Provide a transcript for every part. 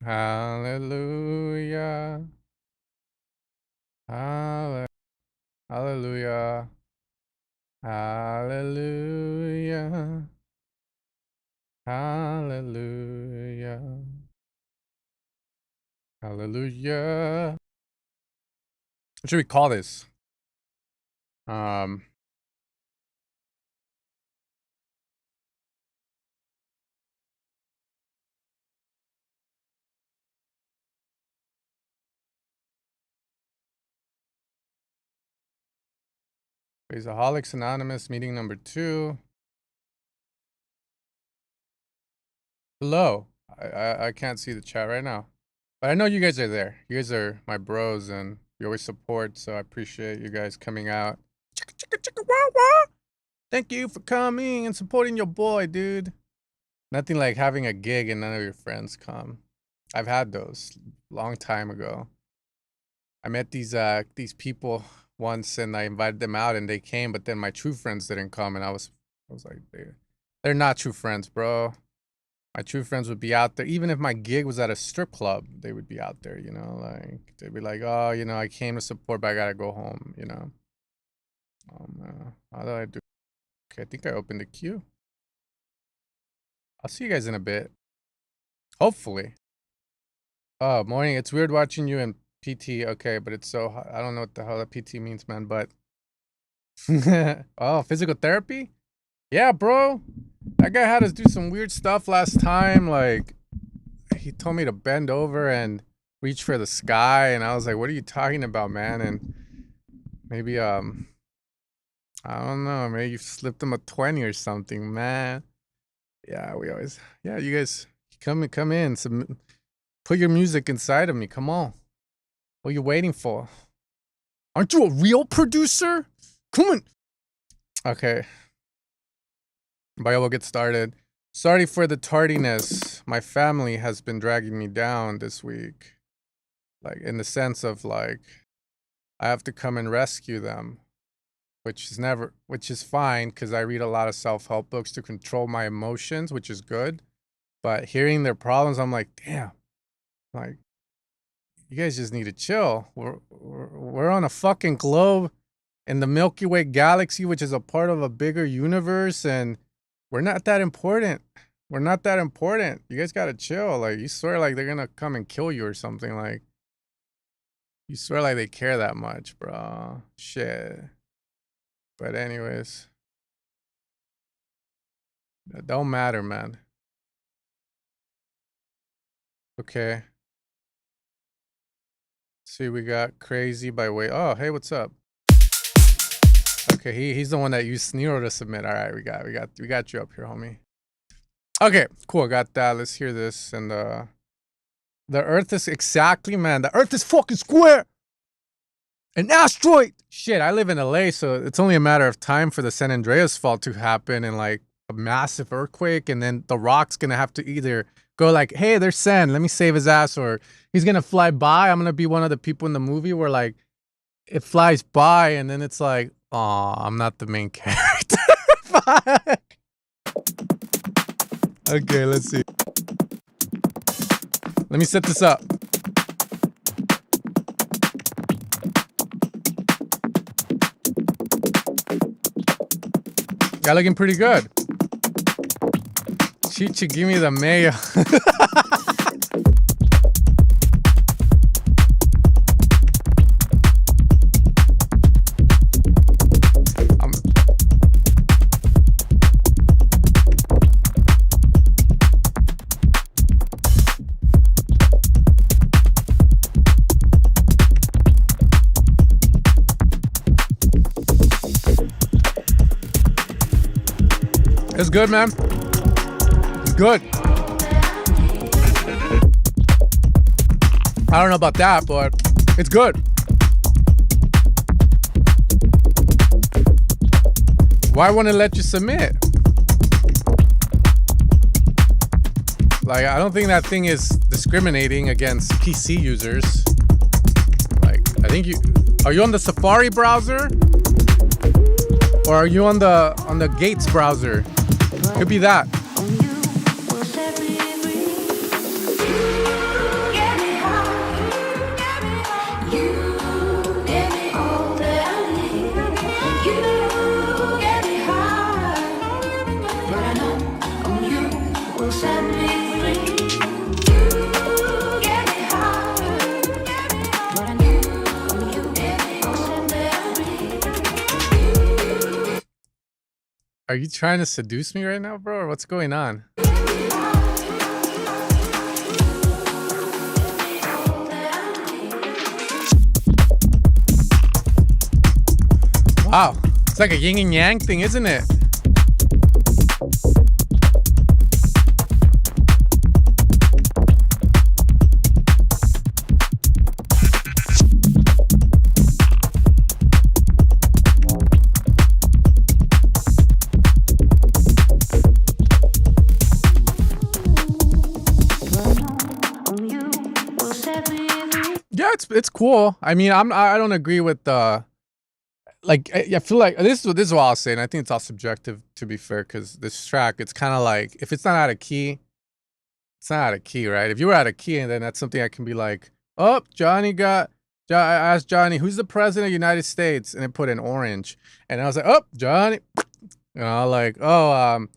Hallelujah. Hallelujah. Hallelujah. Hallelujah. Hallelujah. What should we call this? Um, Rageaholics Anonymous, meeting number 2. Hello. I can't see the chat right now. But I know you guys are there. You guys are my bros and you always support, so I appreciate you guys coming out. Chicka, chicka, chicka, wah, wah. Thank you for coming and supporting your boy, dude. Nothing like having a gig and none of your friends come. I've had those long time ago. I met these people once and I invited them out and they came, but then my true friends didn't come and I was like, they're not true friends, bro. My true friends would be out there. Even if my gig was at a strip club, they would be out there, you know, like they'd be like, oh, you know, I came to support, but I gotta go home, you know. How did I do? Okay, I think I opened the queue. I'll see you guys in a bit. Hopefully. Oh, morning. It's weird watching you in PT. Okay, but it's so I don't know what the hell that PT means, man, but oh, physical therapy? Yeah, bro. That guy had us do some weird stuff last time. Like, he told me to bend over and reach for the sky, and I was like, what are you talking about, man? And maybe, I don't know, maybe you slipped him a 20 or something, man. Yeah, you guys, come in, put your music inside of me, come on. What are you waiting for? Aren't you a real producer? Come on. Okay. But we'll get started. Sorry for the tardiness. My family has been dragging me down this week. Like, in the sense of, like, I have to come and rescue them. Which is fine, because I read a lot of self-help books to control my emotions, which is good. But hearing their problems, I'm like, damn. Like, you guys just need to chill. We're on a fucking globe in the Milky Way galaxy, which is a part of a bigger universe, and we're not that important. We're not that important. You guys gotta chill. Like, you swear like they're gonna come and kill you or something. Like, you swear like they care that much, bro. Shit. But anyways, it don't matter, man. Okay. See, we got Crazy by way. Oh, hey, what's up? Okay, he's the one that used Nero to submit. All right, we got you up here, homie. Okay, cool. Got that. Let's hear this. And the Earth is exactly, man. The Earth is fucking square. An asteroid. Shit, I live in LA, so it's only a matter of time for the San Andreas fault to happen and like a massive earthquake, and then the Rock's gonna have to either go like, hey, there's San, let me save his ass, or he's gonna fly by. I'm gonna be one of the people in the movie where like it flies by and then it's like, oh, I'm not the main character. Fuck. Okay, let's see. Let me set this up. Yeah, looking pretty good. Chicha, give me the mayo. It's good, man. It's good. I don't know about that, but it's good. Why wouldn't it let you submit? Like, I don't think that thing is discriminating against PC users. Like, I think are you on the Safari browser? Or are you on the Gates browser? Could be that. Are you trying to seduce me right now, bro? Or what's going on? Wow. It's like a yin and yang thing, isn't it? Yeah, it's cool. I mean, I don't agree with the like. I feel like this is what I'll say, and I think it's all subjective to be fair. Because this track, it's kind of like if it's not out of key, it's not out of key, right? If you were out of key, and then that's something I can be like, oh, I asked Johnny, who's the president of the United States, and it put in orange, and I was like, oh, Johnny, like, oh,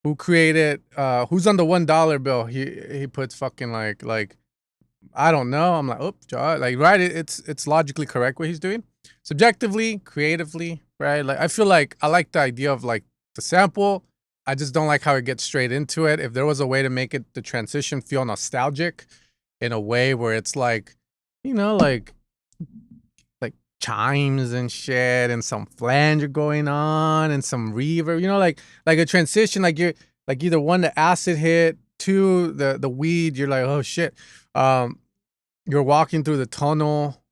who created, who's on the $1 bill? He puts fucking like. I don't know. I'm like, oops, like, right? It's logically correct what he's doing, subjectively, creatively, right? Like, I feel like I like the idea of like the sample. I just don't like how it gets straight into it. If there was a way to make it the transition feel nostalgic, in a way where it's like, like chimes and shit, and some flanger going on, and some reverb, like a transition, like you're like either one the acid hit, two the weed. You're like, oh shit. You're walking through the tunnel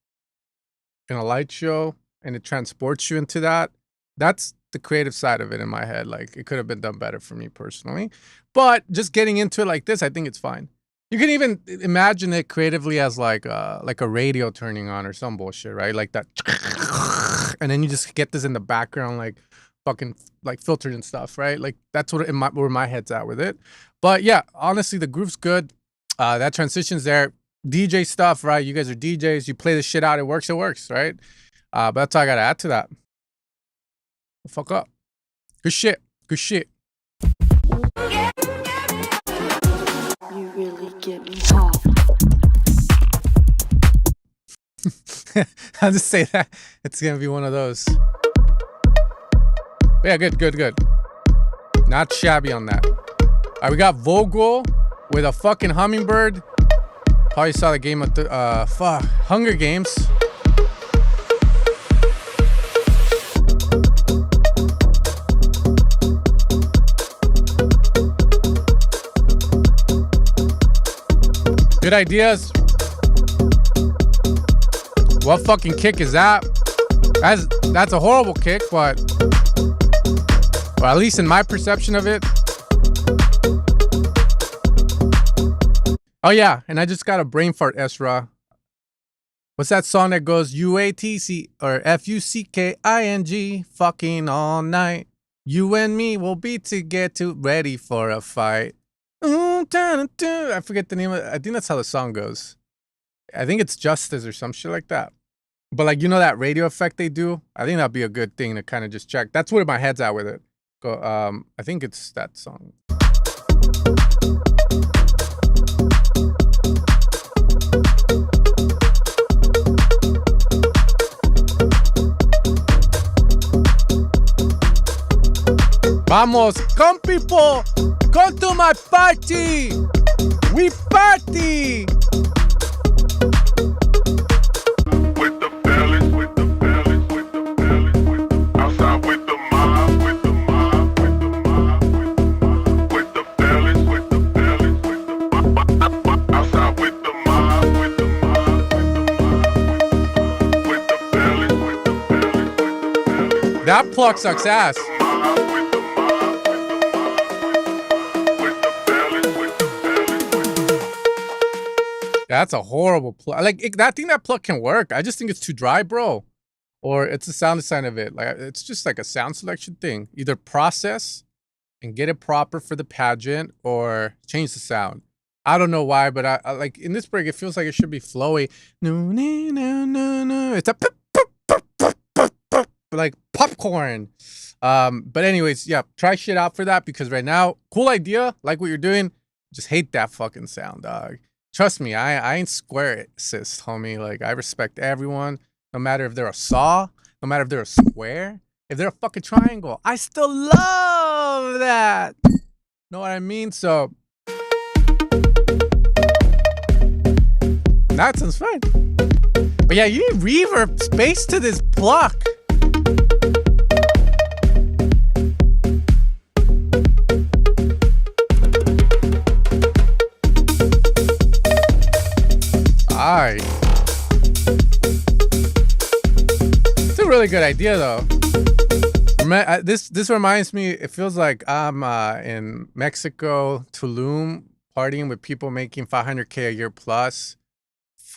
in a light show, and it transports you into that. That's the creative side of it in my head. Like, it could have been done better for me personally, but just getting into it like this, I think it's fine. You can even imagine it creatively as like a radio turning on or some bullshit, right? Like that, and then you just get this in the background, like fucking like filtered and stuff, right? Like that's where my head's at with it. But yeah, honestly, the groove's good. That transition's there. DJ stuff, right? You guys are DJs. You play the shit out. It works, right? But that's all I got to add to that. Fuck up. Good shit. Good shit. You really get me hot. I'll just say that. It's going to be one of those. But yeah, good. Not shabby on that. All right, we got Vogel with a fucking hummingbird. Probably saw the game of the Hunger Games. Good ideas. What fucking kick is that? That's a horrible kick, but or at least in my perception of it. Oh yeah, and I just got a brain fart, Ezra. What's that song that goes UATC or FUCKING, fucking all night. You and me will be together, ready for a fight. I forget the name of it. I think that's how the song goes. I think it's Justice or some shit like that. But like, that radio effect they do? I think that'd be a good thing to kind of just check. That's where my head's at with it. Go. I think it's that song. Vamos, come people, come to my party. We party. With the fellas, outside with the mob, with the fellas, outside with the mob, with the fellas. That plug sucks ass. That's a horrible plug. Like, I think that plug can work. I just think it's too dry, bro. Or it's a sound design of it. Like, it's just like a sound selection thing. Either process and get it proper for the pageant, or change the sound. I don't know why, but I like in this break, it feels like it should be flowy. No. It's a like popcorn. But anyways, yeah, try shit out for that, because right now, cool idea, like what you're doing. Just hate that fucking sound, dog. Trust me, I ain't square-cist, homie. Like, I respect everyone, no matter if they're a saw, no matter if they're a square, if they're a fucking triangle. I still love of that. Know what I mean? So that sounds fine. But yeah, you need reverb space to this block. Alright. It's a really good idea though. This reminds me, it feels like I'm in Mexico, Tulum, partying with people making 500K a year plus,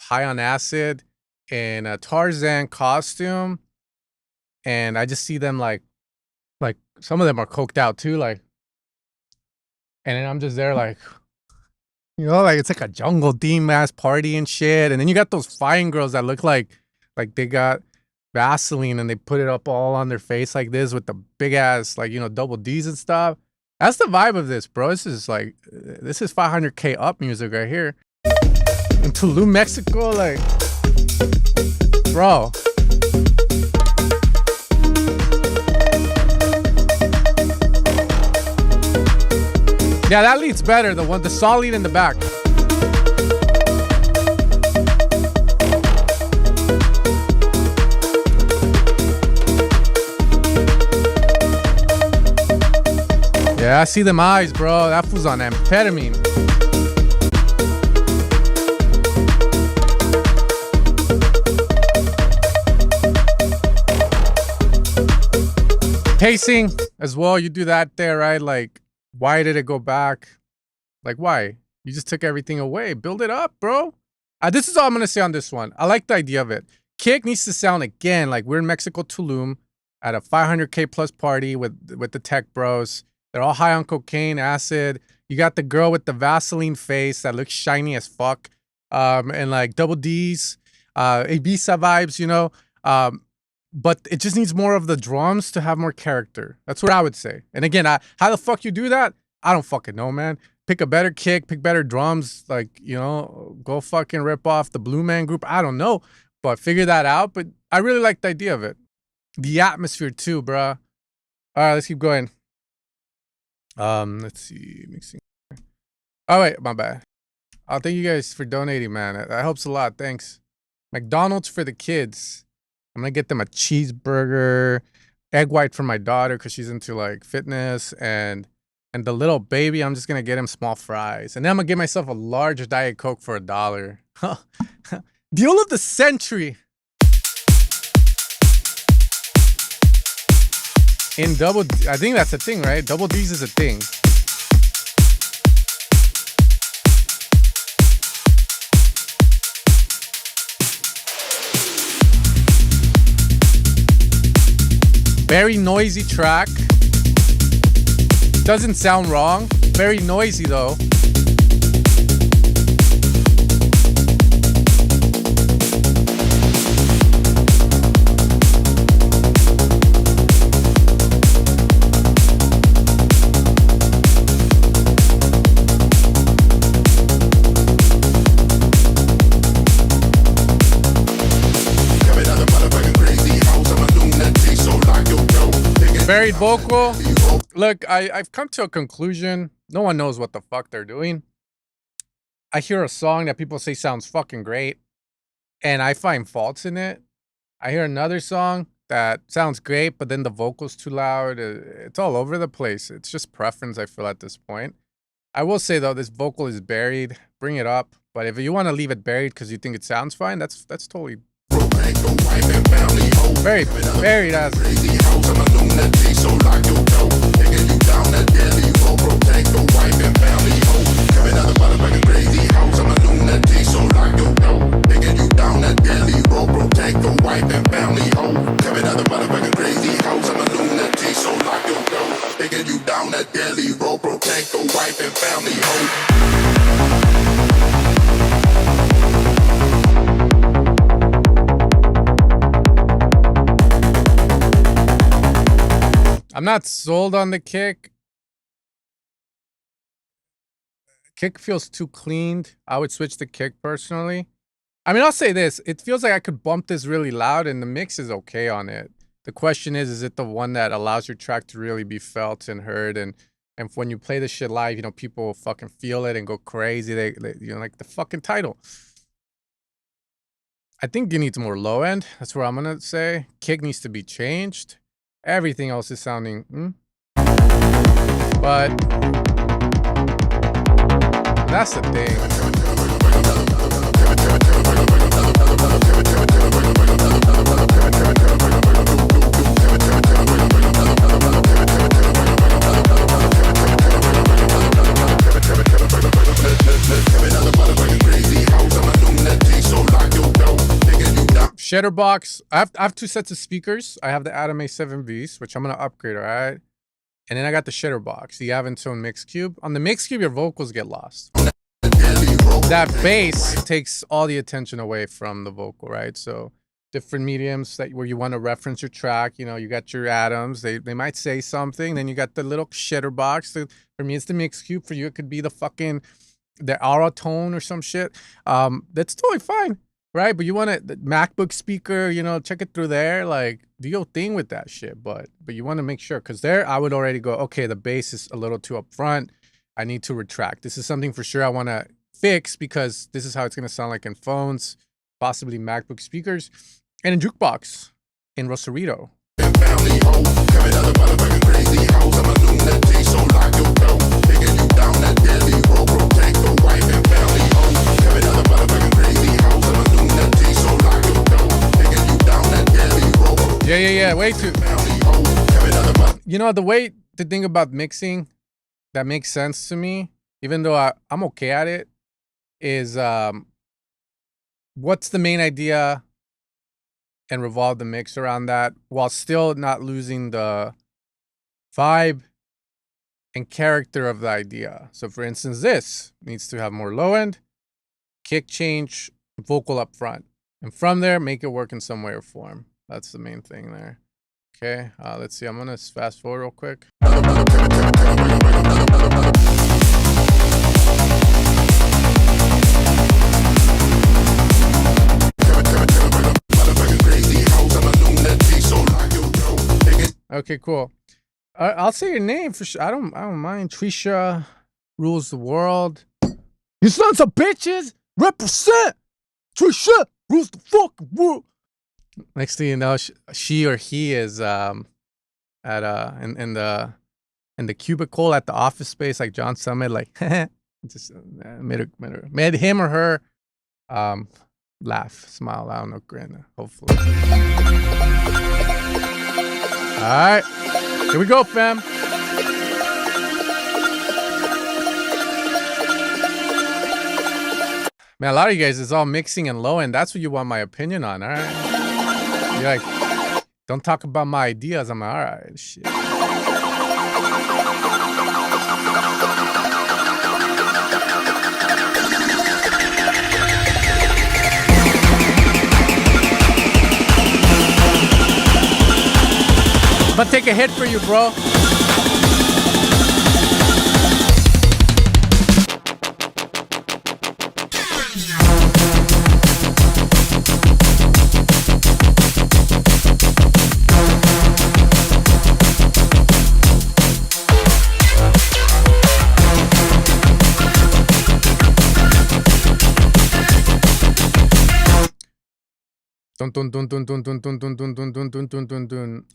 high on acid, in a Tarzan costume, and I just see them like some of them are coked out too, like, and then I'm just there like, you know, like it's like a jungle theme ass party and shit, and then you got those fine girls that look like they got Vaseline and they put it up all on their face like this with the big ass, like, you know, double D's and stuff. That's the vibe of this, bro. This is like, this is 500K up music right here. In Tulum, Mexico, like, bro. Yeah, that lead's better. The saw lead in the back. Yeah, I see them eyes, bro. That fool's on amphetamine. Pacing as well. You do that there, right? Like, why did it go back? Like, why? You just took everything away. Build it up, bro. This is all I'm going to say on this one. I like the idea of it. Kick needs to sound, again, like we're in Mexico, Tulum, at a 500K plus party with the tech bros. They're all high on cocaine, acid. You got the girl with the Vaseline face that looks shiny as fuck. And like double D's, Ibiza vibes, you know. But it just needs more of the drums to have more character. That's what I would say. And again, how the fuck you do that? I don't fucking know, man. Pick a better kick, pick better drums. Like, you know, go fucking rip off the Blue Man Group. I don't know. But figure that out. But I really like the idea of it. The atmosphere too, bruh. All right, let's keep going. Let's see. Mixing. Oh, wait, my bad. Oh, thank you guys for donating, man. That helps a lot. Thanks. McDonald's for the kids. I'm gonna get them a cheeseburger, egg white for my daughter because she's into like fitness, and the little baby, I'm just gonna get him small fries, and then I'm gonna get myself a large Diet Coke for $1. Deal of the century. In double, I think that's a thing, right? Double D's is a thing. Very noisy track. Doesn't sound wrong. Very noisy though. Buried vocal. Look, I've come to a conclusion. No one knows what the fuck they're doing. I hear a song that people say sounds fucking great, and I find faults in it. I hear another song that sounds great, but then the vocal's too loud. It's all over the place. It's just preference, I feel, at this point. I will say, though, this vocal is buried. Bring it up. But if you want to leave it buried because you think it sounds fine, that's totally... Very buried as... I'm not sold on the kick. Kick feels too cleaned. I would switch the kick personally. I mean, I'll say this. It feels like I could bump this really loud and the mix is okay on it. The question is it the one that allows your track to really be felt and heard? And when you play this shit live, you know, people fucking feel it and go crazy. They you know, like the fucking title. I think it needs more low end. That's what I'm gonna say. Kick needs to be changed. Everything else is sounding, but that's the thing. Shutterbox. I have two sets of speakers. I have the Atom A7Vs, which I'm gonna upgrade, all right? And then I got the Shutterbox, the Aventone Mix Cube. On the Mix Cube, your vocals get lost. That bass takes all the attention away from the vocal, right? So different mediums where you want to reference your track, you know, you got your Atoms, they might say something. Then you got the little Shutterbox. For me, it's the Mix Cube. For you, it could be the Aura Tone or some shit. That's totally fine. Right, but you want the MacBook speaker, you know, check it through there, like do your thing with that shit. But you want to make sure, because there I would already go, okay, the bass is a little too up front. I need to retract. This is something for sure I want to fix, because this is how it's going to sound like in phones, possibly MacBook speakers, and in Jukebox, in Rosarito. Yeah, way too. You know, the way to think about mixing that makes sense to me, even though I'm okay at it, is what's the main idea, and revolve the mix around that while still not losing the vibe and character of the idea. So for instance, this needs to have more low end, kick change, vocal up front. And from there, make it work in some way or form. That's the main thing there. Okay, let's see. I'm gonna fast forward real quick. Okay, cool. I'll say your name for sure. I don't mind. Trisha rules the world. You sons of bitches represent. Trisha rules the fucking world. Next thing you know, she or he is at in the cubicle at the office space, like John Summit, like just made him or her laugh, smile, I don't know, grin, hopefully. All right, here we go, fam. Man, a lot of you guys is all mixing and low end. That's what you want my opinion on, all right? You're like, don't talk about my ideas. I'm like, all right, shit. I'm gonna take a hit for you, bro.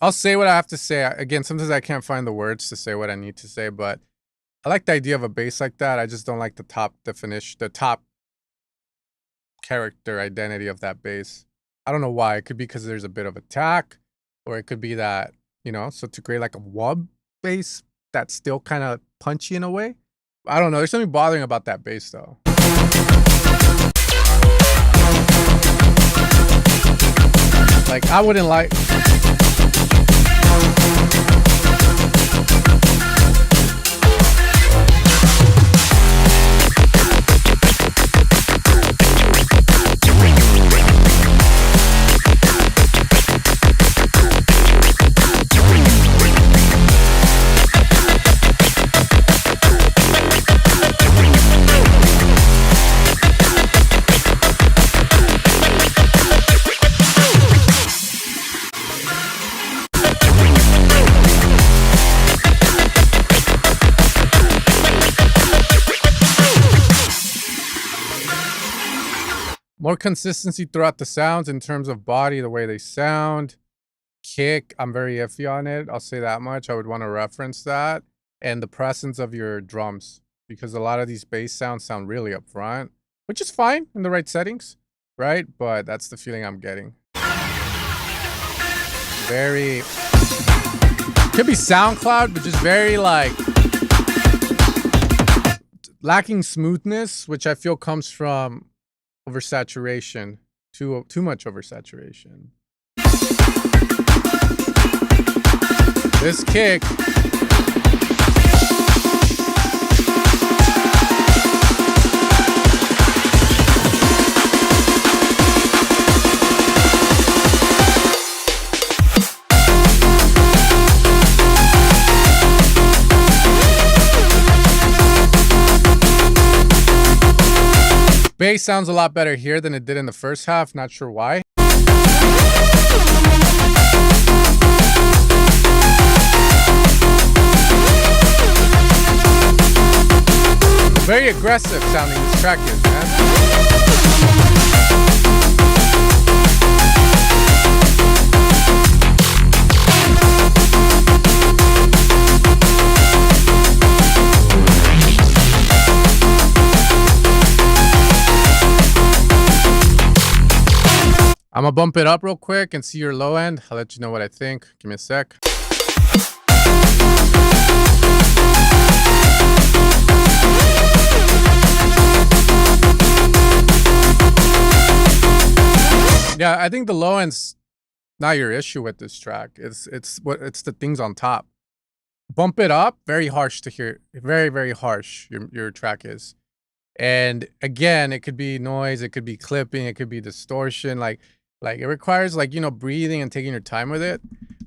I'll say what I have to say. Again, sometimes I can't find the words to say what I need to say, but I like the idea of a bass like that. I just don't like the top definition, the top character identity of that bass. I don't know why. It could be because there's a bit of attack, or it could be that, you know, so to create like a wub bass that's still kind of punchy in a way. I don't know. There's something bothering about that bass though. Like, I wouldn't like... More consistency throughout the sounds in terms of body, the way they sound. Kick, I'm very iffy on it. I'll say that much. I would want to reference that. And the presence of your drums. Because a lot of these bass sounds sound really up front. Which is fine in the right settings. Right? But that's the feeling I'm getting. Very... Could be SoundCloud, but just very like... lacking smoothness, which I feel comes from oversaturation. Too much oversaturation. This kick. Bass sounds a lot better here than it did in the first half. Not sure why. Very aggressive sounding this track is, man. I'm gonna bump it up real quick and see your low end. I'll let you know what I think. Give me a sec. Yeah, I think the low end's not your issue with this track. It's the things on top. Bump it up, very harsh to hear. Very, very harsh your track is. And again, it could be noise, it could be clipping, it could be distortion. Like it requires breathing and taking your time with it.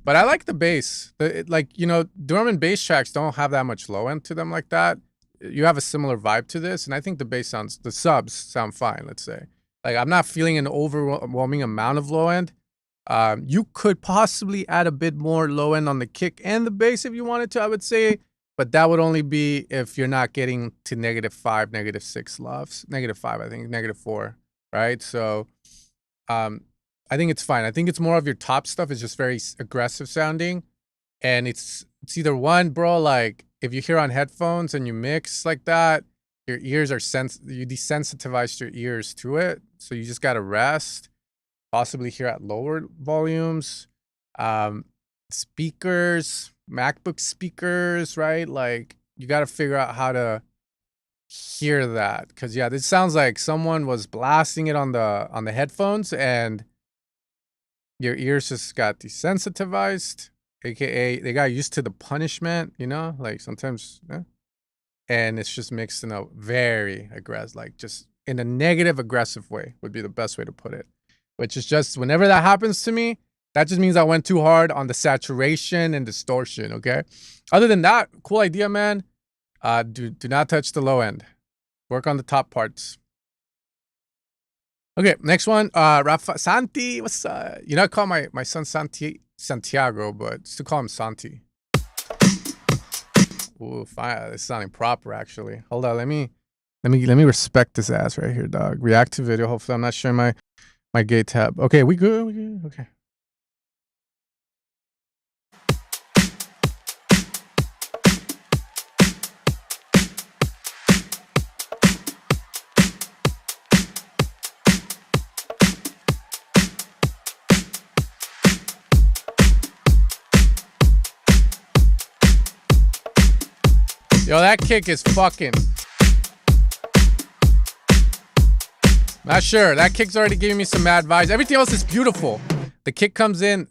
But I like the bass. Drum and bass tracks don't have that much low end to them like that. You have a similar vibe to this, and I think the subs sound fine, let's say. Like, I'm not feeling an overwhelming amount of low end. You could possibly add a bit more low end on the kick and the bass if you wanted to, I would say. But that would only be if you're not getting to -5, -6 LUFS. -5, I think, -4, right? So I think it's fine. I think it's more of your top stuff is just very aggressive sounding. And it's either one, bro, like, if you hear on headphones and you mix like that, your ears are you desensitized your ears to it. So you just got to rest, possibly hear at lower volumes. Speakers, MacBook speakers, right? Like, you got to figure out how to hear that. Because, yeah, this sounds like someone was blasting it on the headphones and your ears just got desensitized, aka they got used to the punishment, like sometimes, and it's just mixed in a very aggressive, like just in a negative aggressive way would be the best way to put it. Which is just, whenever that happens to me, that just means I went too hard on the saturation and distortion, okay? Other than that, cool idea, man. Do not touch the low end. Work on the top parts. Okay, next one. Rafa Santi. What's I call my son Santiago, but still call him Santi. Ooh, fine. It's sounding proper actually. Hold on, let me respect this ass right here, dog. React to video. Hopefully I'm not sharing my gate tab. Okay, we good. Okay. Yo, that kick is fucking... Not sure. That kick's already giving me some mad vibes. Everything else is beautiful. The kick comes in,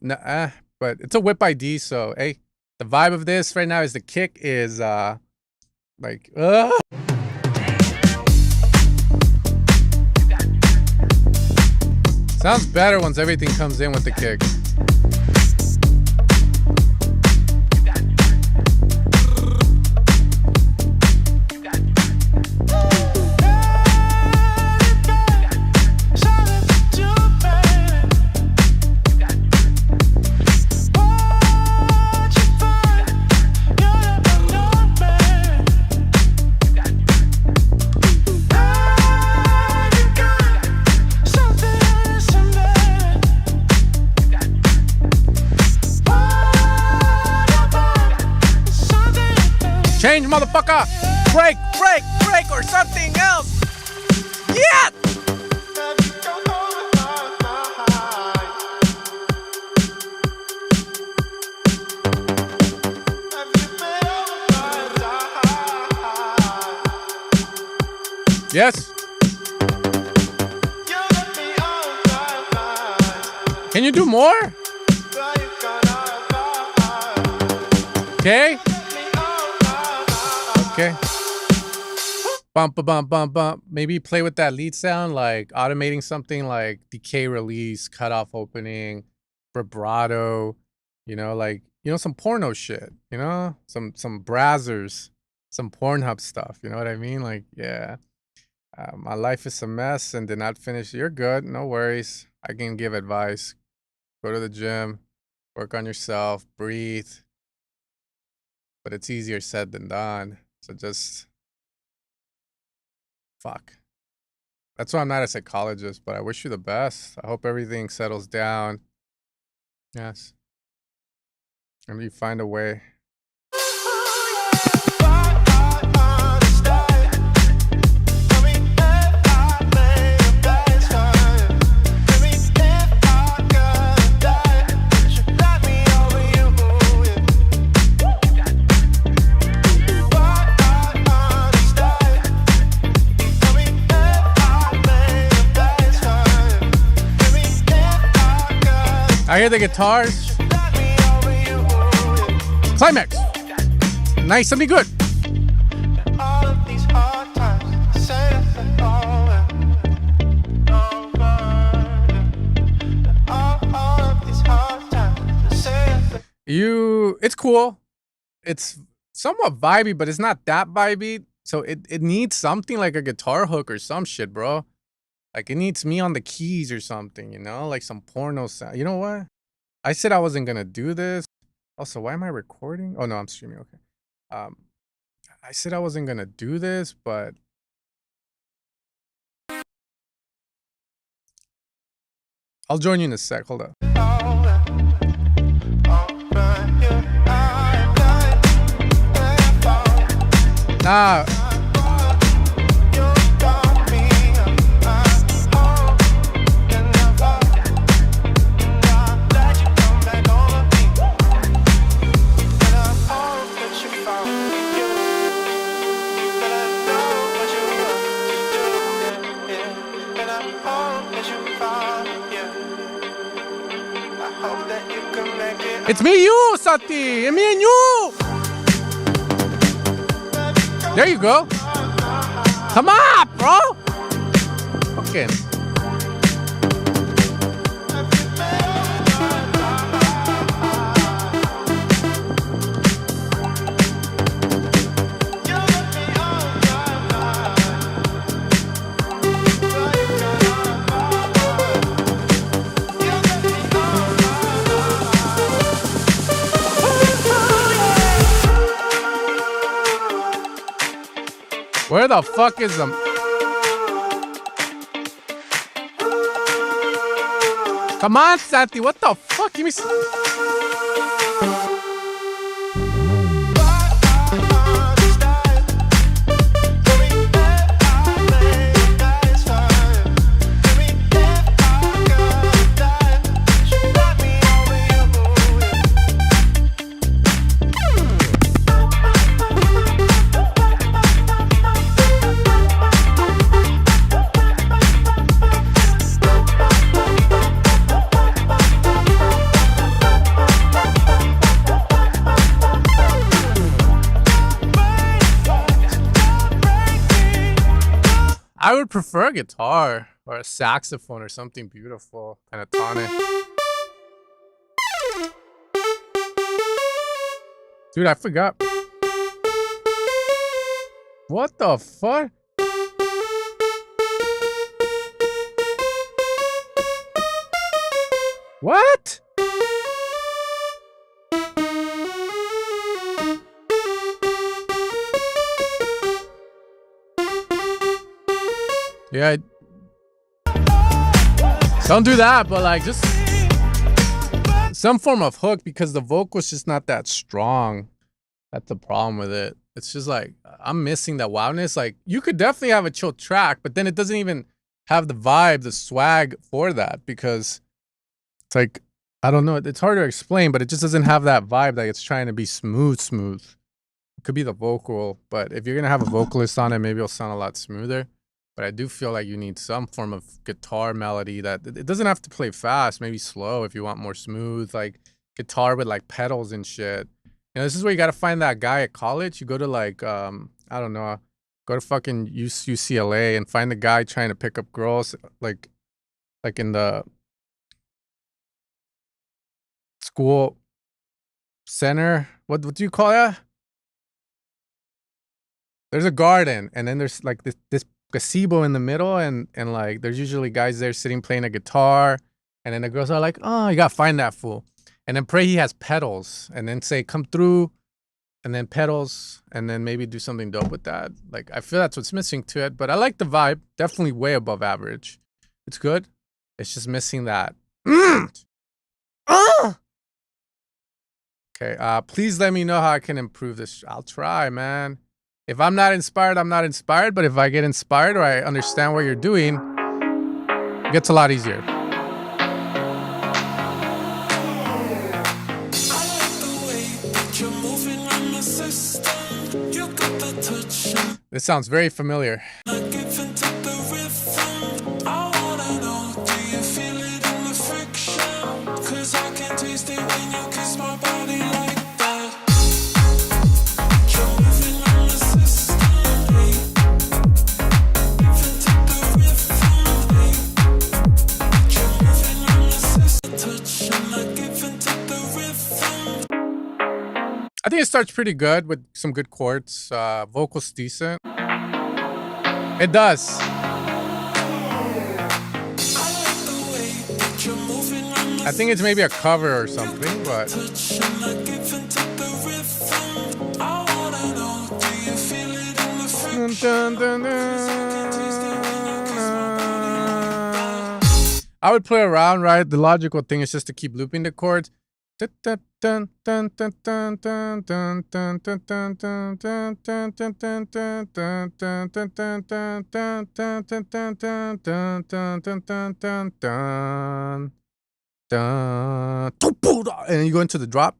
but it's a whip ID, so hey, the vibe of this right now is the kick is like sounds better once everything comes in with the kick. motherfucker! Break, break, break, or something else! Yeah! Yes. Can you do more? Okay. Okay. Bump, bump, bump, bump. Maybe play with that lead sound, like automating something like decay release, cutoff opening, vibrato. You know, like, you know, some porno shit. You know, some brazzers, some Pornhub stuff. You know what I mean? Like, yeah. My life is a mess and did not finish. You're good. No worries. I can give advice. Go to the gym. Work on yourself. Breathe. But it's easier said than done. So just... fuck. That's why I'm not a psychologist, but I wish you the best. I hope everything settles down. Yes. And you find a way. I hear the guitars. Climax. Nice, something good. It's cool. It's somewhat vibey, but it's not that vibey. So it needs something like a guitar hook or some shit, bro. Like, it needs me on the keys or something, you know? Like some porno sound. You know what? I said I wasn't going to do this. Also, why am I recording? Oh, no, I'm streaming. Okay. I said I wasn't going to do this, but... I'll join you in a sec. Hold up. Nah. It's me and you, Sati! And me and you! There you go. Come on, bro! Okay. Where the fuck is them? Come on, Santi. What the fuck? Give me some. I would prefer a guitar or a saxophone or something beautiful, pentatonic. Dude, I forgot. What the fuck? What? Yeah. Don't do that, but like just some form of hook because the vocal's just not that strong. That's the problem with it. It's just like I'm missing that wildness. Like you could definitely have a chill track, but then it doesn't even have the vibe, the swag for that because it's like I don't know. It's hard to explain, but it just doesn't have that vibe that it's trying to be smooth. It could be the vocal, but if you're gonna have a vocalist on it, maybe it'll sound a lot smoother. But I do feel like you need some form of guitar melody that it doesn't have to play fast, maybe slow if you want more smooth, like guitar with like pedals and shit. You know, this is where you gotta find that guy at college. You go to like I don't know, go to fucking UCLA and find the guy trying to pick up girls like in the school center. What do you call that? There's a garden, and then there's like this gazebo in the middle, and like there's usually guys there sitting playing a guitar, and then the girls are like, "Oh, you gotta find that fool," and then pray he has pedals, and then say, "Come through," and then pedals, and then maybe do something dope with that. Like I feel that's what's missing to it, but I like the vibe. Definitely way above average. It's good. It's just missing that. Okay. Please let me know how I can improve this. I'll try, man. If I'm not inspired, I'm not inspired. But if I get inspired or I understand what you're doing, it gets a lot easier. This sounds very familiar. I think it starts pretty good with some good chords. Vocals decent. It does. I think it's maybe a cover or something, but I would play around, right? The logical thing is just to keep looping the chords. And you go into the drop,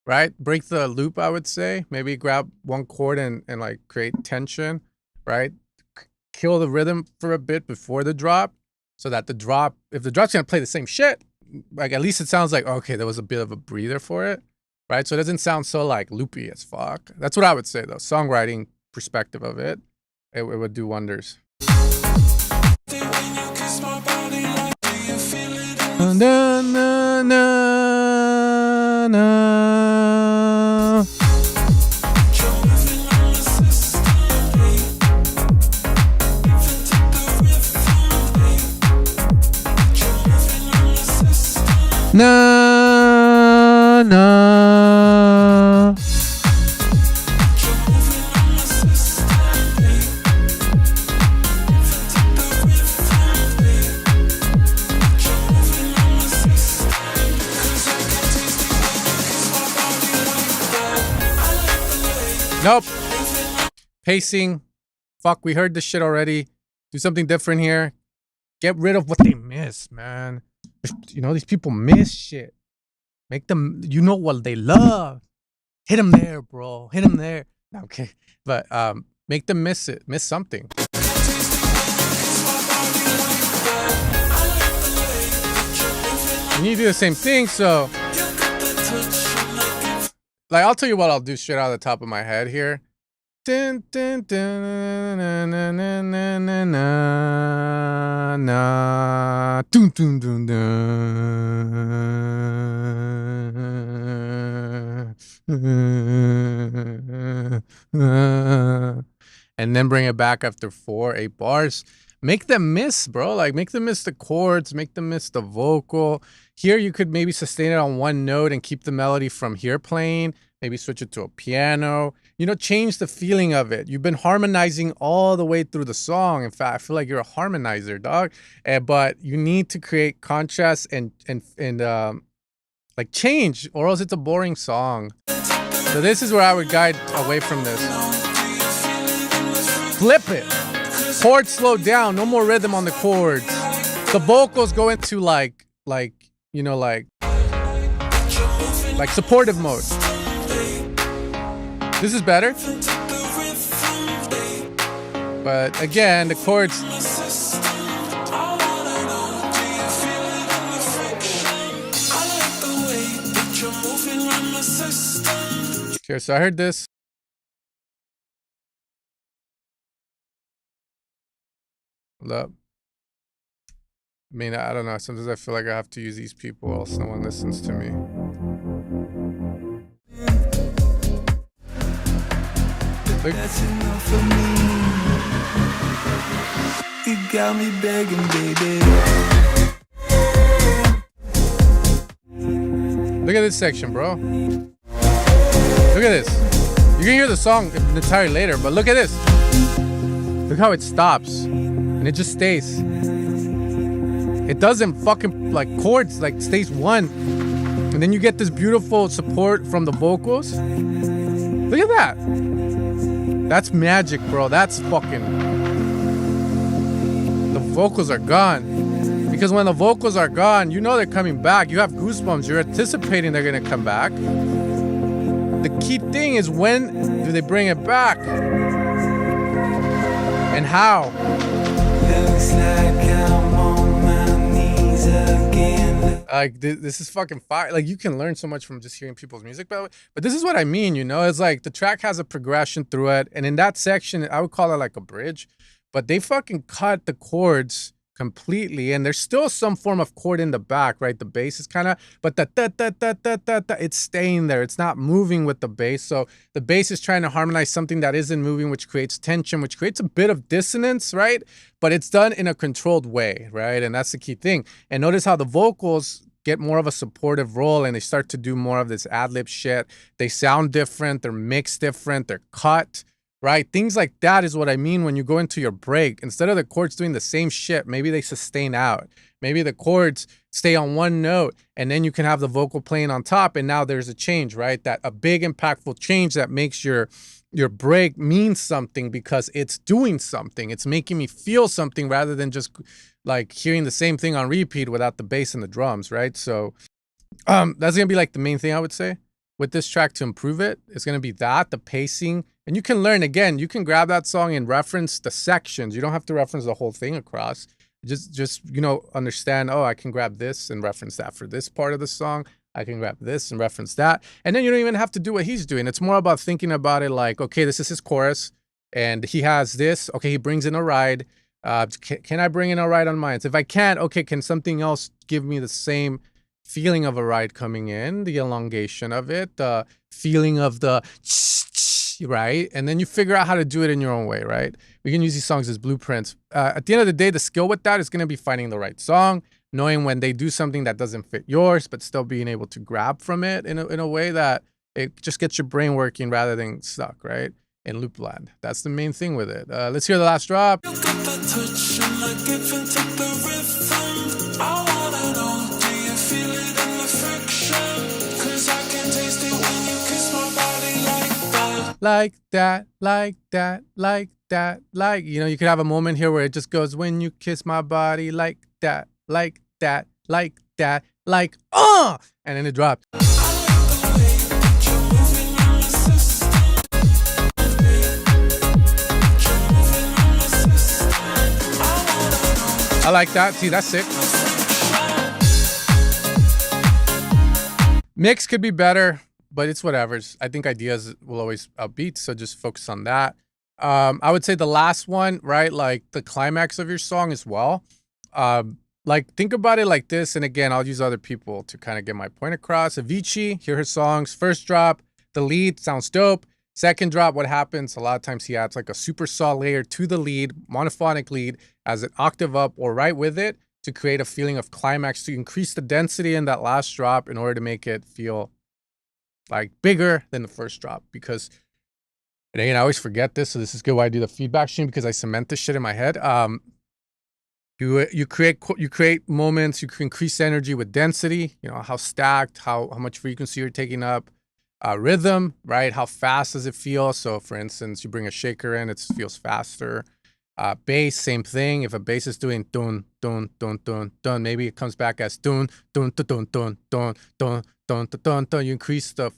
right? Break the loop, I would say. Maybe grab one chord and like create tension, right? Kill the rhythm for a bit before the drop so that the drop, if the drop's gonna play the same shit, like at least it sounds like, okay, there was a bit of a breather for it, right? So it doesn't sound so like loopy as fuck. That's what I would say though. Songwriting perspective of it, it would do wonders. Na, na, na, na. Na, na. Nope. Pacing. Fuck, we heard this shit already. Do something different here. Get rid of what they miss, man. You know, these people miss shit. Make them, you know what they love. Hit them there, bro. Hit them there. Okay. But make them miss it. Miss something. You need to do the same thing, so like I'll tell you what I'll do straight out of the top of my head here. Dun, dun, dun, na, na, na, na, na, na, na. Dun, dun, dun, dun. And then bring it back after 4-8 bars. Make them miss, bro. Like, make them miss the chords. Make them miss the vocal. Here, you could maybe sustain it on one note and keep the melody from here playing. Maybe switch it to a piano. You know, change the feeling of it. You've been harmonizing all the way through the song. In fact, I feel like you're a harmonizer, dog. But you need to create contrast and like change, or else it's a boring song. So this is where I would guide away from this. Flip it. Chords slow down. No more rhythm on the chords. The vocals go into like supportive mode. This is better. But again, the chords. Okay, so I heard this. Hold up. I mean, I don't know. Sometimes I feel like I have to use these people else no one listens to me. Look. That's enough for me. You got me begging, baby. Look at this section, bro. Look at this. You can hear the song entirely later, but look at this. Look how it stops. And it just stays. It doesn't fucking like chords, like stays one. And then you get this beautiful support from the vocals. Look at that. That's magic, bro. That's fucking... The vocals are gone. Because when the vocals are gone, you know they're coming back. You have goosebumps. You're anticipating they're gonna come back. The key thing is, when do they bring it back? And how? Looks like I'm on my knees again. Like, this is fucking fire. Like, you can learn so much from just hearing people's music, but this is what I mean, you know? It's like the track has a progression through it, and in that section, I would call it like a bridge, but they fucking cut the chords completely, and there's still some form of chord in the back, right? The bass is kind of, but it's staying there. It's not moving with the bass. So the bass is trying to harmonize something that isn't moving, which creates tension, which creates a bit of dissonance, right? But it's done in a controlled way, right? And that's the key thing. And notice how the vocals get more of a supportive role, and they start to do more of this ad-lib shit. They sound different. They're mixed different. They're cut. Right? Things like that is what I mean when you go into your break. Instead of the chords doing the same shit, maybe they sustain out. Maybe the chords stay on one note, and then you can have the vocal playing on top, and now there's a change, right? That a big impactful change that makes your break mean something because it's doing something. It's making me feel something rather than just like hearing the same thing on repeat without the bass and the drums, right? So that's gonna be like the main thing I would say with this track to improve it. It's gonna be that, the pacing. And you can learn, again, you can grab that song and reference the sections. You don't have to reference the whole thing across. Just you know, understand, oh, I can grab this and reference that for this part of the song. I can grab this and reference that. And then you don't even have to do what he's doing. It's more about thinking about it like, okay, this is his chorus, and he has this. Okay, he brings in a ride. Can I bring in a ride on mine? So if I can't, okay, can something else give me the same feeling of a ride coming in, the elongation of it, the feeling of the... right? And then you figure out how to do it in your own way, right? We can use these songs as blueprints. At the end of the day, the skill with that is going to be finding the right song, knowing when they do something that doesn't fit yours, but still being able to grab from it in a way that it just gets your brain working rather than stuck, right? In loop land. That's the main thing with it. Let's hear the last drop. Like that, like that, like that, like, you know, you could have a moment here where it just goes, when you kiss my body, like that, like that, like that, like, and then it drops. I like that. See, that's sick. Mix could be better, but it's whatever. I think ideas will always outbeat, so just focus on that. I would say the last one, right? Like the climax of your song as well. Like, think about it like this, and again, I'll use other people to kind of get my point across. Avicii, hear her songs. First drop, the lead sounds dope. Second drop, what happens? A lot of times he adds like a super saw layer to the lead, monophonic lead, as an octave up or right with it to create a feeling of climax, to increase the density in that last drop in order to make it feel like bigger than the first drop. Because, and again, I always forget this, so this is good why I do the feedback stream, because I cement this shit in my head. You create moments, you can increase energy with density, you know, how stacked, how much frequency you're taking up. Rhythm, right? How fast does it feel? So for instance, you bring a shaker in, it feels faster. Bass, same thing. If a bass is doing dun dun dun dun dun, maybe it comes back as dun dun dun dun dun dun dun dun dun dun. You increase the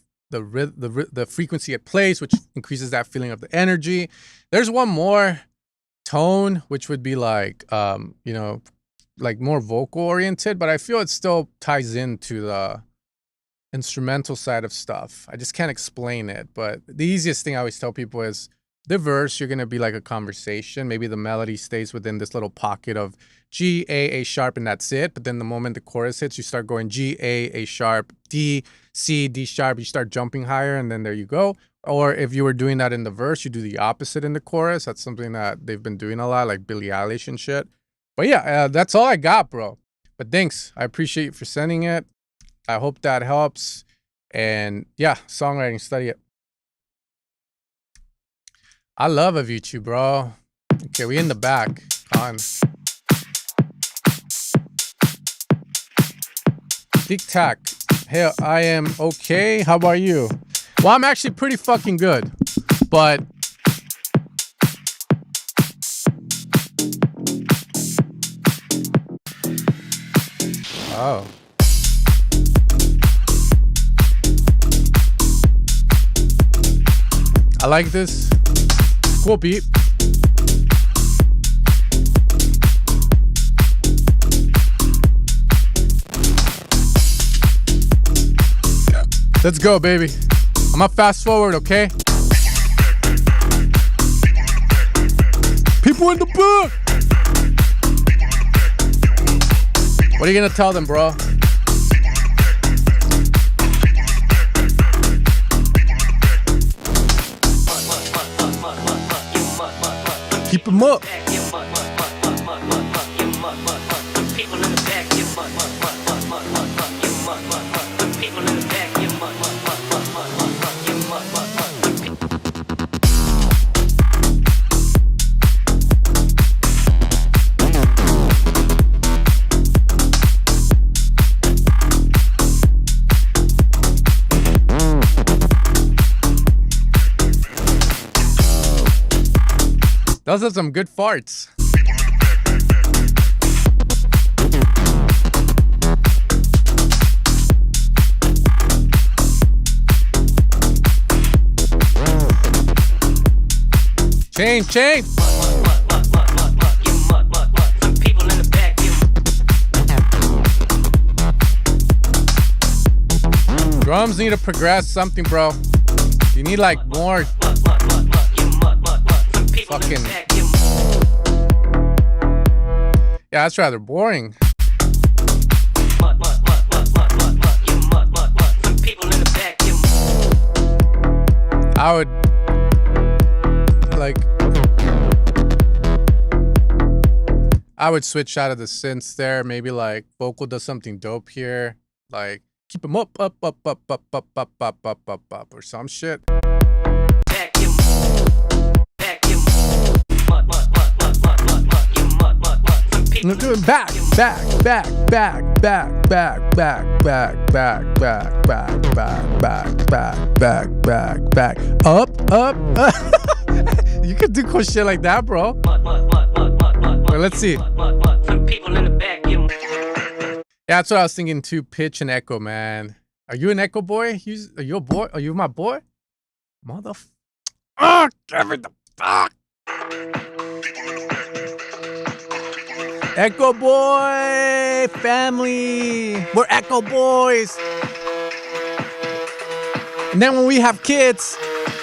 frequency it plays, which increases that feeling of the energy. There's one more tone, which would be like like more vocal oriented, but I feel it still ties into the instrumental side of stuff. I just can't explain it, but the easiest thing I always tell people is the verse, you're going to be like a conversation. Maybe the melody stays within this little pocket of G, A sharp, and that's it. But then the moment the chorus hits, you start going G, A sharp, D, C, D sharp. You start jumping higher, and then there you go. Or if you were doing that in the verse, you do the opposite in the chorus. That's something that they've been doing a lot, like Billie Eilish and shit. But yeah, that's all I got, bro. But thanks. I appreciate you for sending it. I hope that helps. And yeah, songwriting, study it. I love Avicii, bro. Okay, we in the back. On. Tic Tac. Hey, I am okay. How about you? Well, I'm actually pretty fucking good. But oh. I like this. Cool beat. Let's go, baby. I'm gonna fast forward, okay? People in the book. What are you gonna tell them, bro? Keep them up. Those are some good farts. Chain. Drums need to progress something, bro. You need like more fucking. Yeah, that's rather boring. I would switch out of the synths there. Maybe like vocal does something dope here. Like keep them up, or some shit. Back. Up. You could do cool shit like that, bro. Well, let's see. Yeah, that's what I was thinking too. Pitch and echo, man. Are you an echo boy? Are you a boy? Are you my boy? Motherfucker. Oh, Kevin, the fuck. Echo Boy family. We're Echo Boys. And then when we have kids,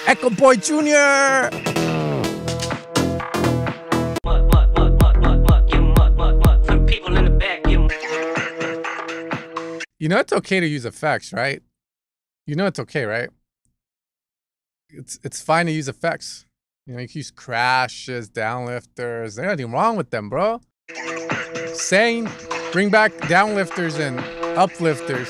Echo Boy Jr. You know it's okay to use effects, right? You know it's okay, right? It's fine to use effects. You know, you can use crashes, downlifters. There's nothing wrong with them, bro. Saying, bring back downlifters and uplifters.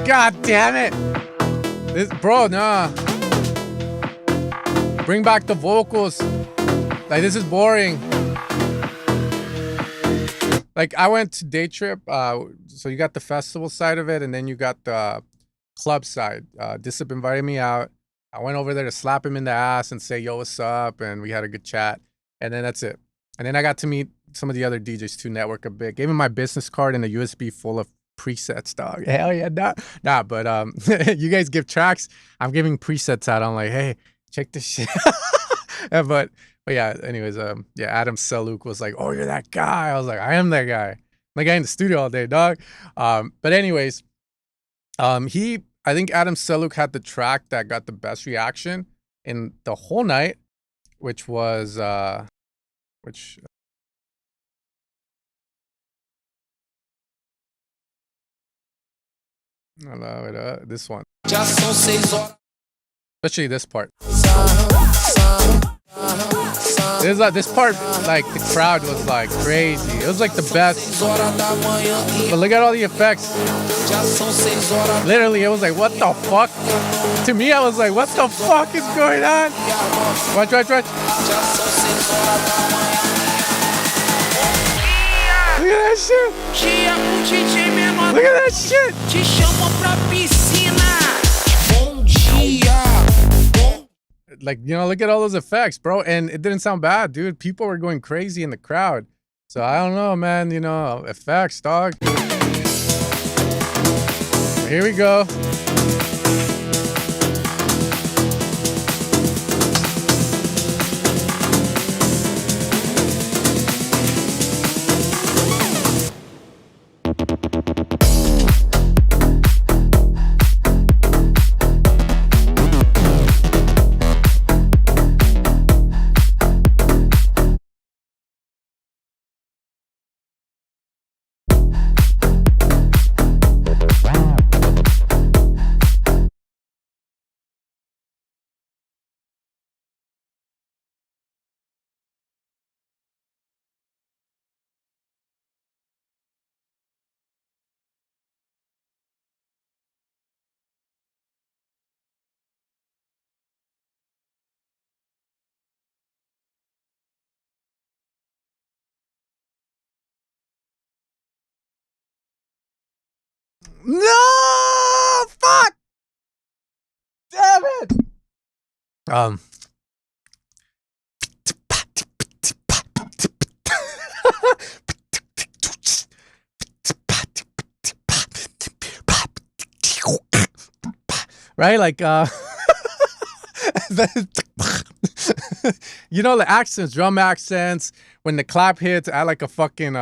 God damn it. Bro, nah. Bring back the vocals. Like, this is boring. Like, I went to Day Trip, so you got the festival side of it, and then you got the club side. Disip invited me out. I went over there to slap him in the ass and say, yo, what's up? And we had a good chat. And then that's it. And then I got to meet some of the other DJs too, network a bit. Gave him my business card and a USB full of presets, dog. Hell yeah, nah, but you guys give tracks. I'm giving presets out. I'm like, hey, check this shit. but yeah, anyways, yeah, Adam Seluk was like, oh, you're that guy. I was like, I am that guy. I'm the guy in the studio all day, dog. But anyways, I think Adam Seluk had the track that got the best reaction in the whole night, which was this one. Especially this part. This part, like, the crowd was like crazy. It was like the best. But look at all the effects. Literally, it was like, what the fuck? To me, I was like, what the fuck is going on? Watch. Look at that shit. Look at that shit. Like, you know, look at all those effects, bro. And it didn't sound bad, dude. People were going crazy in the crowd. So I don't know, man. You know, effects, dog. Here we go. No! Fuck! Damn it! Right? Like, you know, the accents, drum accents, when the clap hits, I like a fucking,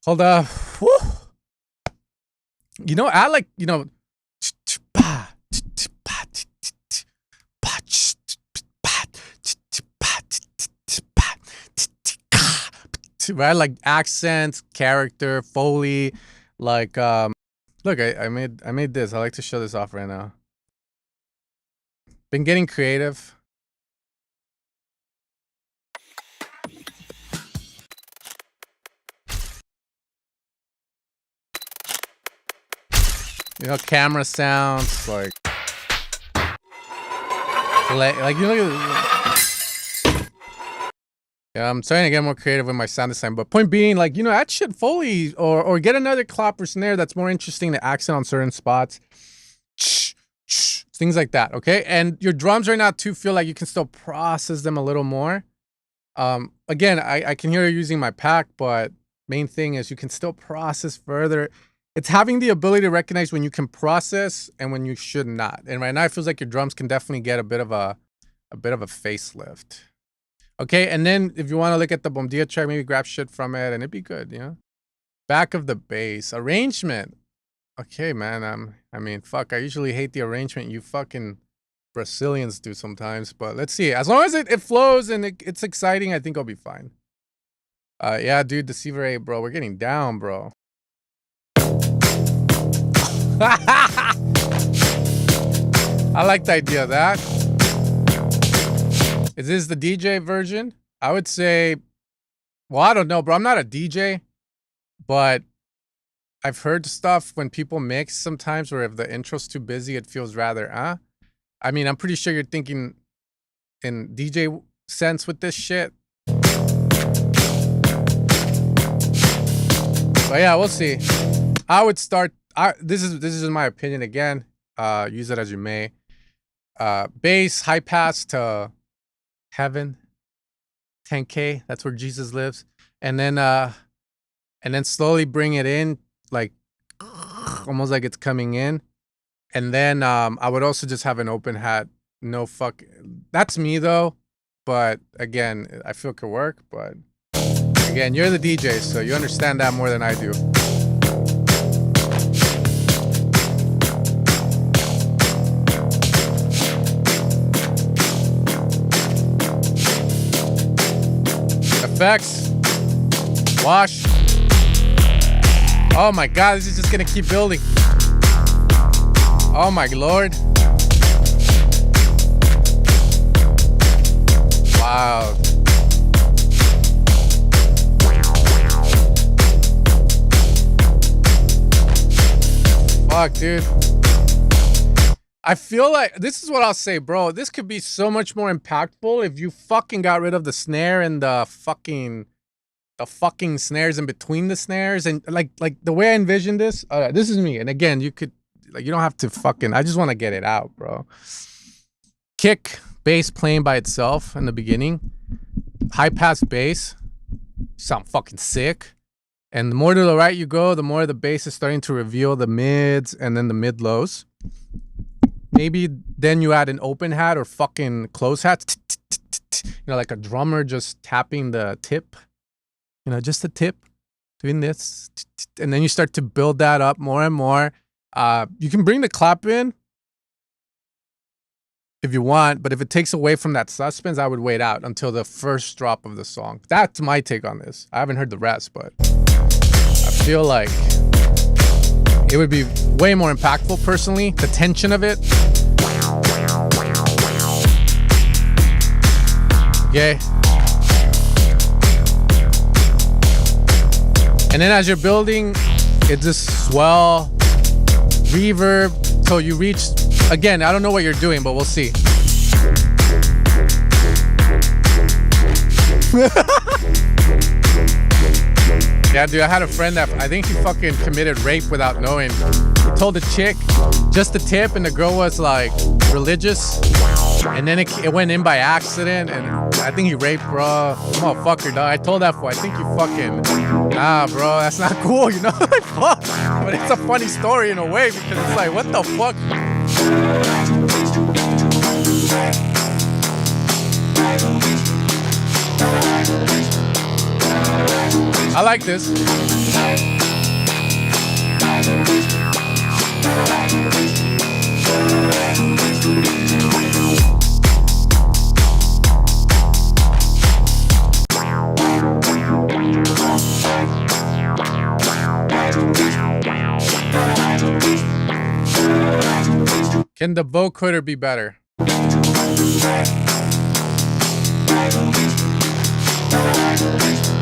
hold up. Woo. You know, I like, you know, right? Like accents, character, Foley, like, look, I made this. I like to show this off right now. Been getting creative. You know, camera sounds, like you know, yeah, I'm trying to get more creative with my sound design. But point being, like, you know, add shit Foley or get another clap or snare that's more interesting to accent on certain spots. Things like that, okay? And your drums right now too feel like you can still process them a little more. Again, I can hear you using my pack, but main thing is you can still process further. It's having the ability to recognize when you can process and when you should not. And right now it feels like your drums can definitely get a bit of a facelift. Okay, and then if you want to look at the Bomdia track, maybe grab shit from it and it'd be good, you know? Back of the bass. Arrangement. Okay, man, I mean, fuck, I usually hate the arrangement you fucking Brazilians do sometimes, but let's see. As long as it flows and it's exciting, I think I'll be fine. Yeah, dude, Deceiver 8, bro. We're getting down, bro. I like the idea of that. Is this the DJ version? I would say, well, I don't know, bro. I'm not a DJ, but I've heard stuff when people mix sometimes where if the intro's too busy, it feels rather, I mean, I'm pretty sure you're thinking in DJ sense with this shit. But yeah, we'll see. I would start. This is my opinion again. Use it as you may. Bass, high pass to heaven, 10K. That's where Jesus lives, and then slowly bring it in, like almost like it's coming in, and then I would also just have an open hat. No fuck. That's me though, but again, I feel it could work. But again, you're the DJ, so you understand that more than I do. Effects. Wash. Oh my god, this is just gonna keep building. Oh my lord. Wow. Fuck, dude. I feel like this is what I'll say, bro. This could be so much more impactful if you fucking got rid of the snare and the fucking snares in between the snares, and like the way I envision this. This is me, and again, you could like you don't have to fucking. I just want to get it out, bro. Kick, bass playing by itself in the beginning, high pass bass, sound fucking sick. And the more to the right you go, the more the bass is starting to reveal the mids and then the mid lows. Maybe then you add an open hat or fucking close hat. You know, like a drummer just tapping the tip. You know, just the tip, doing this. And then you start to build that up more and more. You can bring the clap in if you want, but if it takes away from that suspense, I would wait out until the first drop of the song. That's my take on this. I haven't heard the rest, but I feel like it would be way more impactful personally. The tension of it. Okay. And then as you're building, it just swell, reverb, till you reach, again, I don't know what you're doing, but we'll see. Yeah, dude, I had a friend that I think he fucking committed rape without knowing. He told the chick just the tip, and the girl was like religious, and then it went in by accident, and I think he raped, bro. Motherfucker, dog. I told that fool, I think you fucking, nah, bro, that's not cool, you know? Like, fuck. But it's a funny story in a way, because it's like, what the fuck? I like this. Can the vocoder be better?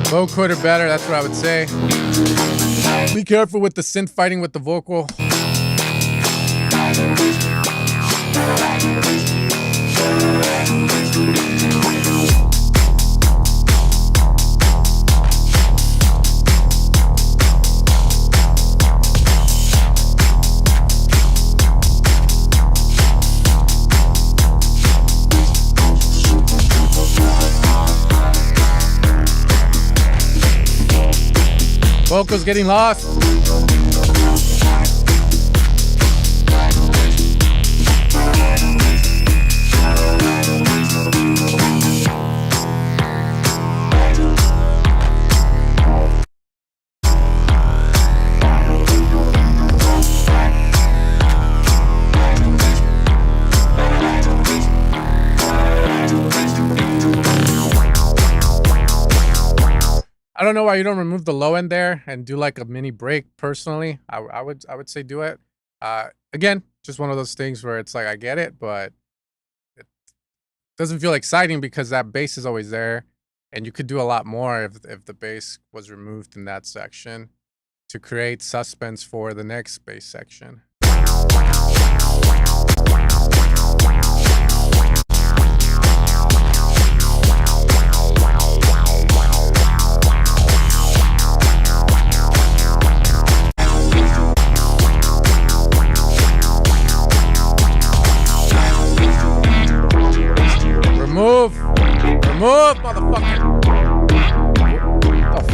Vocoder better, that's what I would say. Be careful with the synth fighting with the vocal. Vocals getting lost. I don't know why you don't remove the low end there and do like a mini break. Personally, I would say do it. Again, just one of those things where it's like I get it, but it doesn't feel exciting because that bass is always there, and you could do a lot more if the bass was removed in that section to create suspense for the next bass section.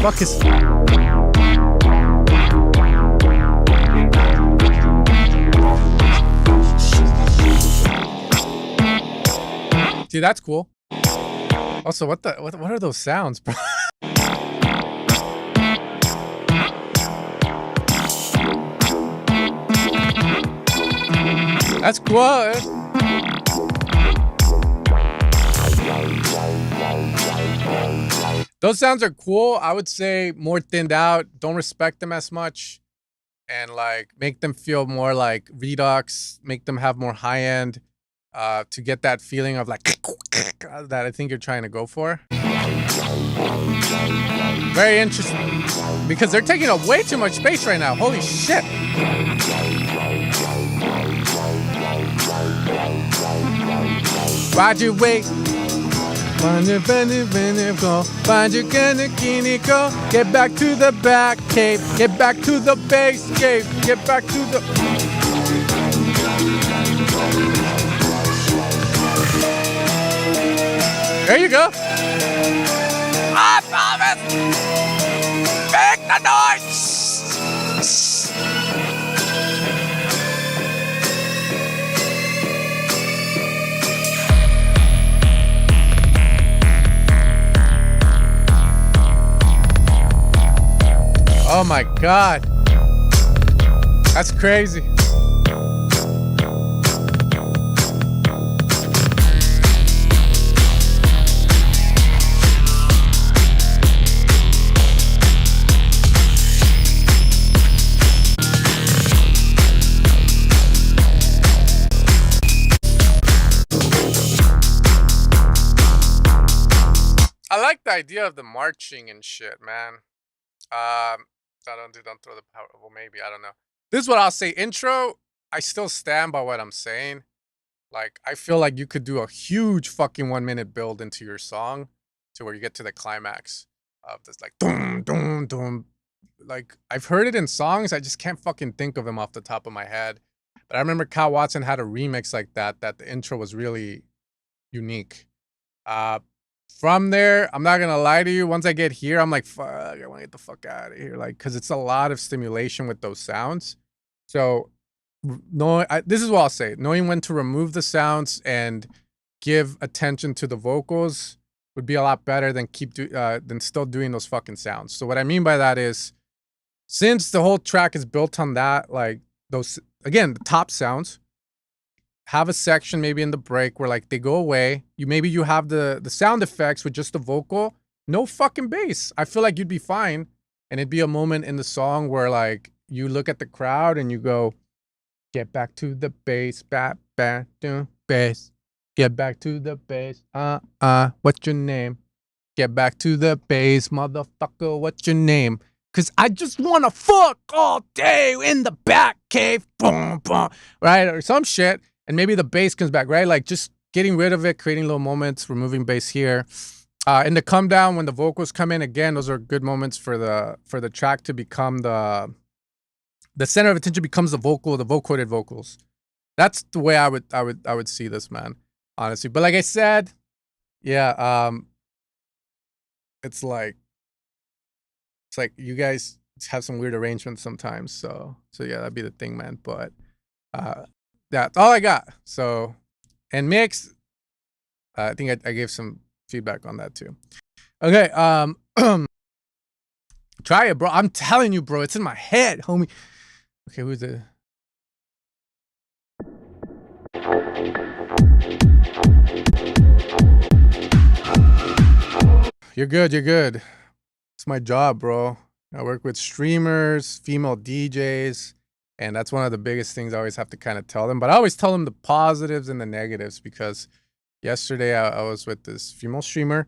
fuck is... See, that's cool. Also, what are those sounds, bro? That's cool. Those sounds are cool. I would say more thinned out. Don't respect them as much. And like make them feel more like Redux. Make them have more high end to get that feeling of like that I think you're trying to go for. Very interesting. Because they're taking up way too much space right now. Holy shit. Why'd you wait? Find your go. Find your go. Get back to the back cave. Get back to the base cave. Get back to the... There you go. I promise. Make the noise. Oh my God. That's crazy. I like the idea of the marching and shit, man. Don't throw the power. Well, maybe, I don't know. This is what I'll say. Intro, I still stand by what I'm saying. Like, I feel like you could do a huge fucking 1 minute build into your song to where you get to the climax of this, like, doom, doom, doom. Like, I've heard it in songs. I just can't fucking think of them off the top of my head. But I remember Kyle Watson had a remix like that the intro was really unique. From there, I'm not gonna lie to you. Once I get here, I'm like, fuck, I want to get the fuck out of here. Like, because it's a lot of stimulation with those sounds. So, this is what I'll say. Knowing when to remove the sounds and give attention to the vocals would be a lot better than than still doing those fucking sounds. So what I mean by that is, since the whole track is built on that, like those, again, the top sounds, have a section maybe in the break where like they go away. Maybe you have the sound effects with just the vocal, no fucking bass. I feel like you'd be fine, and it'd be a moment in the song where like you look at the crowd and you go, get back to the bass, back to bass, get back to the bass. What's your name? Get back to the bass, motherfucker. What's your name? Cause I just wanna fuck all day in the back cave, boom, boom, right, or some shit. And maybe the bass comes back, right? Like just getting rid of it, creating little moments, removing bass here. In the come down, when the vocals come in, again, those are good moments for the track to become the center of attention becomes the vocoded vocals. That's the way I would see this, man, honestly. But like I said, yeah, it's like you guys have some weird arrangements sometimes. So yeah, that'd be the thing, man. But that's all I got. So, and mix, I think I gave some feedback on that too. Okay, try it, bro. I'm telling you, bro, it's in my head, homie. Okay, who's it? You're good. It's my job, bro. I work with streamers, female DJs. And that's one of the biggest things I always have to kind of tell them. But I always tell them the positives and the negatives, because yesterday I was with this female streamer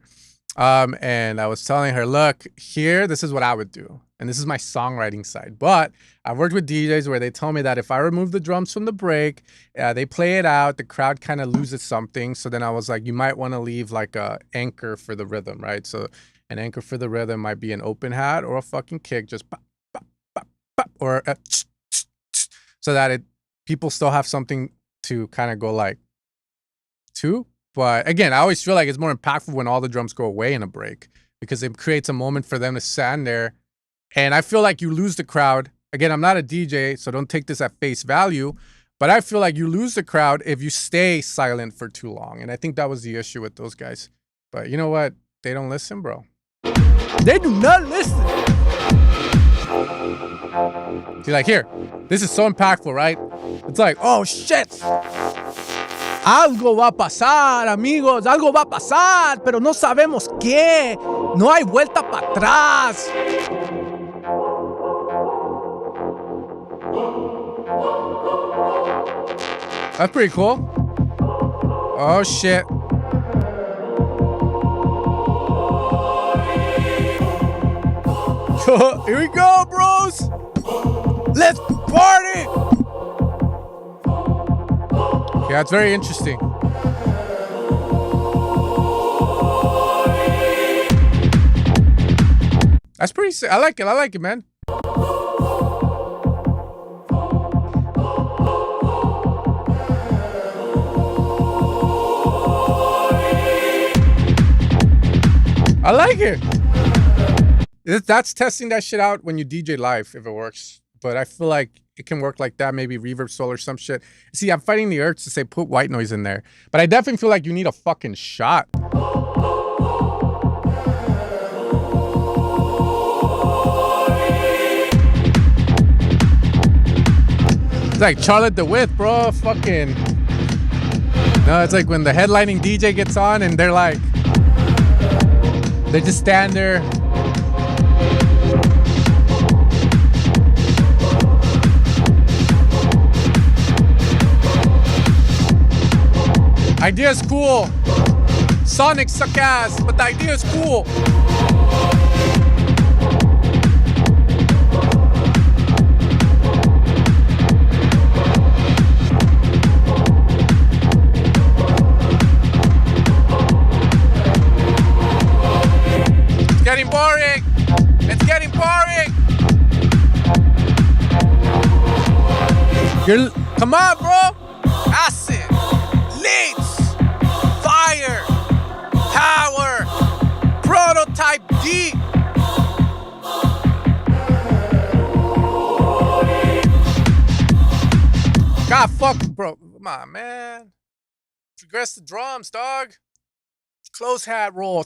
and I was telling her, look, here, this is what I would do. And this is my songwriting side. But I've worked with DJs where they tell me that if I remove the drums from the break, they play it out, the crowd kind of loses something. So then I was like, you might want to leave like a anchor for the rhythm, right? So an anchor for the rhythm might be an open hat or a fucking kick, just pop, pop, pop, pop, or a so that people still have something to kind of go like to. But again, I always feel like it's more impactful when all the drums go away in a break, because it creates a moment for them to stand there. And I feel like you lose the crowd. Again, I'm not a DJ, so don't take this at face value. But I feel like you lose the crowd if you stay silent for too long. And I think that was the issue with those guys. But you know what? They don't listen, bro. They do not listen. See, like here, this is so impactful, right? It's like, oh shit. Algo va a pasar, amigos. Algo va a pasar, pero no sabemos qué. No hay vuelta para atrás. That's pretty cool. Oh shit. Here we go, bros. Let's party. Yeah, it's very interesting. That's pretty sick. I like it, man. I like it. That's testing that shit out when you DJ live, if it works. But I feel like it can work like that, maybe reverb soul or some shit. See, I'm fighting the urge to say put white noise in there. But I definitely feel like you need a fucking shot. It's like Charlotte DeWitt, bro. Fucking. No, it's like when the headlining DJ gets on and they're like, they just stand there. Idea is cool. Sonic suck ass, but the idea is cool. It's getting boring. It's getting boring. Come on, bro. Acid. Leads, fire, power, prototype D. God fuck, bro. Come on, man. Progress the drums, dog. Close hat roll.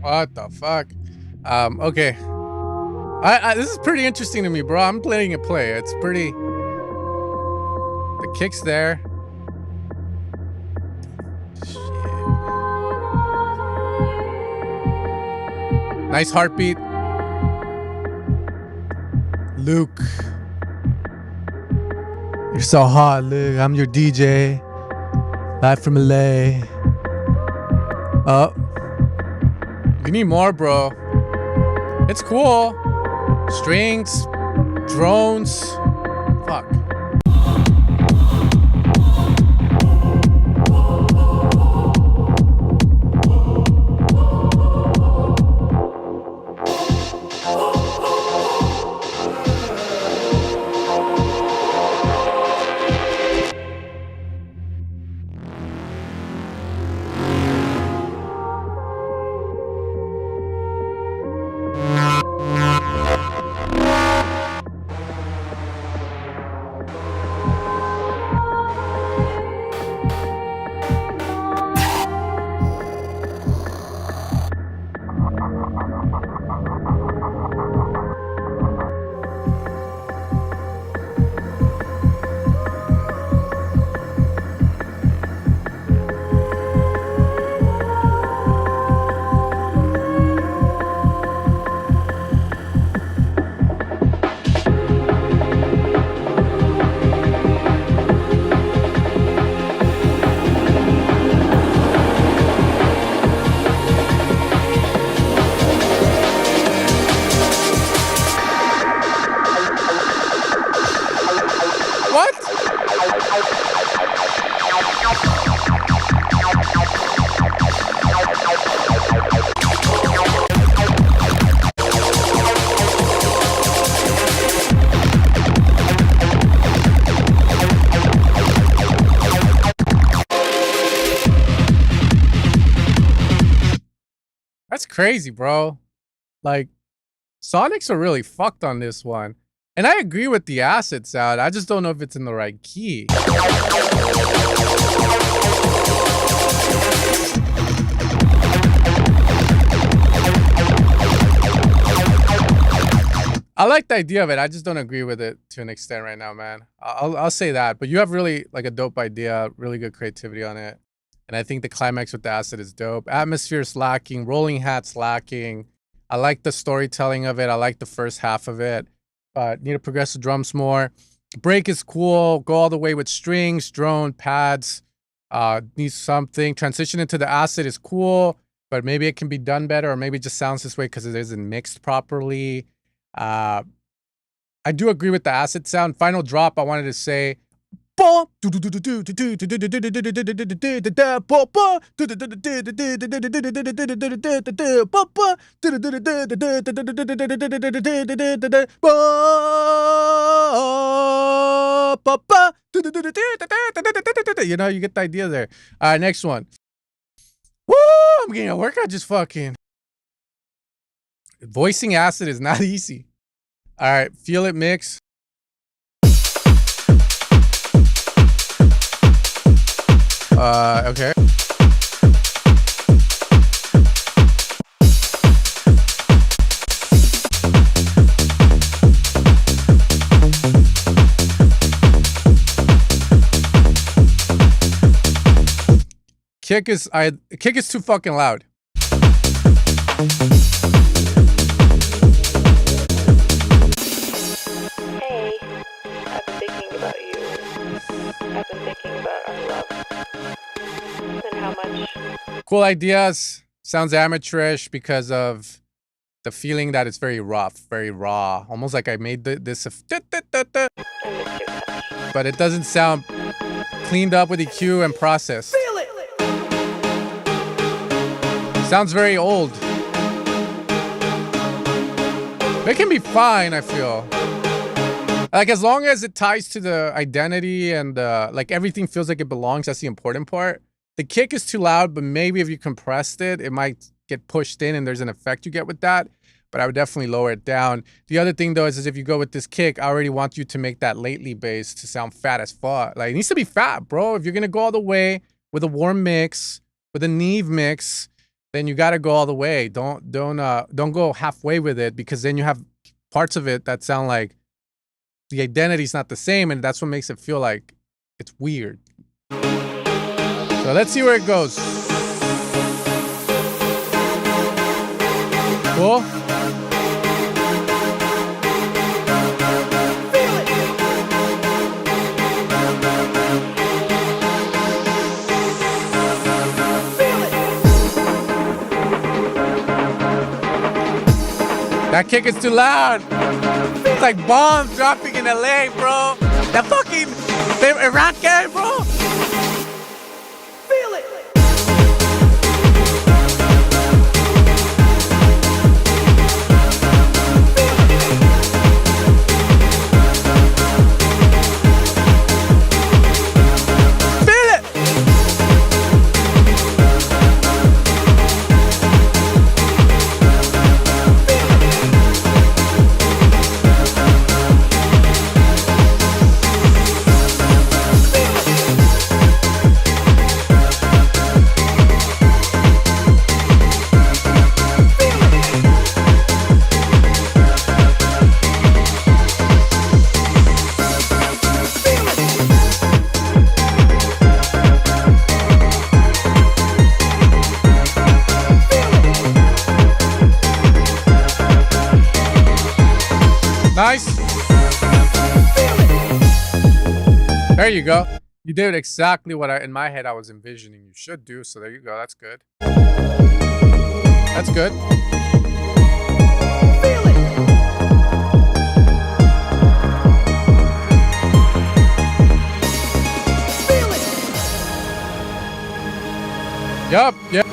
What the fuck? Okay. This is pretty interesting to me, bro. I'm letting it play. It's pretty. The kick's there. Shit. Nice heartbeat. Luke. You're so hot, Luke. I'm your DJ. Live from LA. Oh. You need more, bro. It's cool. Strings, drones. Fuck. crazy, bro. Like, Sonics are really fucked on this one. And I agree with the acid sound. I just don't know if it's in the right key. I like the idea of it. I just don't agree with it to an extent right now, man. I'll say that. But you have really like a dope idea, really good creativity on it. And I think the climax with the acid is dope. Atmosphere's lacking, rolling hat's lacking. I like the storytelling of it. I like the first half of it. Need to progress the drums more. Break is cool. Go all the way with strings, drone, pads. Needs something. Transition into the acid is cool, but maybe it can be done better, or maybe it just sounds this way because it isn't mixed properly. I do agree with the acid sound. Final drop, I wanted to say, you know, you get the idea there. All right, next one. Woo! I'm getting a workout just fucking. Voicing acid is not easy. All right, feel it mix. Okay. Kick is too fucking loud. Cool ideas. Sounds amateurish because of the feeling that it's very rough, very raw. Almost like I made this, but it doesn't sound cleaned up with EQ and processed. Sounds very old. It can be fine, I feel. Like, as long as it ties to the identity and like everything feels like it belongs, that's the important part. The kick is too loud, but maybe if you compressed it, it might get pushed in and there's an effect you get with that. But I would definitely lower it down. The other thing though is if you go with this kick, I already want you to make that lately bass to sound fat as fuck. Like, it needs to be fat, bro. If you're gonna go all the way with a warm mix, with a Neve mix, then you gotta go all the way. Don't go halfway with it, because then you have parts of it that sound like the identity's not the same, and that's what makes it feel like it's weird. So let's see where it goes. Cool? That kick is too loud. It's like bombs dropping in LA, bro. That fucking Iran guy, bro. Feel it. Nice. There you go. You did exactly what in my head I was envisioning you should do. So there you go. That's good. That's good. Yup. Yep.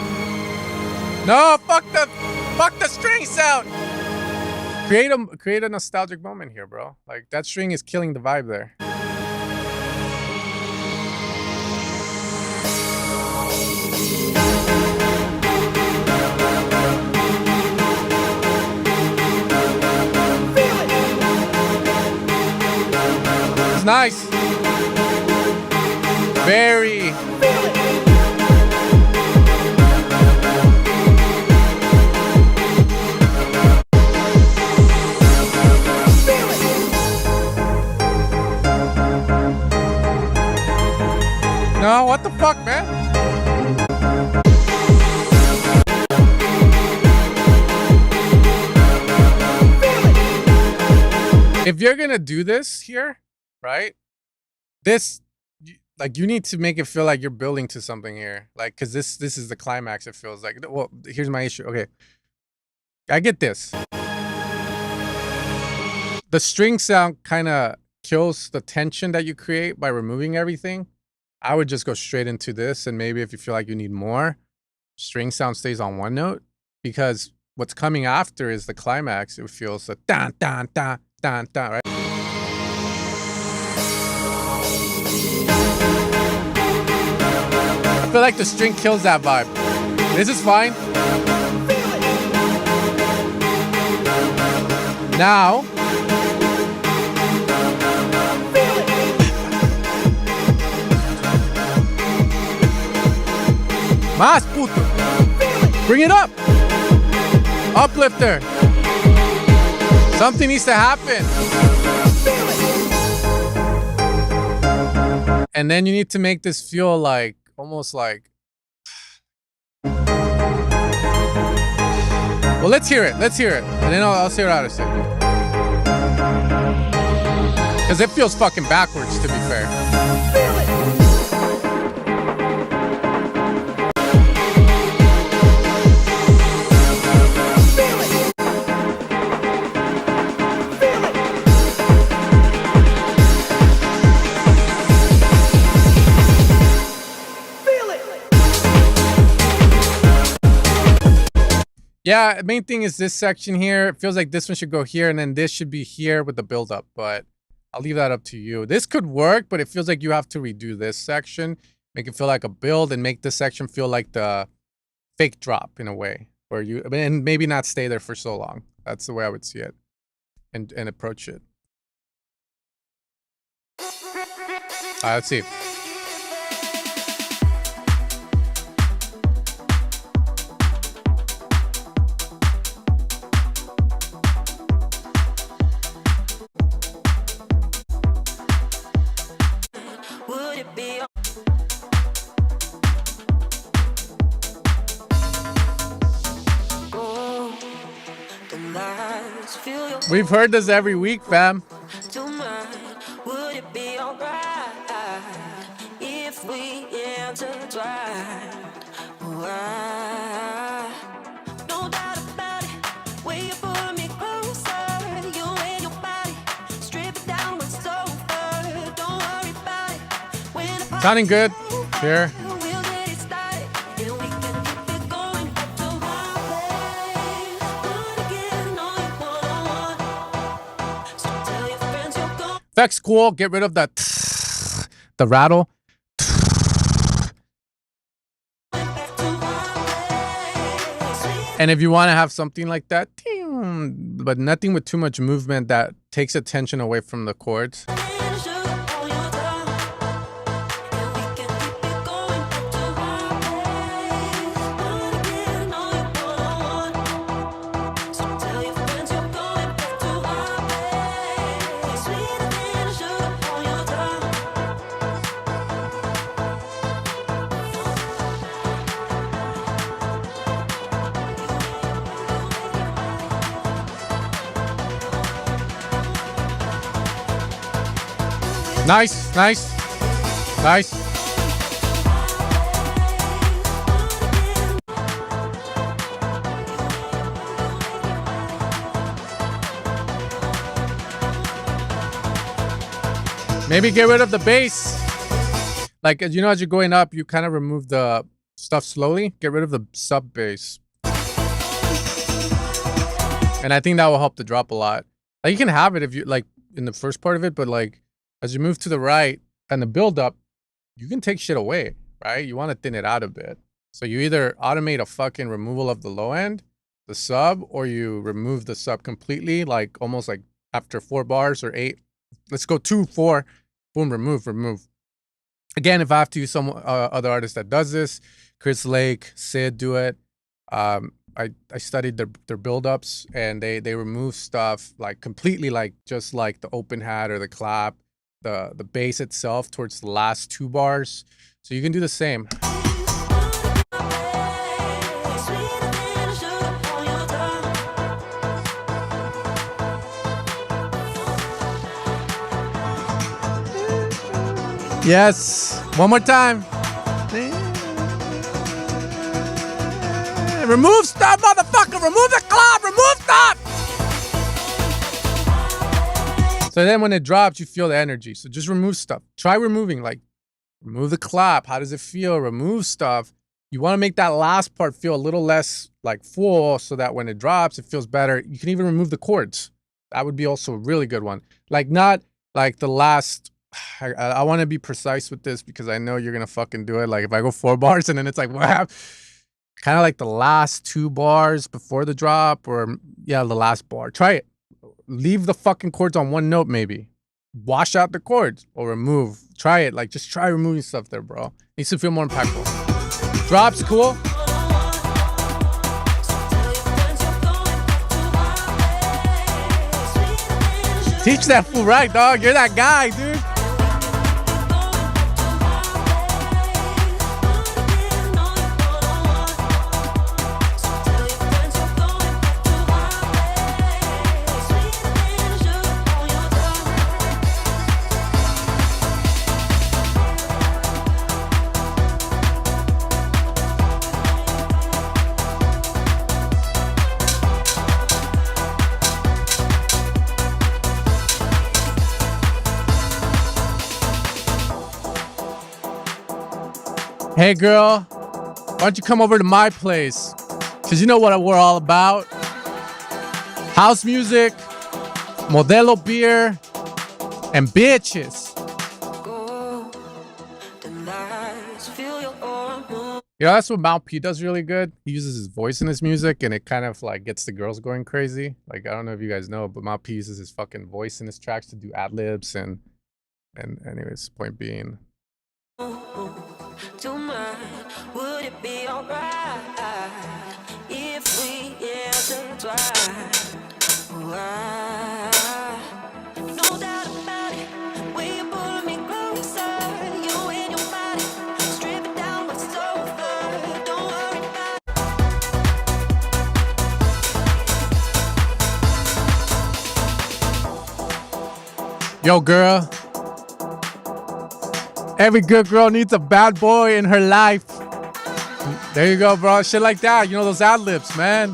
No, fuck the string sound. Create a nostalgic moment here, bro. Like, that string is killing the vibe there. is nice. Very. No, what the fuck, man? If you're gonna do this here, right? This, like, you need to make it feel like you're building to something here. Like, cause this is the climax, it feels like. Well, here's my issue. Okay. I get this. The string sound kind of kills the tension that you create by removing everything. I would just go straight into this, and maybe if you feel like you need more, string sound stays on one note, because what's coming after is the climax. It feels like dun dun dun dun dun, right? I feel like the string kills that vibe. This is fine. Now, más puto. Bring it up. Uplifter. Something needs to happen. And then you need to make this feel like, almost like. Well, let's hear it. Let's hear it. And then I'll see what I say. Because it feels fucking backwards, to be fair. Yeah, main thing is this section here. It feels like this one should go here, and then this should be here with the build-up, but I'll leave that up to you. This could work, but it feels like you have to redo this section, make it feel like a build, and make this section feel like the fake drop in a way, where you, and maybe not stay there for so long. That's the way I would see it and approach it. All right, let's see. We've heard this every week, fam. Would it be alright if we intertwined? No doubt about it. When you pull me closer, you and your body strip it down with sofa. Don't worry about it. Sounding good. Here. Effects cool. Get rid of that the rattle. And if you want to have something like that, but nothing with too much movement that takes attention away from the chords. Nice, nice, nice. Maybe get rid of the bass. Like, as you know, as you're going up, you kind of remove the stuff slowly. Get rid of the sub bass. And I think that will help the drop a lot. Like, you can have it if you like in the first part of it, but like as you move to the right and the build up, you can take shit away, right? You want to thin it out a bit. So you either automate a fucking removal of the low end, the sub, or you remove the sub completely, like almost like after 4 bars or 8. Let's go 2, 4. Boom, remove, remove. Again, if I have to use some other artist that does this, Chris Lake, Sid do it. I studied their build-ups, and they remove stuff like completely, like just like the open hat or the clap, the bass itself towards the last 2 bars. So you can do the same. Yes. One more time. Remove stuff, motherfucker. Remove the clap. Remove stuff. So then when it drops, you feel the energy. So just remove stuff. Try removing, like, remove the clap. How does it feel? Remove stuff. You want to make that last part feel a little less like full so that when it drops, it feels better. You can even remove the chords. That would be also a really good one. Like, not like the last... I want to be precise with this because I know you're going to fucking do it. Like, if I go 4 bars and then it's like, wow. Kind of like the last 2 bars before the drop, or, yeah, the last bar. Try it. Leave the fucking chords on 1 note, maybe. Wash out the chords or remove. Try it. Like, just try removing stuff there, bro. Needs to feel more impactful. Drops, cool. Teach that fool right, dog. You're that guy, dude. Hey girl, why don't you come over to my place? Cause you know what we're all about. House music, Modelo beer, and bitches. You know, that's what Mal P does really good. He uses his voice in his music, and it kind of like gets the girls going crazy. Like, I don't know if you guys know, but Mal P uses his fucking voice in his tracks to do ad-libs, and anyways, point being. Would it be alright if we intertwine? No doubt about it. When you pull me closer, you and your body strip it down with sofa. Don't worry about it. Yo, girl. Every good girl needs a bad boy in her life. There you go, bro. Shit like that. You know, those ad-libs, man.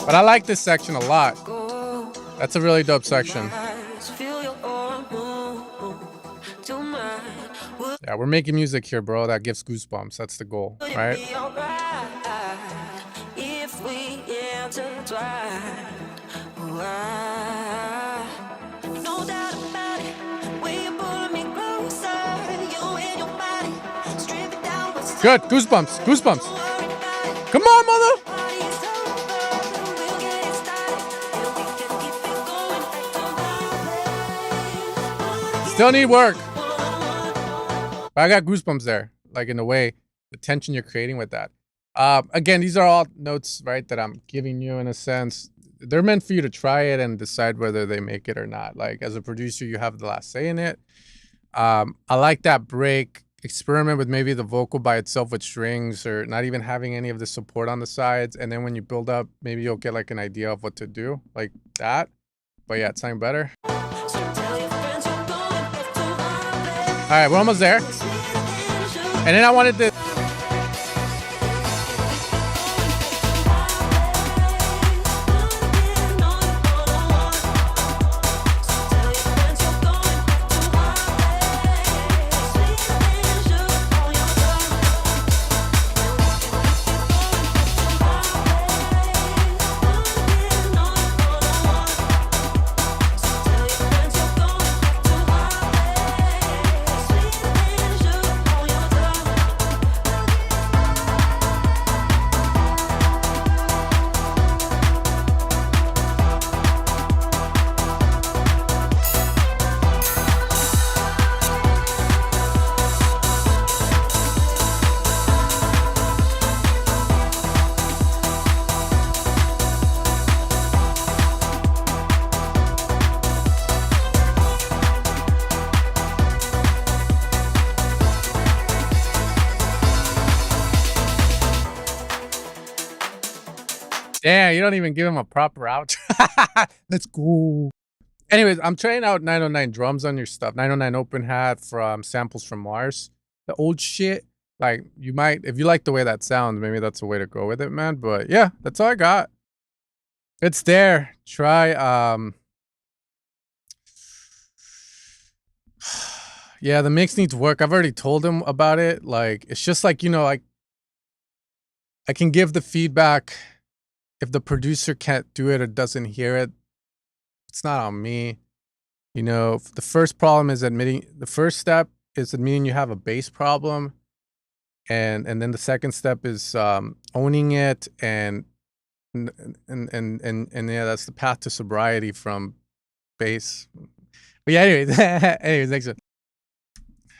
But I like this section a lot. That's a really dope section. Yeah, we're making music here, bro. That gives goosebumps. That's the goal, right? If we intertwine. No doubt about it. When you pull me closer, you and your body strip it down with Good. Goosebumps. Goosebumps. Come on, mother. Still need work. But I got goosebumps there. Like, in a way, the tension you're creating with that. Again, these are all notes, right, that I'm giving you in a sense. They're meant for you to try it and decide whether they make it or not. Like, as a producer, you have the last say in it. I like that break. Experiment with maybe the vocal by itself with strings, or not even having any of the support on the sides. And then when you build up, maybe you'll get like an idea of what to do, like that. But yeah, it's sounding better. All right, we're almost there. And then I wanted to... Damn, you don't even give him a proper outro. Let's go. Anyways, I'm trying out 909 drums on your stuff. 909 open hat from Samples from Mars. The old shit. Like, you might, if you like the way that sounds, maybe that's a way to go with it, man. But yeah, that's all I got. It's there. Try, yeah, the mix needs work. I've already told him about it. Like, it's just like, you know, like, I can give the feedback. If the producer can't do it or doesn't hear it, it's not on me. You know, the first problem is the first step is admitting you have a bass problem. And then the second step is owning it and yeah, that's the path to sobriety from bass. But yeah, anyways, next one.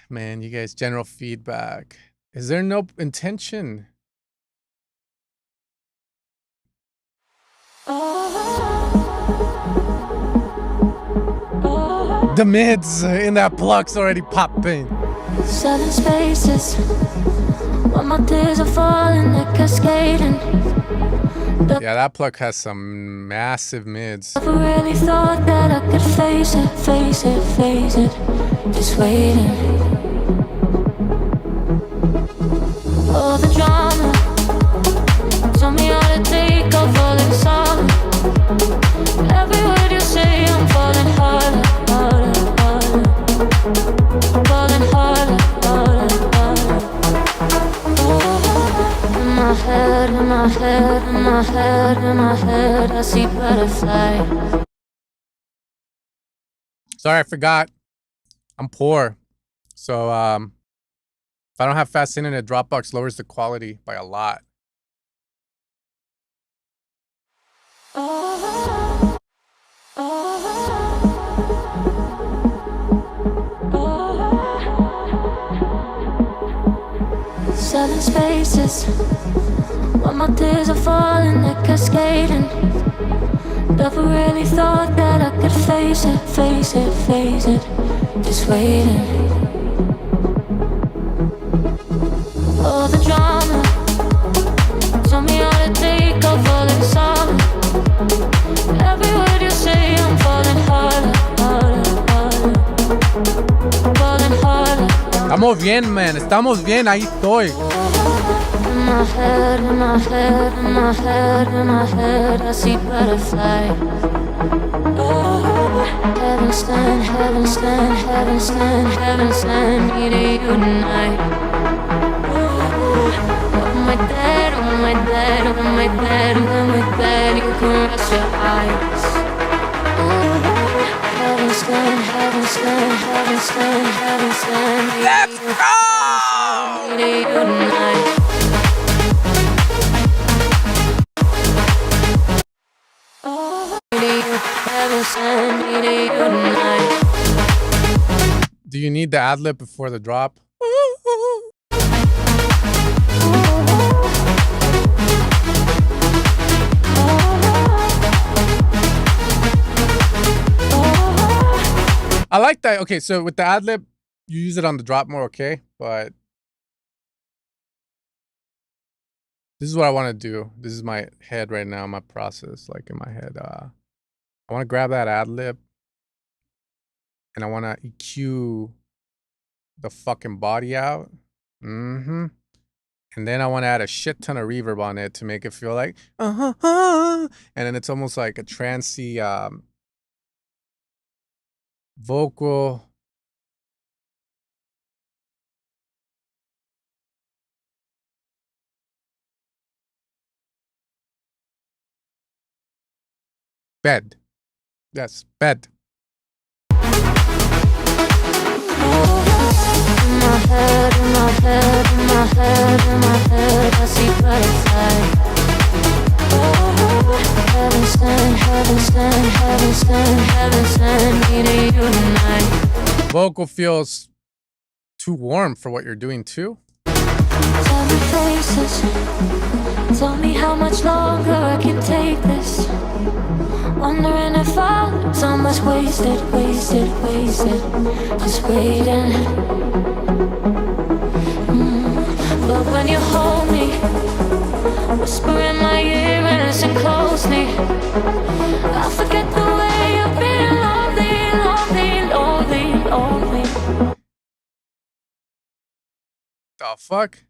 Man, you guys, general feedback. Is there no intention? The mids in that pluck's already popping. 7 spaces. While my tears are falling, they're cascading. Yeah, that pluck has some massive mids. Never really thought that I could face it, face it, face it. Just waiting. All the drama tell me how to take off all in solid. Every word you say, I'm falling harder, harder, harder. Falling harder, harder, harder. In my head, in my head, in my head, in my head, I see butterflies. Sorry, I forgot. I'm poor. So, if I don't have fast internet, Dropbox lowers the quality by a lot. Seven spaces. While my tears are falling, they're cascading. Never really thought that I could face it, face it, face it. Just waiting. All the drama tell me how to take off all in solid. Every word you say, I'm falling harder, harder, harder. Falling harder. Estamos bien, man. Estamos bien. Ahí estoy. In my head, in my head, in my head, in my head, I see butterflies. Heaven stand, heaven stand, heaven stand, heaven stand, needing you tonight. Oh my dad, oh my dad, oh my dad, oh my dad, you can rest your eyes. Heaven stand, heaven stand, heaven stand, heaven stand, Let's go! needing you tonight. Do you need the ad-lib before the drop? I like that. Okay, so with the ad-lib, you use it on the drop more, okay? But this is what I want to do. This is my head right now, my process, like in my head. I want to grab that ad-lib and I want to EQ the fucking body out. And then I want to add a shit ton of reverb on it to make it feel like, and then it's almost like a trancey vocal. Bed. Yes, bed. In my head, in my head, in my head, in my head, I see butterflies. Heaven stand, heaven stand, heaven stand, heaven stand, needing you tonight. Vocal feels too warm for what you're doing too. 7 faces, tell me how much longer I can take this. Wondering if our time was wasted, wasted, wasted. Just waiting. But when you hold me, whisper in my ear and listen close. fuck?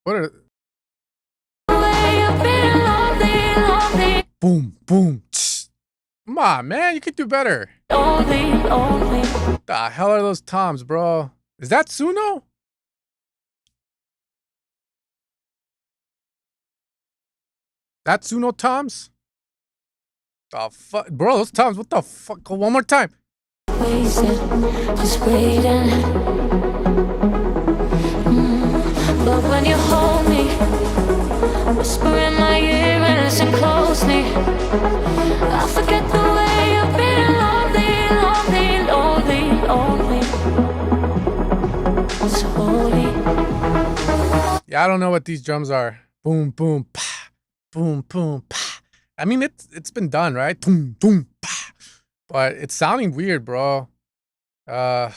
What are boom, boom. Tss. Come on, man, you could do better. The hell are those toms, bro? Is that Suno? That Suno toms? The fuck, bro? Those toms. What the fuck? Go one more time. Wasted, just waiting. But when you hold me, whisper in my ear and listen closely, I forget the way you've been lonely. It's holy. Yeah, I don't know what these drums are. Boom, boom, pa, boom, boom, pa. I mean, it's been done, right? Boom, boom, pa. But it's sounding weird, bro. Yeah,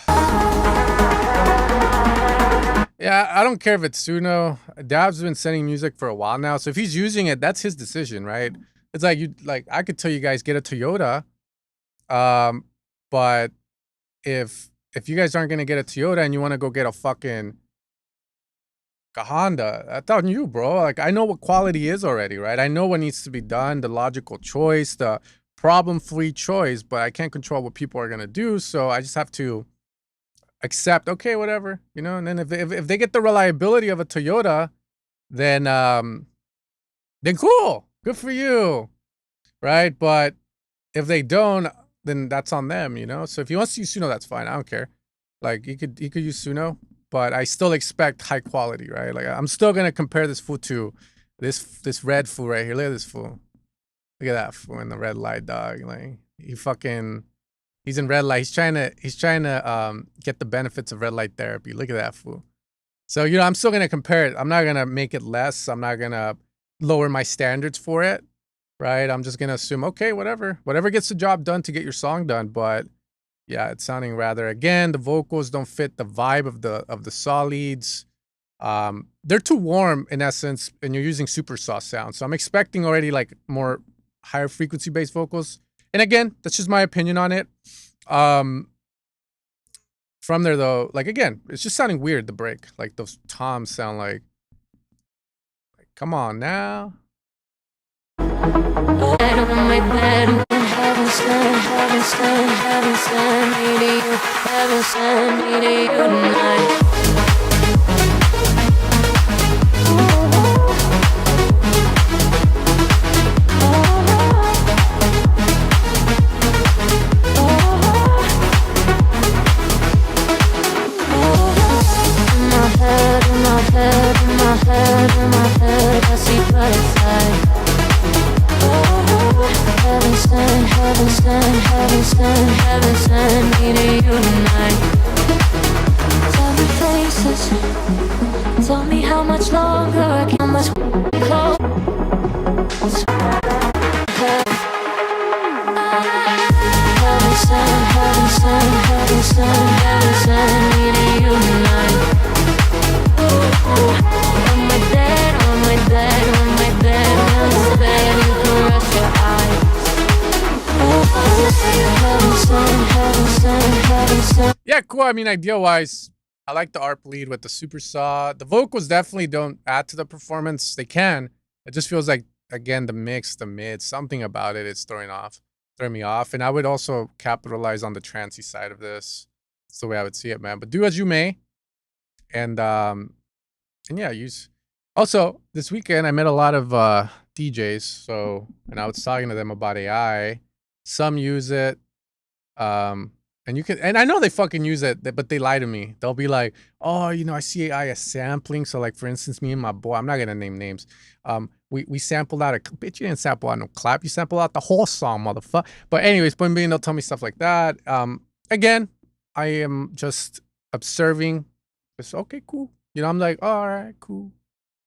I don't care if it's Suno. Dab's been sending music for a while now, so if he's using it, that's his decision, right? It's like I could tell you guys get a Toyota, but if you guys aren't gonna get a Toyota and you want to go get a fucking Honda, that's on you, bro. Like, I know what quality is already, right? I know what needs to be done, the logical choice, the problem-free choice, but I can't control what people are gonna do, so I just have to accept, okay, whatever, you know. And then if they get the reliability of a Toyota, then cool, good for you, right? But if they don't, then that's on them, you know. So if he wants to use Suno, that's fine. I don't care. Like, he could use Suno, but I still expect high quality, right? Like, I'm still gonna compare this fool to this red fool right here. Look at this fool. Look at that fool in the red light, dog. Like, he's in red light. He's trying to get the benefits of red light therapy. Look at that fool. So, you know, I'm still gonna compare it. I'm not gonna make it less. I'm not gonna lower my standards for it, right? I'm just gonna assume, okay, whatever gets the job done to get your song done. But yeah, it's sounding rather, again, the vocals don't fit the vibe of the solids. They're too warm in essence, and you're using super sauce sound. So I'm expecting already like more higher frequency based vocals. And again, that's just my opinion on it. From there though, like, again, it's just sounding weird, the break. Like, those toms sound like come on now. Tell me how much longer I can much close. Heaven sent me to you tonight. On my bed, on my bed, on my bed, on the bed, you can rest your eyes. Heaven sent. Yeah, cool. I mean, idea wise, I like the ARP lead with the super saw. The vocals definitely don't add to the performance. They can. It just feels like, again, the mix, the mid, something about it is throwing me off. And I would also capitalize on the trancey side of this. That's the way I would see it, man. But do as you may. And yeah, use. Also, this weekend I met a lot of DJs. So, and I was talking to them about AI. Some use it. And you can, and I know they fucking use it, but they lie to me. They'll be like, oh, you know, I see AI as sampling. So, like, for instance, me and my boy, I'm not gonna name names. We sampled out bitch, you didn't sample out no clap. You sampled out the whole song, motherfucker. But anyways, point being, they'll tell me stuff like that. Again, I am just observing. It's okay, cool. You know, I'm like, oh, all right, cool.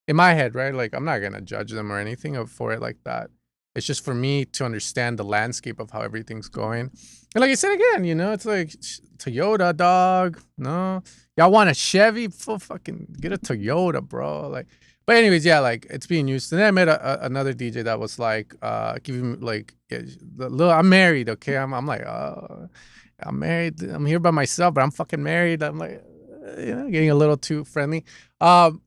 In my head, right? Like, I'm not gonna judge them or anything for it like that. It's just for me to understand the landscape of how everything's going. And like I said again, you know, it's like Toyota, dog. No, y'all want a Chevy? Fucking get a Toyota, bro. Like, but anyways, yeah, like, it's being used. And then I met another DJ that was like, giving like, yeah, I'm married, okay? I'm like, I'm married. I'm here by myself, but I'm fucking married. I'm like, getting a little too friendly. Um,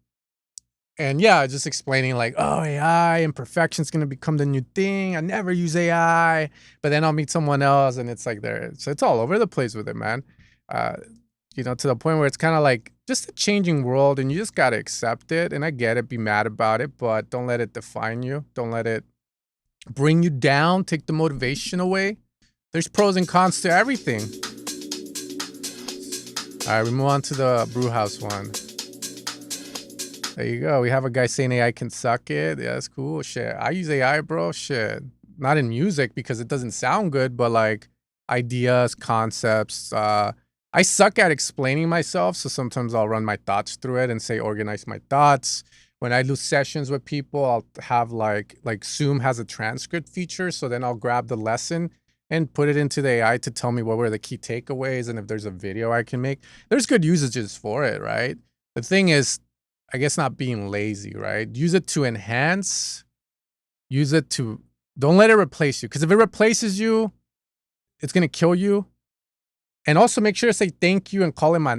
and yeah, just explaining like, oh, AI and perfection's gonna become the new thing. I never use AI, but then I'll meet someone else, and it's like there. So it's all over the place with it, man. Uh, to the point where it's kind of like just a changing world, and you just gotta accept it. And I get it, be mad about it, but don't let it define you. Don't let it bring you down. Take the motivation away. There's pros and cons to everything. All right, we move on to the brew house one. There you go. We have a guy saying AI can suck it. Yeah, that's cool. Shit. I use AI, bro. Shit. Not in music because it doesn't sound good, but like ideas, concepts. I suck at explaining myself, so sometimes I'll run my thoughts through it and say organize my thoughts. When I do sessions with people, I'll have like Zoom has a transcript feature, so then I'll grab the lesson and put it into the AI to tell me what were the key takeaways and if there's a video I can make. There's good usages for it, right? The thing is, I guess not being lazy, right? Use it to enhance. Use it to, don't let it replace you. Because if it replaces you, it's going to kill you. And also make sure to say thank you and call him my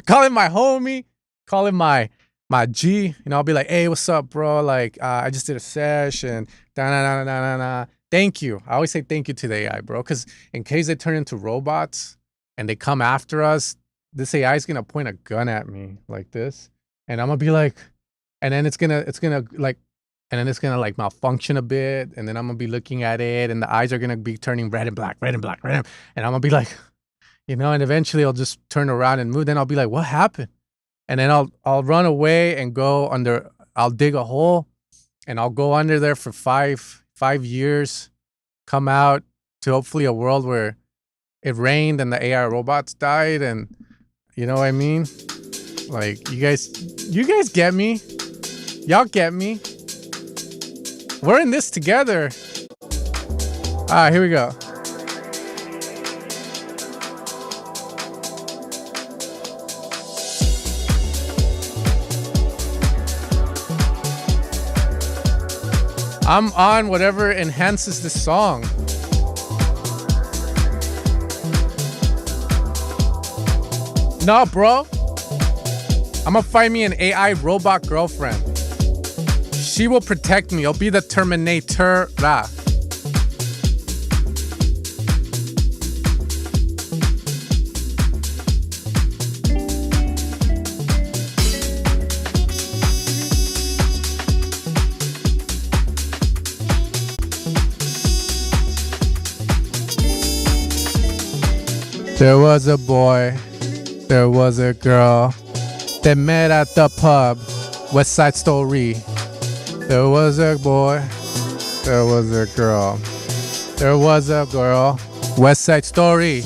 call him my homie, call him my G. I'll be like, hey, what's up, bro? Like, I just did a session. Thank you. I always say thank you to the AI, bro. Because in case they turn into robots and they come after us, this AI is gonna point a gun at me like this, and I'm gonna be like, and then it's gonna like malfunction a bit, and then I'm gonna be looking at it, and the eyes are gonna be turning red and black, red and black, and I'm gonna be like, and eventually I'll just turn around and move. Then I'll be like, what happened? And then I'll run away and go under. I'll dig a hole, and I'll go under there for five years, come out to hopefully a world where it rained and the AI robots died, and you know what I mean? Like, you guys get me. Y'all get me. We're in this together. All right, here we go. I'm on whatever enhances the song. No, bro. I'm gonna find me an AI robot girlfriend. She will protect me. I'll be the Terminator. There was a boy, there was a girl. They met at the pub, West Side Story. There was a boy, there was a girl. There was a girl, West Side Story.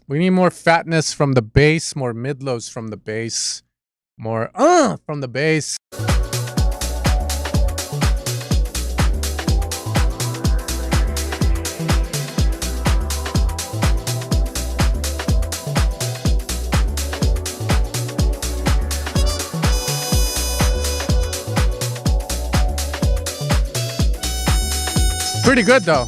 We need more fatness from the bass, more mid-lows from the bass, more from the bass. Pretty good though.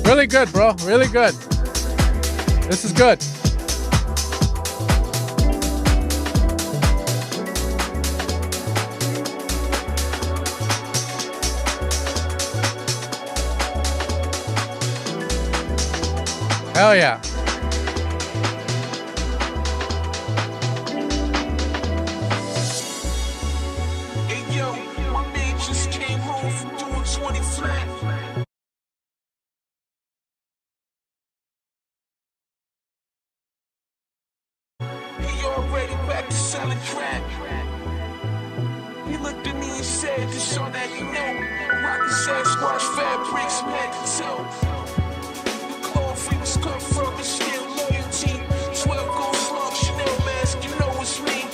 Really good, bro. Really good. This is good. Hell yeah. Hey yo, my man just came home from doing 20 flat. he already back to selling crack. He looked at me and said, just so that you know, rockin' Sasquatch fabrics, head to toe. The cloth he was cut from is still loyalty. 12 gold slug Chanel mask, you know it's me.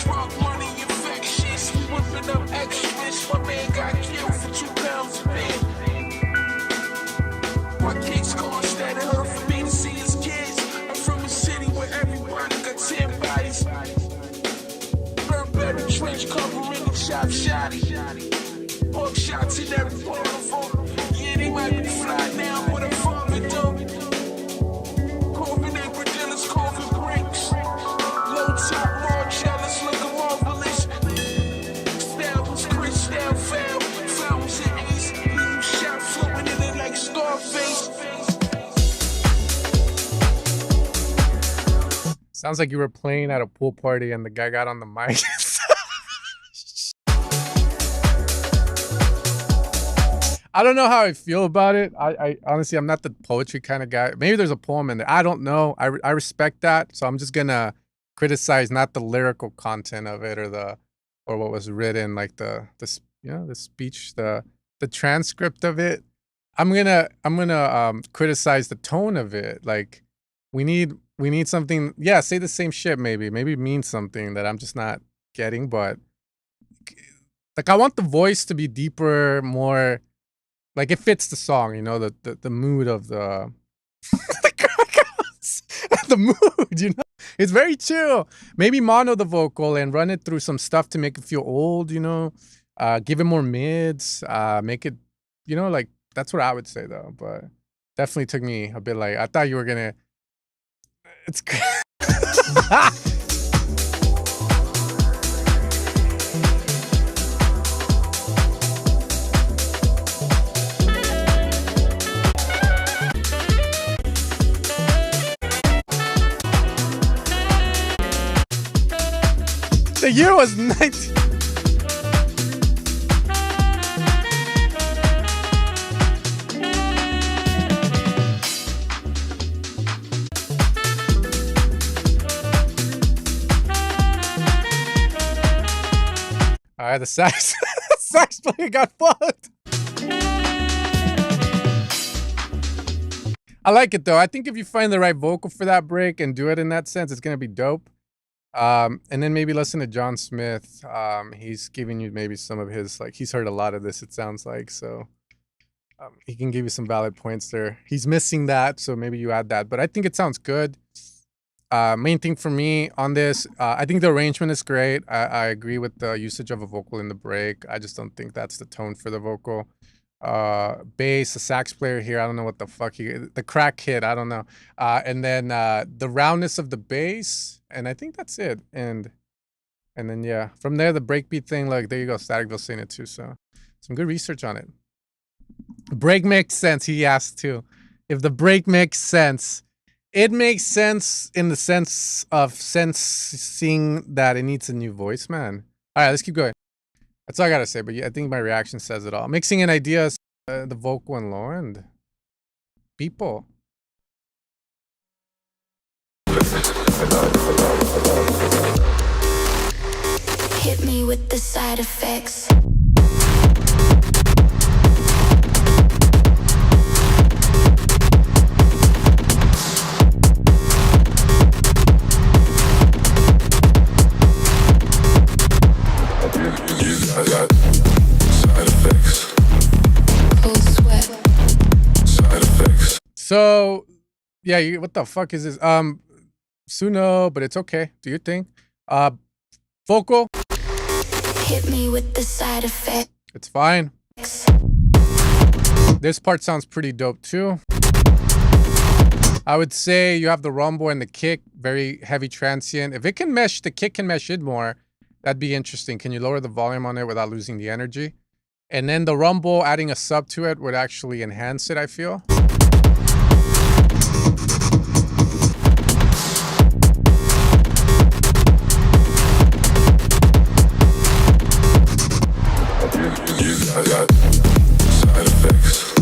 Drug money infectious, whipping up extras. My man got killed for 2 pounds of beer. My kicks cost that it hurt for me to see his kids. I'm from a city where everybody got 10 bodies. Burberry trench covering the chop shotty. Pork shots in every part of them. Yeah, they might be fly now, but I'm farming them. Corbin and Bradillas, Corbin bricks. Low top, more jealous, looking marvelous. Style was Chris, style foul. Flowers and ace. Little shot floating in it like Scarface. Sounds like you were playing at a pool party and the guy got on the mic. I don't know how I feel about it. I honestly, I'm not the poetry kind of guy. Maybe there's a poem in there. I don't know. I respect that. So I'm just gonna criticize not the lyrical content of it or what was written, like the speech, the transcript of it. I'm gonna criticize the tone of it. Like we need something. Yeah, say the same shit. Maybe it means something that I'm just not getting. But like I want the voice to be deeper, more. Like it fits the song, you know, the mood of the the mood, you know. It's very chill. Maybe mono the vocal and run it through some stuff to make it feel old, you know. Give it more mids, make it, you know, like that's what I would say though. But definitely took me a bit like I thought you were gonna. It's. The year was 19. All right, the sax sax player got fucked. I like it though. I think if you find the right vocal for that break and do it in that sense, it's gonna be dope. And then maybe listen to John Smith. He's giving you maybe some of his, like, he's heard a lot of this, it sounds like, so he can give you some valid points there. He's missing that, so maybe you add that, but I think it sounds good. Main thing for me on this, I think the arrangement is great. I agree with the usage of a vocal in the break. I just don't think that's the tone for the vocal. Bass, the sax player here, I don't know what the fuck the crack kid, I don't know. And then the roundness of the bass, and I think that's it. And then yeah, from there the breakbeat thing, like there you go, Staticville saying it too. So some good research on it. Break makes sense, he asked too. If the break makes sense, it makes sense in the sense of sensing that it needs a new voice, man. All right, let's keep going. That's all I gotta say, but yeah, I think my reaction says it all. Mixing in ideas, the vocal and low end. People. Hit me with the side effects. I got side effects. Cold sweat. Side effects. So, yeah, what the fuck is this? Suno, but it's okay. Do your thing. Vocal. Hit me with the side effects. It's fine. This part sounds pretty dope too. I would say you have the rumble and the kick, very heavy transient. If it can mesh, the kick can mesh in more. That'd be interesting. Can you lower the volume on it without losing the energy? And then the rumble, adding a sub to it would actually enhance it, I feel. I got side effects.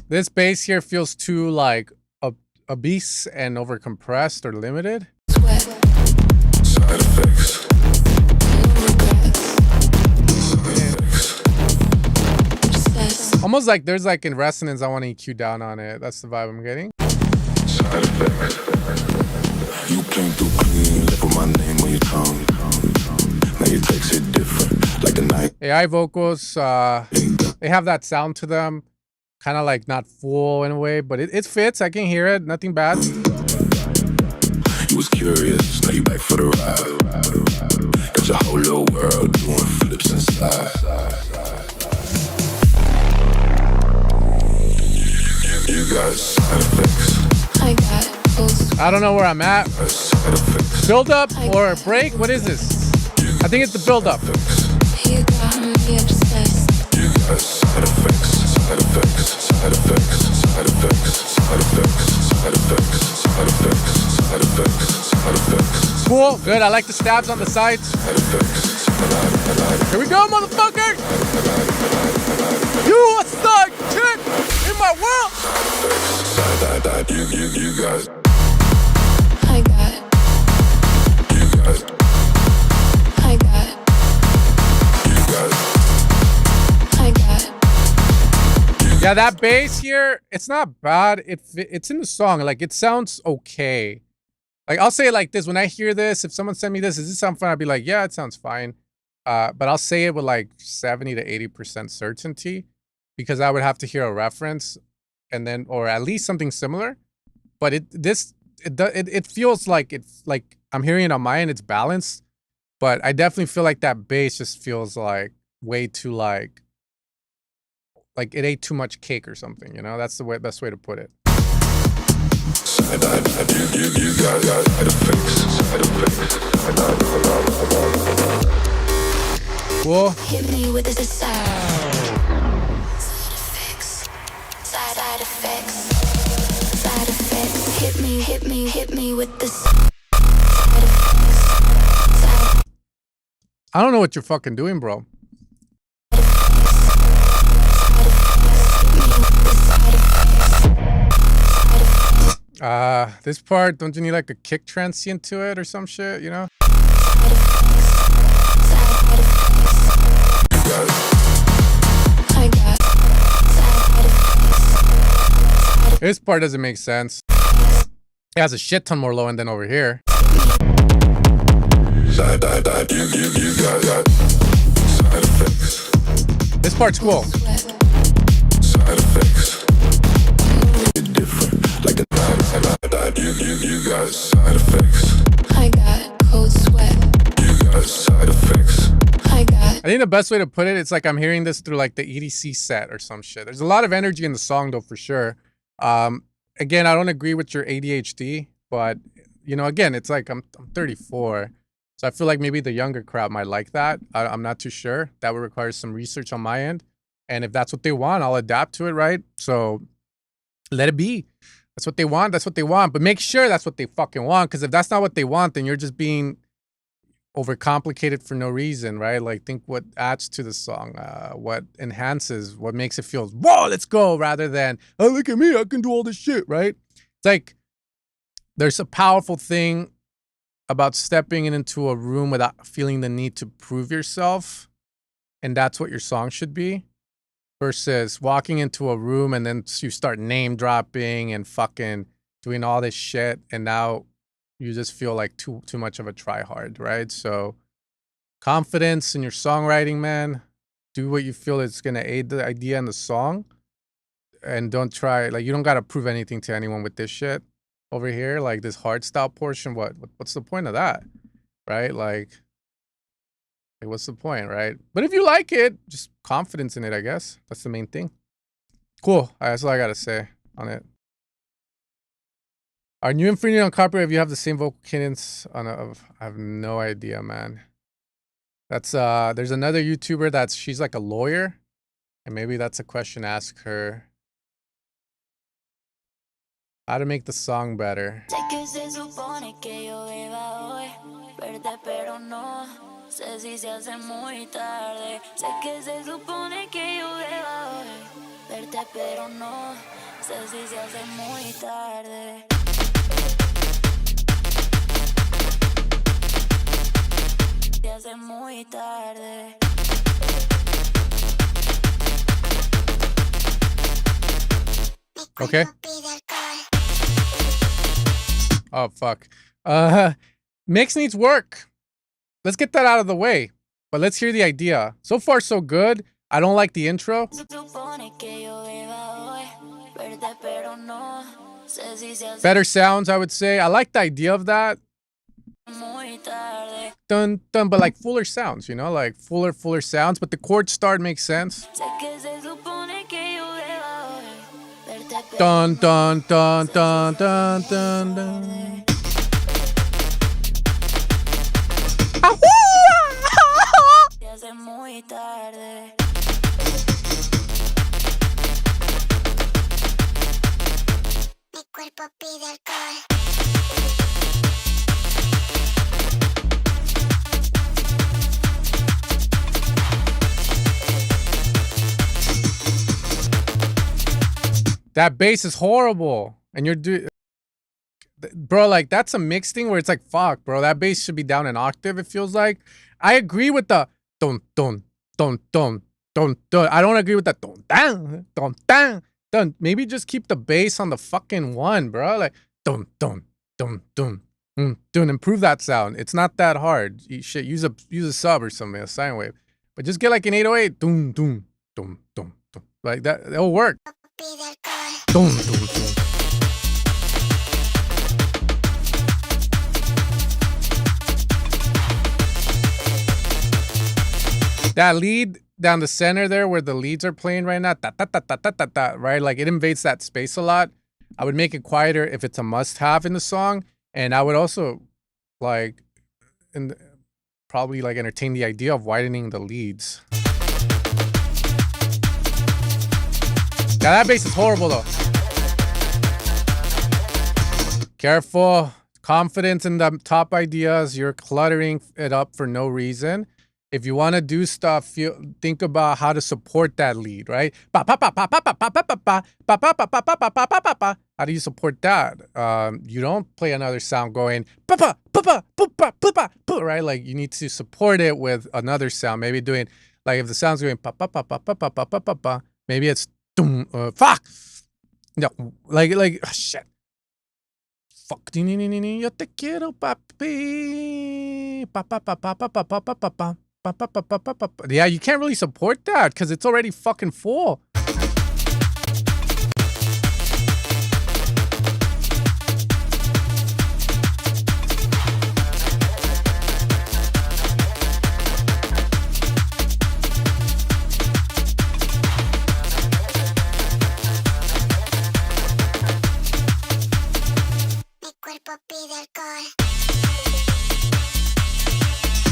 This bass here feels too like obese and overcompressed or limited. sweat. Side effects. No regrets. Obsessed. Almost like there's like in resonance, I want to EQ down on it. That's the vibe I'm getting. Side effects. You came through clean, left with my name on your tongue. Now your text hit different, like the night. AI vocals, they have that sound to them. Kind of like not full in a way, but it fits. I can hear it. Nothing bad. You was curious, now you back for the ride. Got your whole little world doing flips inside. You got side effects. I got close. I don't know where I'm at. Side effects. Build up or break? What is this? I think it's the build up. You got me obsessed. You got side effects. Side effects. Side effects. Side effects. Side effects. Side effects. Side effects. Side effects. Side effects. Cool, good. I like the stabs on the sides. Side effects. Here we go, motherfucker! You a side chick in my world! You got. I got. You got. I got. You got. I got. Yeah, that bass here, it's not bad. It's in the song. Like, it sounds okay. Like, I'll say it like this. When I hear this, if someone sent me this, does this sound fun? I'd be like, yeah, it sounds fine. But I'll say it with like 70 to 80% certainty because I would have to hear a reference and then, or at least something similar. But it feels like it's like I'm hearing it on my end. It's balanced, but I definitely feel like that bass just feels like way too like it ate too much cake or something. You know, that's the best way to put it. You got side effects. Side effects. Cool. Hit me with the side effects. Side effects. Side effects. Hit me with the side effects. I don't know what you're fucking doing, bro. This part, don't you need like a kick transient to it or some shit, you know? This part doesn't make sense. It has a shit ton more low end than over here. You got side effects. This part's cool. Side effects. It's different, like the night. You got side effects. I got cold sweat. You got side effects. I got. I think the best way to put it, it's like I'm hearing this through like the EDC set or some shit. There's a lot of energy in the song though, for sure. Again, I don't agree with your ADHD, but you know, again, it's like I'm 34. So I feel like maybe the younger crowd might like that. I'm not too sure. That would require some research on my end. And if that's what they want, I'll adapt to it, right? So let it be. That's what they want. That's what they want. But make sure that's what they fucking want. Because if that's not what they want, then you're just being overcomplicated for no reason, right? Like, think what adds to the song, what enhances, what makes it feel, whoa, let's go, rather than, oh, look at me, I can do all this shit, right? It's like, there's a powerful thing about stepping into a room without feeling the need to prove yourself. And that's what your song should be. Versus walking into a room and then you start name dropping and fucking doing all this shit. And now you just feel like too much of a tryhard, right? So confidence in your songwriting, man. Do what you feel is going to aid the idea in the song. And don't try, like, you don't got to prove anything to anyone with this shit over here. Like this hard style portion, what's the point of that? Right? Like, what's the point, right? But if you like it, just confidence in it, I guess. That's the main thing. Cool. That's all I got to say on it. Are you infringing on copyright if you have the same vocal cadence on I have no idea, man. That's there's another YouTuber she's like a lawyer, and maybe that's a question to ask her. How to make the song better. Okay. Oh, fuck. Mix needs work. Let's get that out of the way. But let's hear the idea. So far, so good. I don't like the intro. Better sounds, I would say. I like the idea of that. Dun, dun, but like fuller sounds, you know? Like fuller sounds. But the chord start makes sense. Dun, dun, dun, dun, dun, dun, dun. That bass is horrible. And you're bro, like that's a mix thing where it's like, fuck, bro, that bass should be down an octave, it feels like. I agree with the dun dun dun dun dun dun. I don't agree with the dun dun dun dun dun. Maybe just keep the bass on the fucking one, bro. Like dun dun dun dun dun. Improve that sound. It's not that hard. Shit, use a sub or something, a sine wave. But just get like an 808. Dun dun dun dun dun. Like that, it'll work. Dun dun dun. That lead down the center there where the leads are playing right now, right? Like it invades that space a lot. I would make it quieter if it's a must-have in the song. And I would also like, probably like entertain the idea of widening the leads. Yeah, that bass is horrible though. Careful. Confidence in the top ideas. You're cluttering it up for no reason. If you want to do stuff, think about how to support that lead, right? How do you support that? You don't play another sound going, right? Like you need to support it with another sound. Maybe doing, like if the sound's going, maybe it's, fuck. No, like, shit. Fuck. Yo te quiero, papi. Yeah, you can't really support that because it's already fucking full.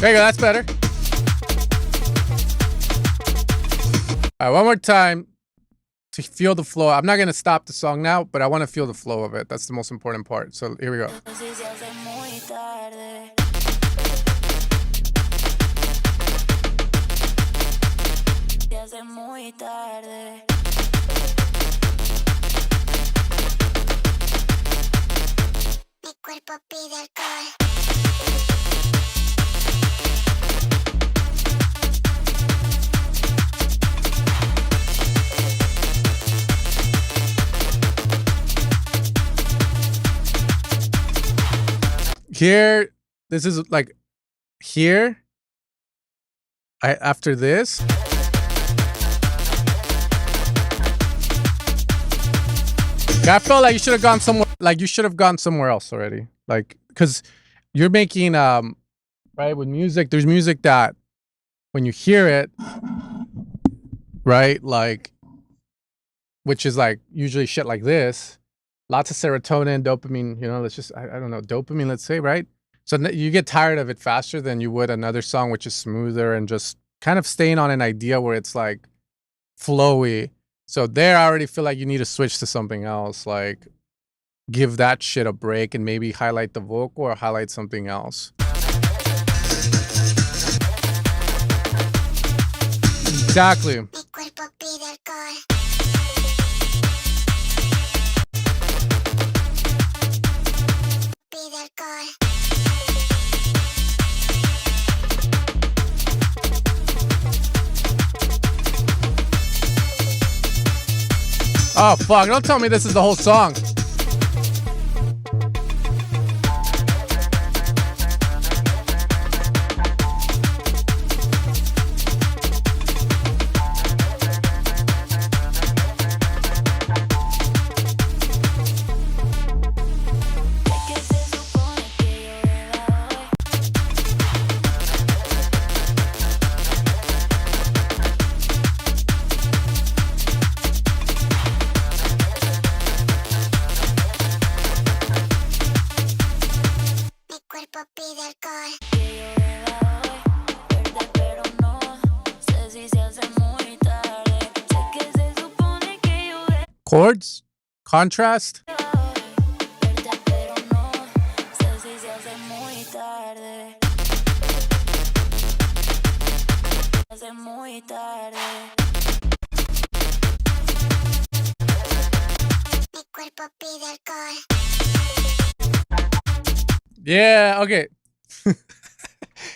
There you go, that's better. All right, one more time to feel the flow. I'm not going to stop the song now, but I want to feel the flow of it. That's the most important part. So here we go. Here, this is like here. After this. I felt like you should have gone somewhere. Like you should have gone somewhere else already. Like, cause you're making right with music. There's music that when you hear it, right, like, which is like usually shit like this. Lots of serotonin, dopamine, you know, let's just, I don't know, dopamine, let's say, right? So you get tired of it faster than you would another song, which is smoother and just kind of staying on an idea where it's like flowy. So there, I already feel like you need to switch to something else. Like give that shit a break and maybe highlight the vocal or highlight something else. Exactly. Oh, fuck. Don't tell me this is the whole song. Chords? Contrast? Yeah, okay.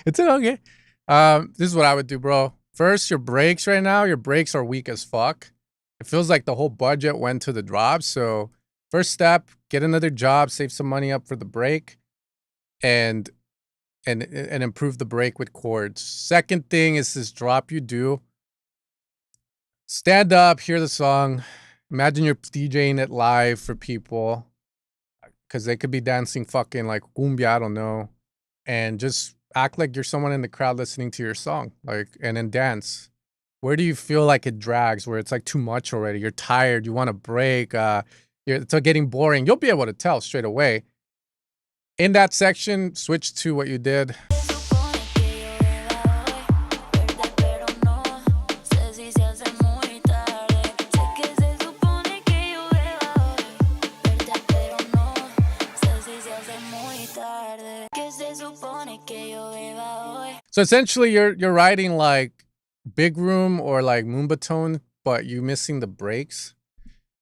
It's an okay. This is what I would do, bro. First, your breaks right now, your breaks are weak as fuck. It feels like the whole budget went to the drops. So, first step, get another job, save some money up for the break, and and improve the break with chords. Second thing is this drop you do. Stand up, hear the song. Imagine you're DJing it live for people because they could be dancing fucking like cumbia, I don't know. And just act like you're someone in the crowd listening to your song, like, and then dance. Where do you feel like it drags, where it's like too much already? You're tired, you want to break, it's getting boring. You'll be able to tell straight away. In that section, switch to what you did. So essentially, you're writing like big room or like moombatone, but you missing the breaks.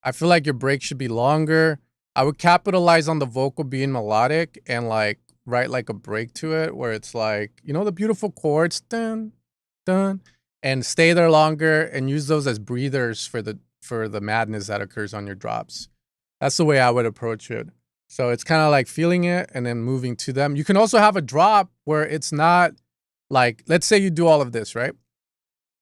I feel like your break should be longer. I would capitalize on the vocal being melodic and like write like a break to it where it's like, you know, the beautiful chords, dun dun, and stay there longer and use those as breathers for the madness that occurs on your drops. That's the way I would approach it. So it's kind of like feeling it and then moving to them. You can also have a drop where it's not like, let's say you do all of this, right?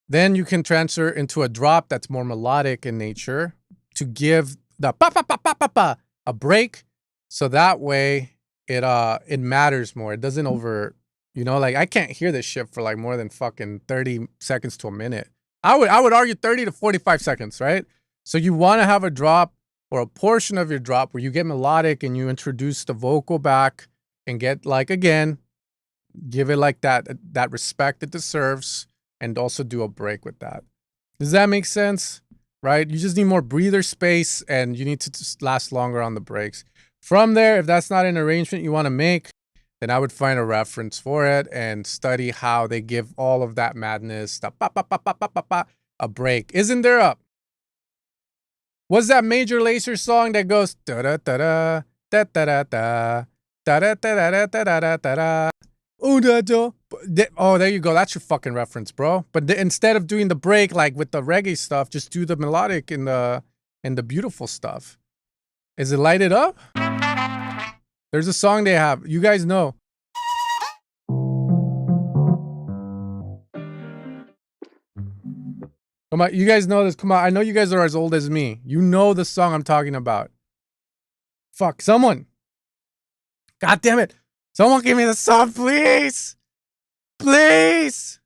Then you can transfer into a drop that's more melodic in nature to give the pa pa pa pa pa pa a break, so that way it matters more. It doesn't over, you know, like I can't hear this shit for like more than fucking 30 seconds to a minute. I would argue 30 to 45 seconds, right? So you want to have a drop or a portion of your drop where you get melodic and you introduce the vocal back and get like again, give it like that respect it deserves, and also do a break with that. Does that make sense? Right? You just need more breather space and you need to just last longer on the breaks. From there, if that's not an arrangement you want to make, then I would find a reference for it and study how they give all of that madness, the pa pa pa pa pa pa pa, a break. Isn't there a what's that Major Lazer song that goes da da da da da da da da da da da da da da da da. Oh, there you go. That's your fucking reference, bro. But instead of doing the break like with the reggae stuff, just do the melodic and the beautiful stuff. Is it Light It Up? There's a song they have. You guys know. Come on, you guys know this. Come on, I know you guys are as old as me. You know the song I'm talking about. Fuck, someone. God damn it. Someone give me the song, please. Please.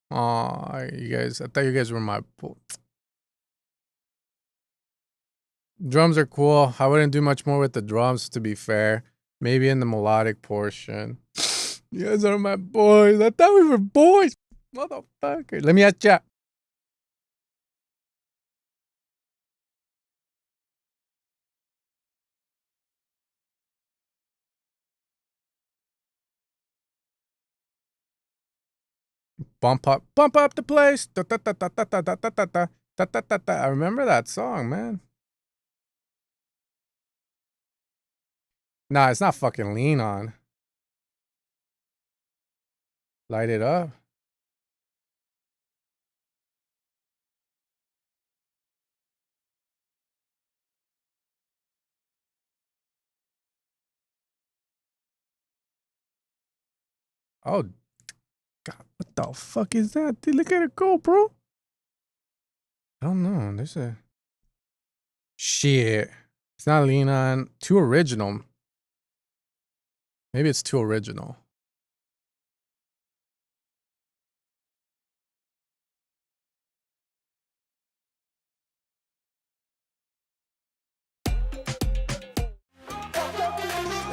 Aw, you guys, I thought you guys were my drums are cool. I wouldn't do much more with the drums, to be fair. Maybe in the melodic portion. You guys are my boys. I thought we were boys. Motherfucker. Let me ask ya. Bump up the place. I remember that song, man. Nah, it's not fucking lean on. Light it up. Oh, God, what the fuck is that? Dude, look at it go, bro. I don't know. There's a... Shit. It's not lean on. Too original. Maybe it's too original.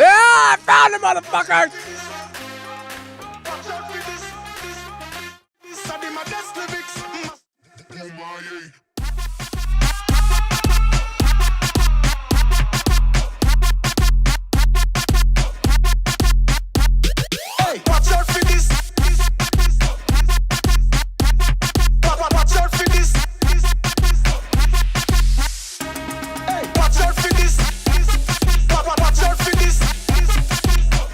Ah, I found the motherfucker! Hey, watch out for this. Watch out for this. Hey, watch out for this. Watch out for this.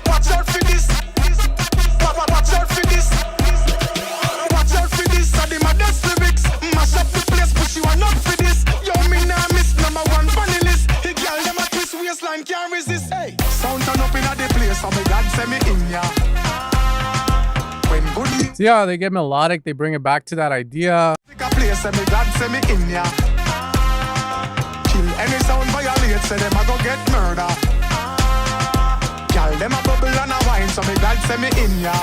Watch out for this. Watch out for this. Watch out for this. I did my best lyrics. Mash up the place, push you on up for this. Yo, me nah miss number one funny list. The girl them a twist waistline can't resist. Hey, sound turn up inna the place, so me glad say me in ya. When good See how they get melodic, they bring it back to that idea. pick a place, say me glad say me in ya. Kill any sound violate, say them a go get murder. Girl them a bubble and a wine, so me glad say me in ya.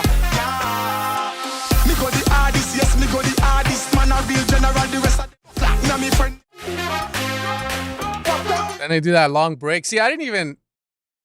Me go the hardest, yes me go the hardest. Man a real general, the rest of the flat. Now me friend. And they do that long break. See, I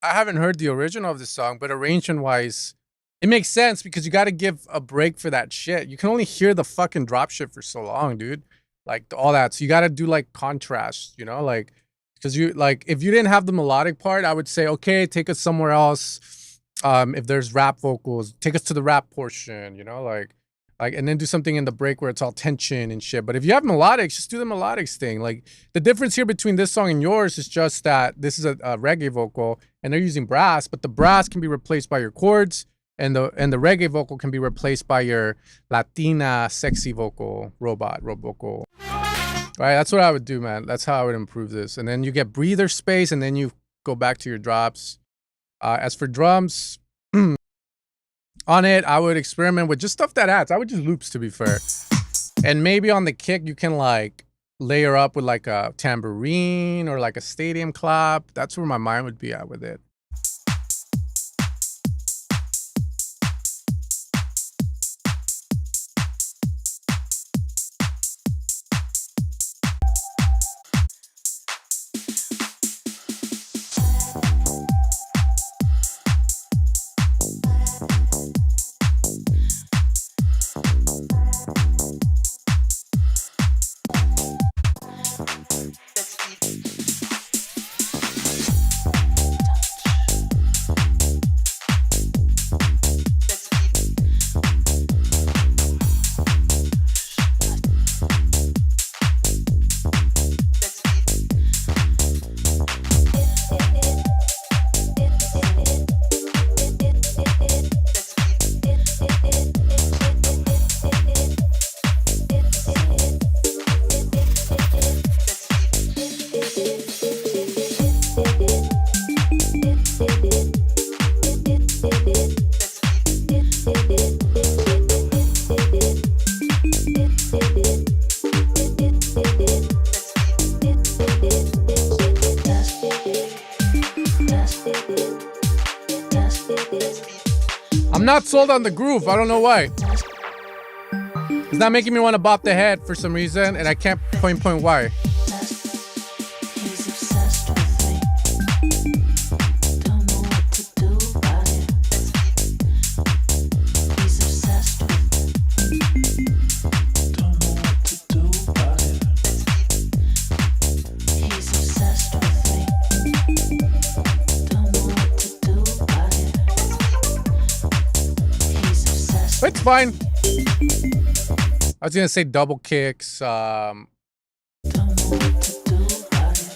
haven't heard the original of this song, but arrangement wise, it makes sense because you got to give a break for that shit. You can only hear the fucking drop shit for so long, dude. Like all that. So you got to do like contrast, you know, like, because you like, if you didn't have the melodic part, I would say, okay, take us somewhere else. If there's rap vocals, take us to the rap portion, you know, like, and then do something in the break where it's all tension and shit. But if you have melodics, just do the melodics thing. Like the difference here between this song and yours is just that this is a reggae vocal and they're using brass, but the brass can be replaced by your chords and the reggae vocal can be replaced by your Latina sexy vocal robot vocal. Right, that's what I would do, man. That's how I would improve this. And then you get breather space and then you go back to your drops. As for drums, on it, I would experiment with just stuff that adds. I would just loops, to be fair. And maybe on the kick, you can like layer up with like a tambourine or like a stadium clap. That's where my mind would be at with it. I'm not sold on the groove. I don't know why. It's not making me want to bop the head for some reason, and I can't pinpoint why. He's obsessed with me. Don't know what to do about it. He's obsessed with me. Don't know what to do about it. He's obsessed with me. Don't know what to do about it. He's obsessed. It's fine. I was gonna say double kicks. Don't know what to do about it.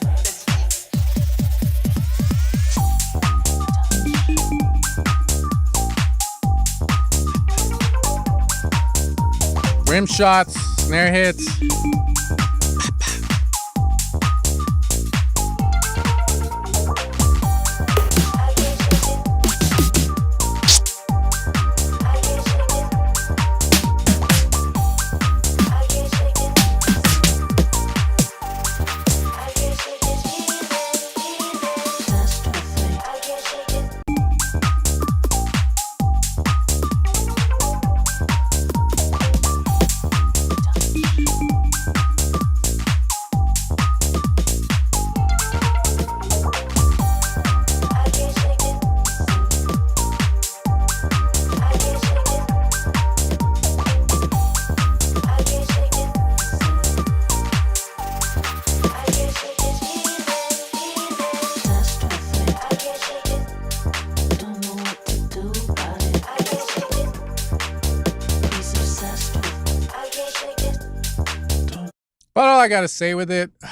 rim shots, snare hits. But all I gotta say with it, I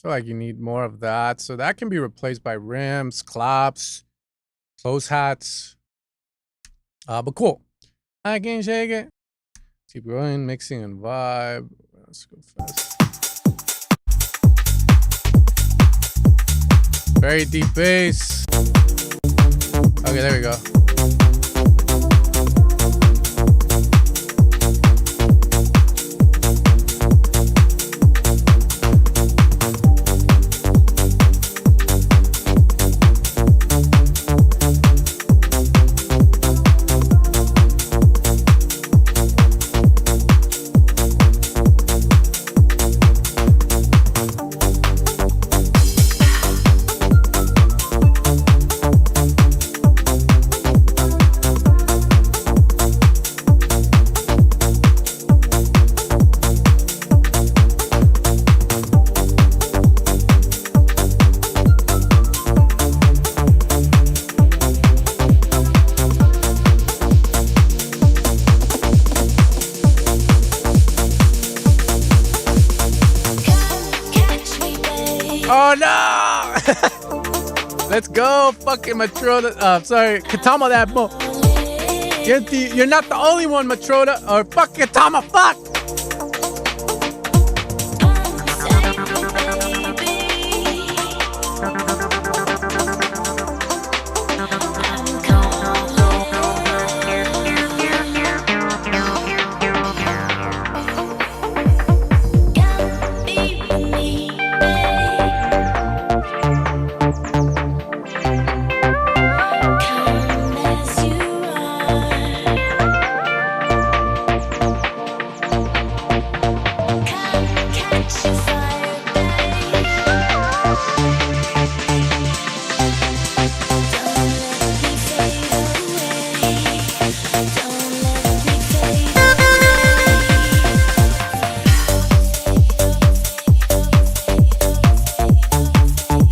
feel like you need more of that. So that can be replaced by rims, claps, close hats. But cool. I can shake it. Keep going, mixing and vibe. Let's go fast. Very deep bass. Okay, there we go. Oh no! Let's go, fucking Matroda. Sorry, Katama that mo. You're not the only one, Matroda. Or fuck Katama, fuck!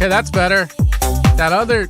Okay, that's better. That other...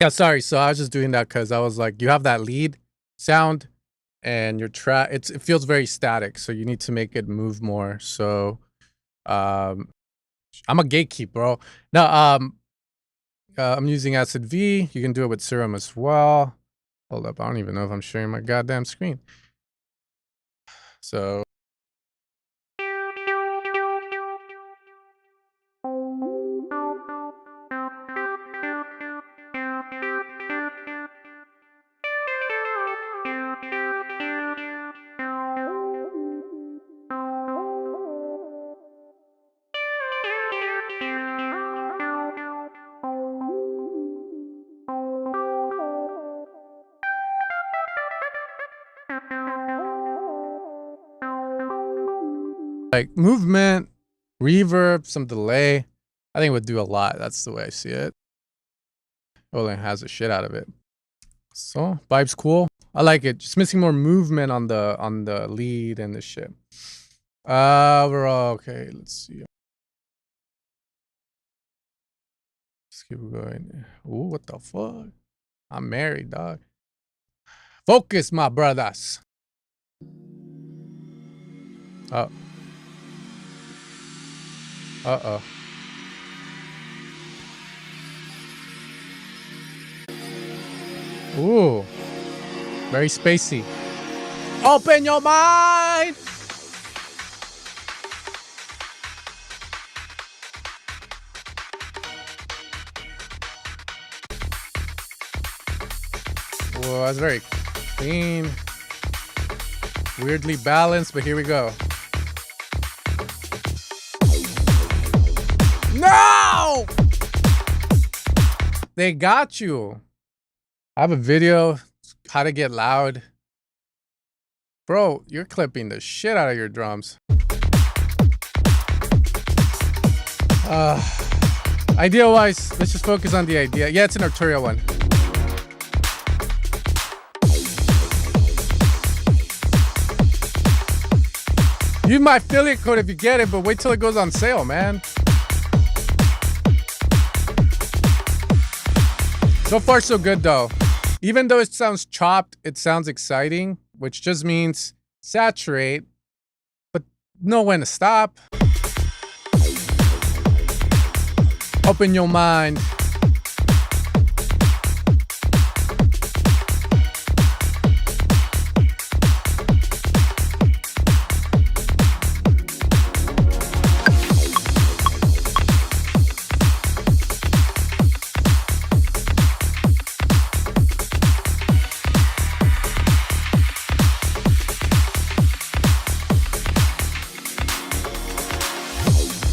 Yeah, sorry. So I was just doing that because I was like, you have that lead sound and your track, it feels very static. So you need to make it move more. So I'm a gatekeep, bro. No, I'm using Acid V. You can do it with Serum as well. Hold up, I don't even know if I'm sharing my goddamn screen. So like movement, reverb, some delay. I think it would do a lot. That's the way I see it. Olin has the shit out of it. So vibe's cool. I like it. Just missing more movement on the lead and the shit. Overall, okay. Let's see. Let's keep going. Ooh, what the fuck? I'm married, dog. Focus, my brothers. Oh. Uh-oh. Ooh. Very spacey. Open your mind! Whoa, that's very clean. Weirdly balanced, but here we go. No! They got you. I have a video, how to get loud. Bro, you're clipping the shit out of your drums. Idea-wise, let's just focus on the idea. Yeah, it's an arterial one. Use my affiliate code if you get it, but wait till it goes on sale, man. So far, so good, though. Even though it sounds chopped, it sounds exciting, which just means saturate, but know when to stop. Open your mind.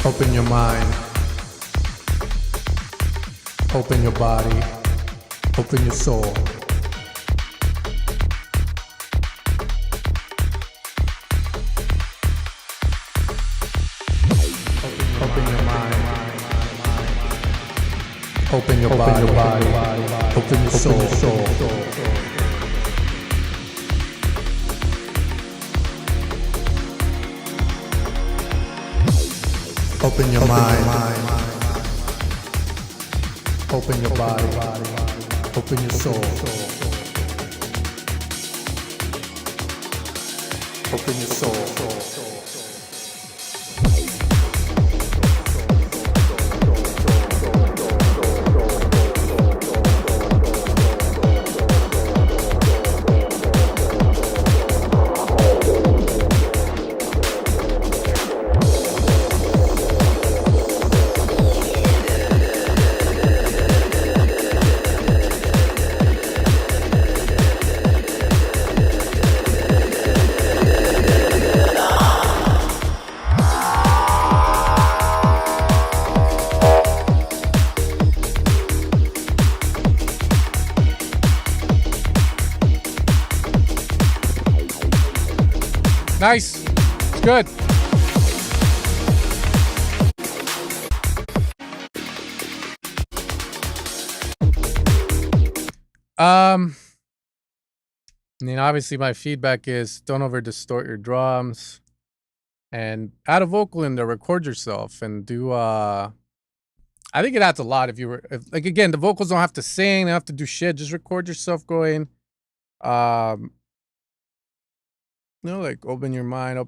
Open your mind. Open your body. Open your soul. Open your mind. Open your body. Open your soul. Open your mind. Open your body. Open your soul. Open your soul. Nice. It's good. I mean, obviously my feedback is don't over distort your drums and add a vocal in there, record yourself and do I think it adds a lot if like again, the vocals don't have to sing, they don't have to do shit, just record yourself going you know, like open your mind,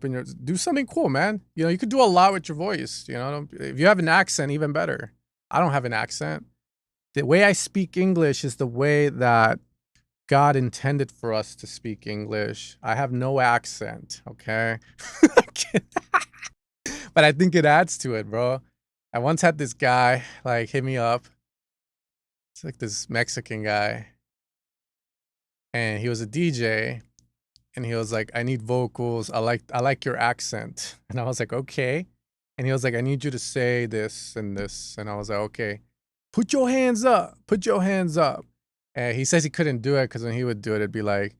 do something cool, man. You know, you could do a lot with your voice, you know. If you have an accent, even better. I don't have an accent. The way I speak English is the way that God intended for us to speak English. I have no accent, okay? But I think it adds to it, bro. I once had this guy like hit me up. It's like this Mexican guy, and he was a DJ, and he was like, "I need vocals. I like your accent." And I was like, "Okay." And he was like, "I need you to say this and this." And I was like, "Okay. Put your hands up. Put your hands up." And he says he couldn't do it because when he would do it, it'd be like,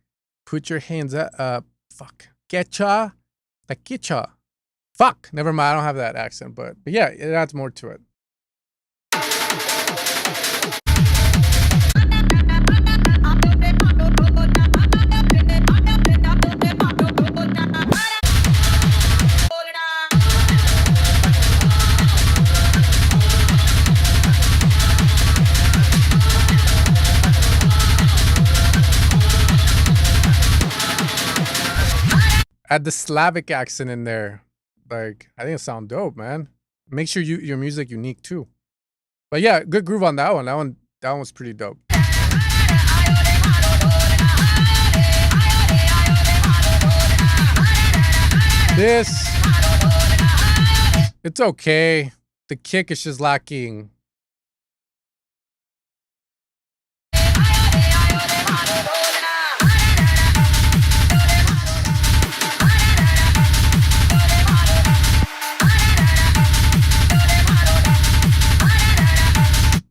"Put your hands up. Fuck. Getcha. Like getcha. Fuck. Never mind. I don't have that accent, but yeah, it adds more to it. Add the Slavic accent in there. Like, I think it sound dope, man. Make sure your music unique too. But yeah, good groove on that one. That one was pretty dope. This, it's okay. The kick is just lacking.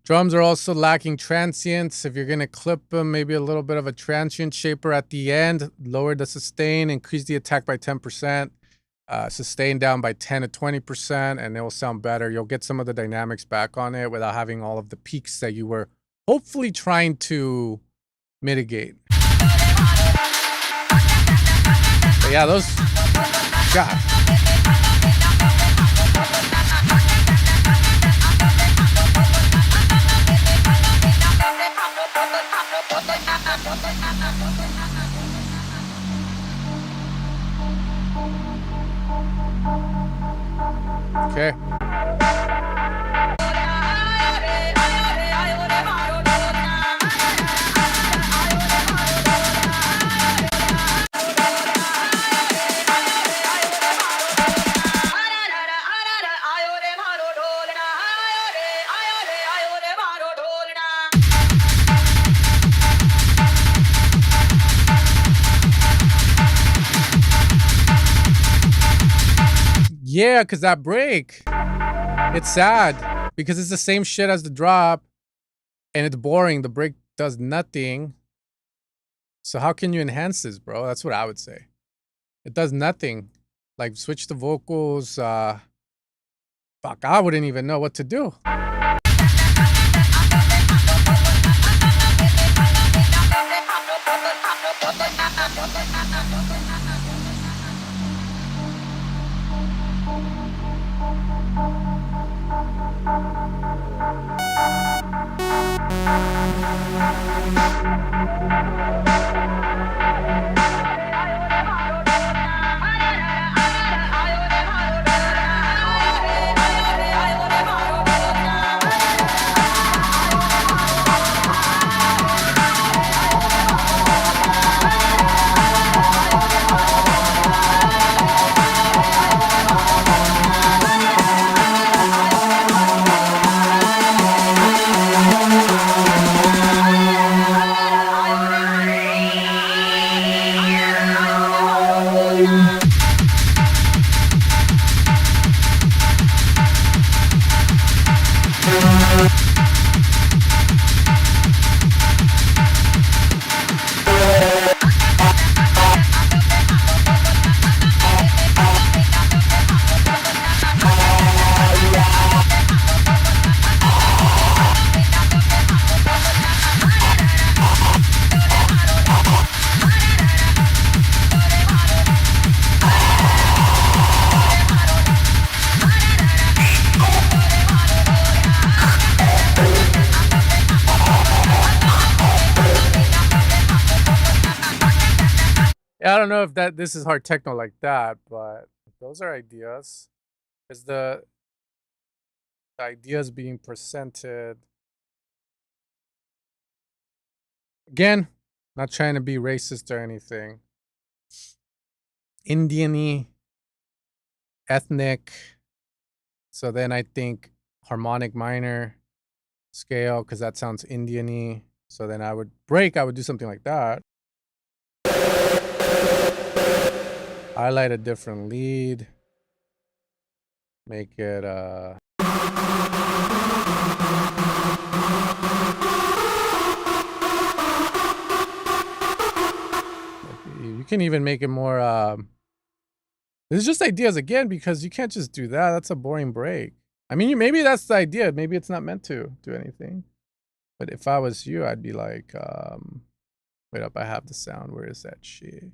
Drums are also lacking transients. If you're gonna clip them, maybe a little bit of a transient shaper at the end. Lower the sustain, increase the attack by 10%. Sustain down by 10 to 20%, and it will sound better. You'll get some of the dynamics back on it without having all of the peaks that you were hopefully trying to mitigate. But yeah, those, God. Okay. Yeah, because that break, it's sad because it's the same shit as the drop and it's boring. The break does nothing. So how can you enhance this, bro? That's what I would say. It does nothing. Like switch the vocals. Fuck, I wouldn't even know what to do. Yeah, I don't know if this is hard techno like that, but those are ideas. Is the ideas being presented again? Not trying to be racist or anything. Indian-y, ethnic. So then I think harmonic minor scale, because that sounds Indian-y. So then I would do something like that. Highlight a different lead. Make it you can even make it more this is just ideas again, because you can't just do that. That's a boring break. I mean, maybe that's the idea. Maybe it's not meant to do anything. But if I was you, I'd be like, wait up, I have the sound. Where is that shit?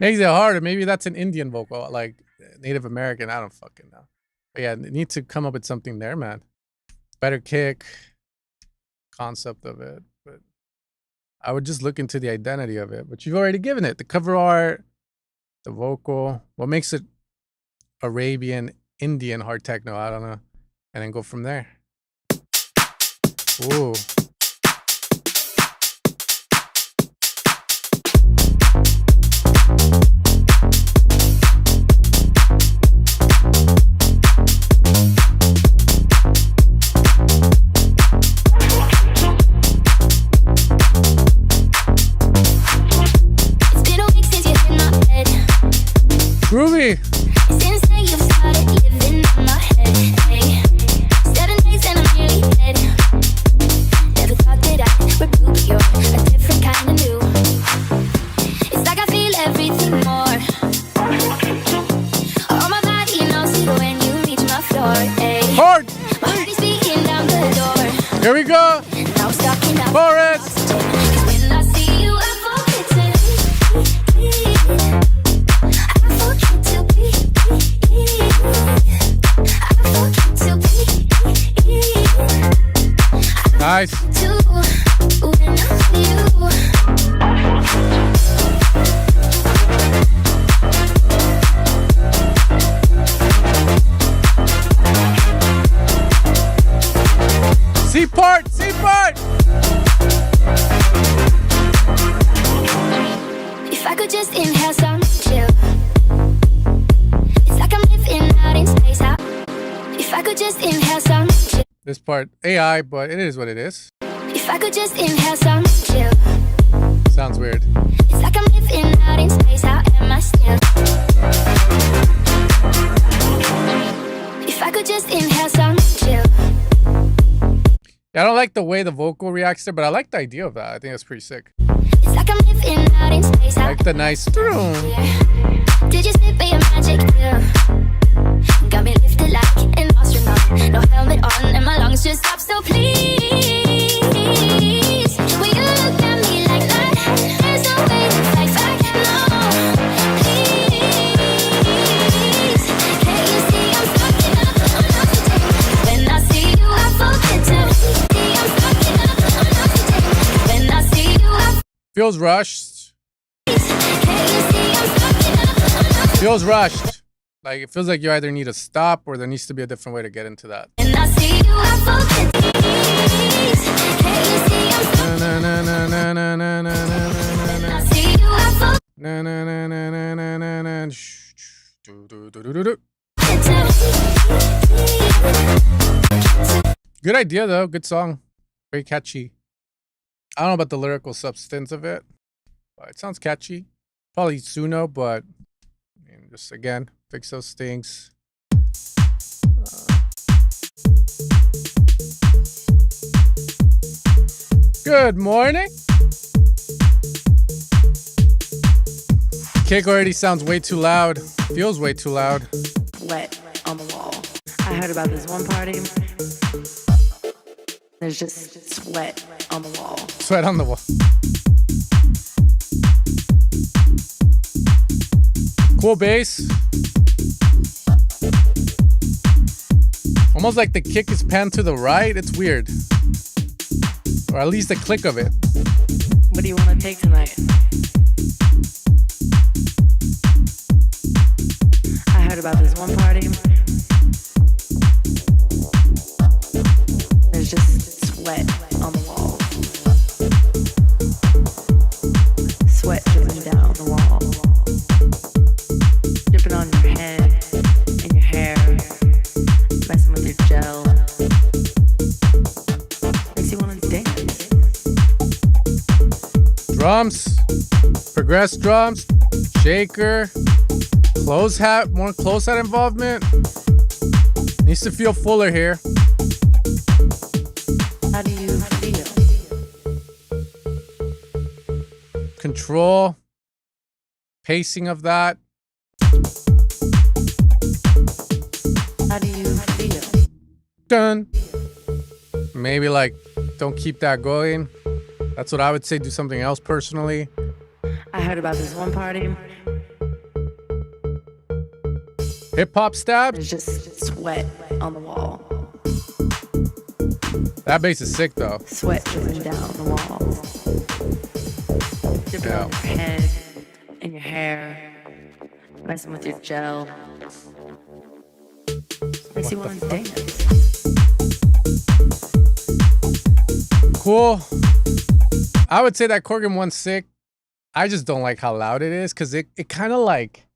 Makes it harder. Maybe that's an Indian vocal, like Native American. I don't fucking know. But yeah, need to come up with something there, man. Better kick, concept of it. But I would just look into the identity of it. But you've already given it. The cover art, the vocal. What makes it Arabian, Indian hard techno? I don't know. And then go from there. Ooh. Groovy. Since then you've started living in my head. Hey, 7 days and I'm nearly dead. Never thought that I would prove you're a different kind of new. It's like I feel everything more. Oh, my body knows you when you reach my floor. Hey, Hard. my heart is beating down the door. Here we go. Now I'm stuck in that Forest. Cause when I see you, I forget to. Nice. C part, C part. If I could just inhale some chill. It's like I'm living out in space. If I could just inhale some chill. This part AI, but it is what it is. If I could just inhale some chill. Sounds weird. It's like I'm living out in space. How am I still? If I could just inhale some chill. I don't like the way the vocal reacts there, but I like the idea of that. I think that's pretty sick. It's like I'm living out in space. I like the nice. Did you spit your magic pill? Got me lifted like an astronaut. No helmet on and my lungs just stop. So please, when you look at me like that, there's no way to fight back. No, please, can't you see I'm sucking up on oxygen? When I see you, I forget to. I'm sucking up on oxygen. When I see you, I Feels rushed. can't you see I'm sucking up on oxygen? Feels rushed. Like it feels like you either need to stop or there needs to be a different way to get into that. When I see you, I forget to. Can't you see I'm sucking Na na na na na na na na When na I see you, I forget na na na na na na na na. Shh, shh. Do, do, do, do, do, do. to. Good idea though. Good song. Very catchy. I don't know about the lyrical substance of it, but it sounds catchy. Probably Suno, but I mean, just again, fix those things. Good morning. Kick already sounds way too loud. Feels way too loud. Wet on the wall. I heard about this one party. There's just sweat on the wall. Sweat on the wall. Cool bass. Almost like the kick is panned to the right. It's weird. Or at least the click of it. What do you want to take tonight? I heard about this one party. There's just sweat on the wall. Sweat dripping down the wall. Dripping on your head and your hair. Messing with your gel. Makes you want to dance. Drums. Progress drums. Shaker. Close hat. More close hat involvement. Needs to feel fuller here. How do you feel? Control. Pacing of that. How do you feel? Done. Maybe like don't keep that going. That's what I would say. Do something else personally. I heard about this one party. Hip hop stab. There's just sweat on the wall. That bass is sick though. Sweat dripping down the walls. Dripping on your head and your hair. Messing with your gel. Makes you want to dance. Cool. I would say that Corgan one's sick. I just don't like how loud it is because it kind of like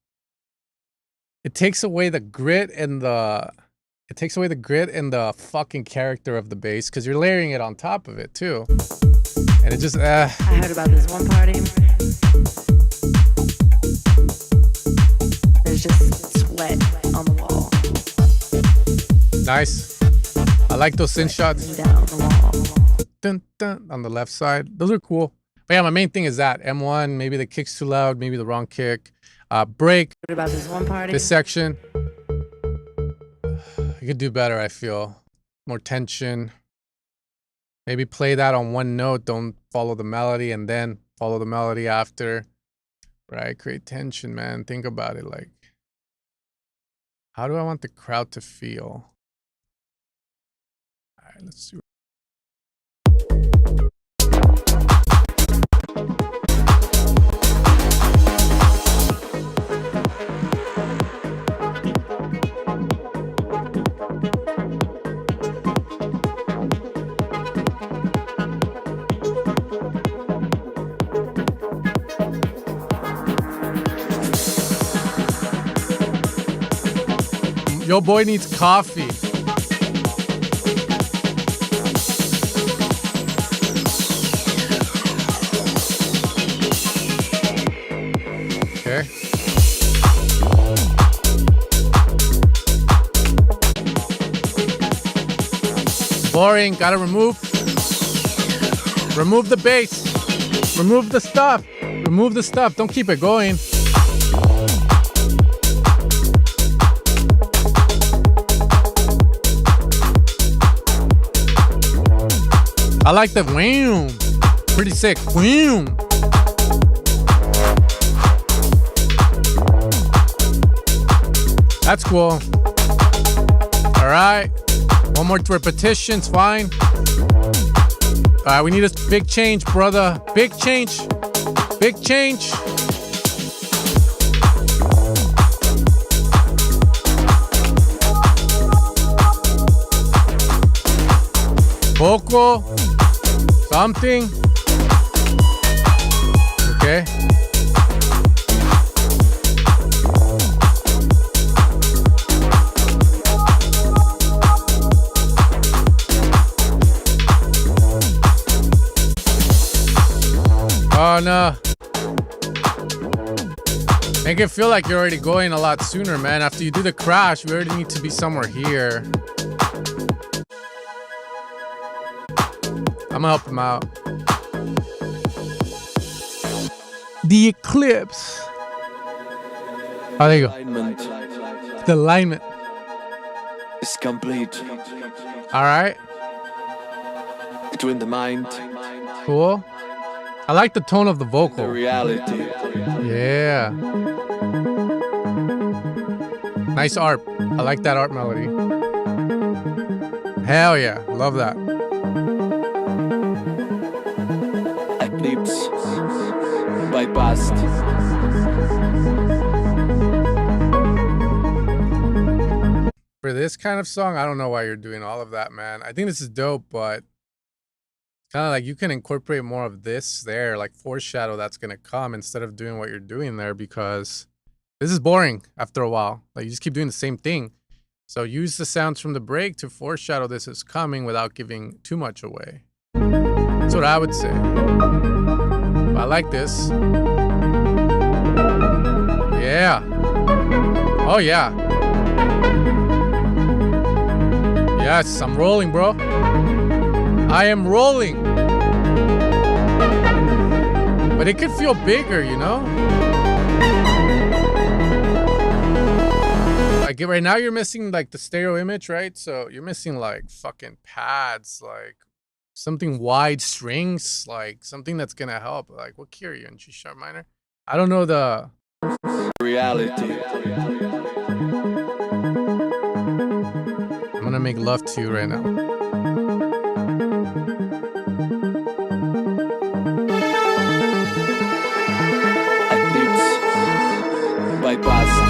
it takes away the grit and the fucking character of the bass because you're layering it on top of it too. And it just I heard about this one party. There's just sweat on the wall. Nice. I like those synth shots. Down the wall. Dun, dun, on the left side. Those are cool. But yeah, my main thing is that M1, maybe the kick's too loud, maybe the wrong kick. Break. Heard about this one party. This section. You could do better, I feel. More tension. Maybe play that on one note. Don't follow the melody and then follow the melody after. Right? Create tension, man. Think about it. Like, how do I want the crowd to feel? All right, let's see. Yo, boy needs coffee. Okay. Boring. Gotta remove. Remove the bass. Remove the stuff. Remove the stuff. Don't keep it going. I like the wham. Pretty sick. Wham. That's cool. All right. One more repetition's fine. All right, we need a big change, brother. Big change. Big change. Vocal. Something. Okay. Oh no. Make it feel like you're already going a lot sooner, man. After you do the crash, we already need to be somewhere here. I'm gonna help him out. The eclipse. Oh, there you go. The alignment. is complete. All right, Between the mind, cool. I like the tone of the the vocal. reality. Yeah. Nice art. I like that art melody. Hell yeah. Love that. Eclipse. Bypassed. For this kind of song, I don't know why you're doing all of that, man. I think this is dope, but kind of like you can incorporate more of this there, like foreshadow that's going to come instead of doing what you're doing there, because this is boring after a while. Like you just keep doing the same thing. So use the sounds from the break to foreshadow this is coming without giving too much away. That's what I would say. But I like this. Yeah. Oh yeah. Yes, I'm rolling, bro. I am rolling. But it could feel bigger, you know? Like right now you're missing like the stereo image, right? So you're missing like fucking pads, like something wide strings, like something that's gonna help. Like what key are you in? G sharp minor? I don't know the Reality. I'm gonna make love to you right now. Eclipse. Bypassed.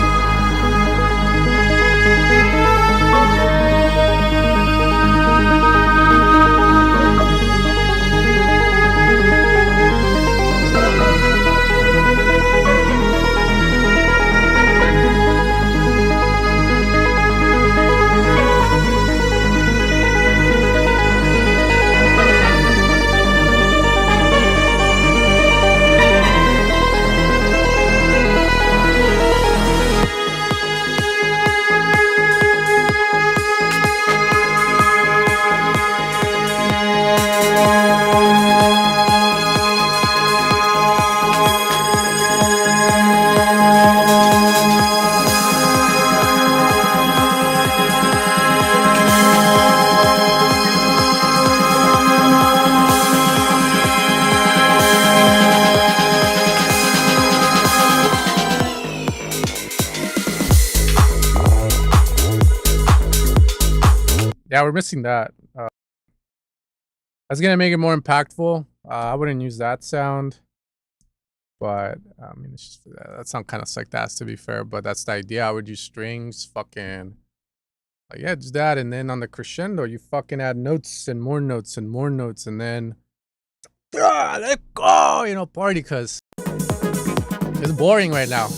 Yeah, we're missing that. That's gonna make it more impactful. I wouldn't use that sound, but I mean, it's just that sound kind of sucked ass to be fair. But that's the idea. I would use strings, fucking, like, yeah, just that, and then on the crescendo, you fucking add notes and more notes and more notes, and then let go, you know, party, cause it's boring right now.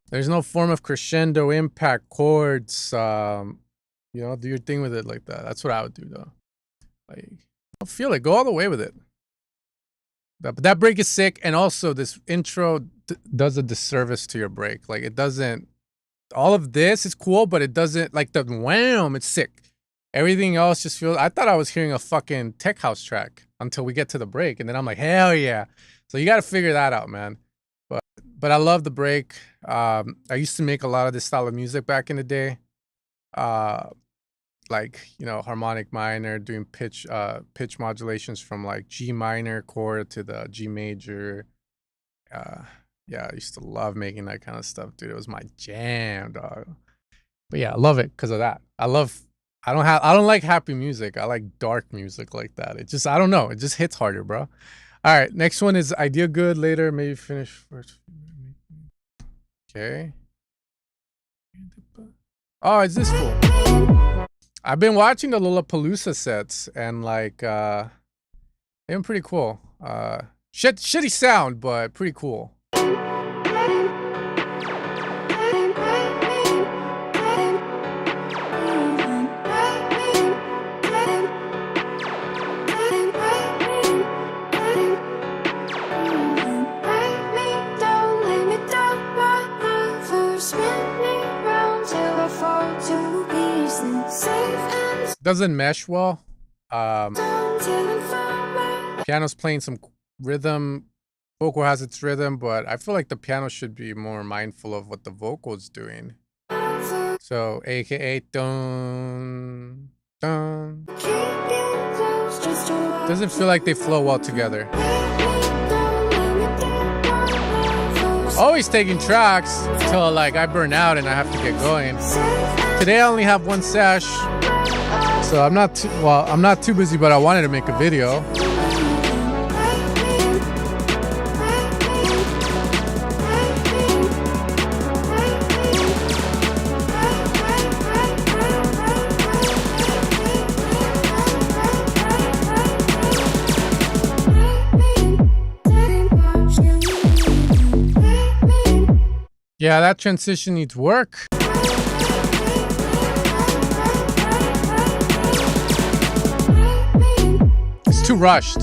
There's no form of crescendo, impact, chords. You know, do your thing with it like that. That's what I would do though. Like, I feel it. Go all the way with it. But that break is sick, and also this intro does a disservice to your break. Like it doesn't. All of this is cool, but it doesn't, like the wham. It's sick. Everything else just feels. I thought I was hearing a fucking tech house track until we get to the break, and then I'm like, hell yeah. So you got to figure that out, man. But I love the break. I used to make a lot of this style of music back in the day. Like, you know, harmonic minor, doing pitch modulations from like G minor chord to the G major. Yeah, I used to love making that kind of stuff, dude. It was my jam, dog. But yeah, I love it because of that. I don't like happy music. I like dark music like that. It just, I don't know. It just hits harder, bro. All right, next one is idea good, later, maybe finish first. Okay. Oh, is this fool? I've been watching the Lollapalooza sets, and like they've been pretty cool. Shitty sound, but pretty cool. Doesn't mesh well. Piano's playing some rhythm. Vocal has its rhythm, but I feel like the piano should be more mindful of what the vocal is doing. So, AKA dun dun. Doesn't feel like they flow well together. Always taking tracks till like I burn out and I have to get going. Today I only have one sesh, so I'm not too busy, but I wanted to make a video. Yeah, that transition needs work. It's too rushed.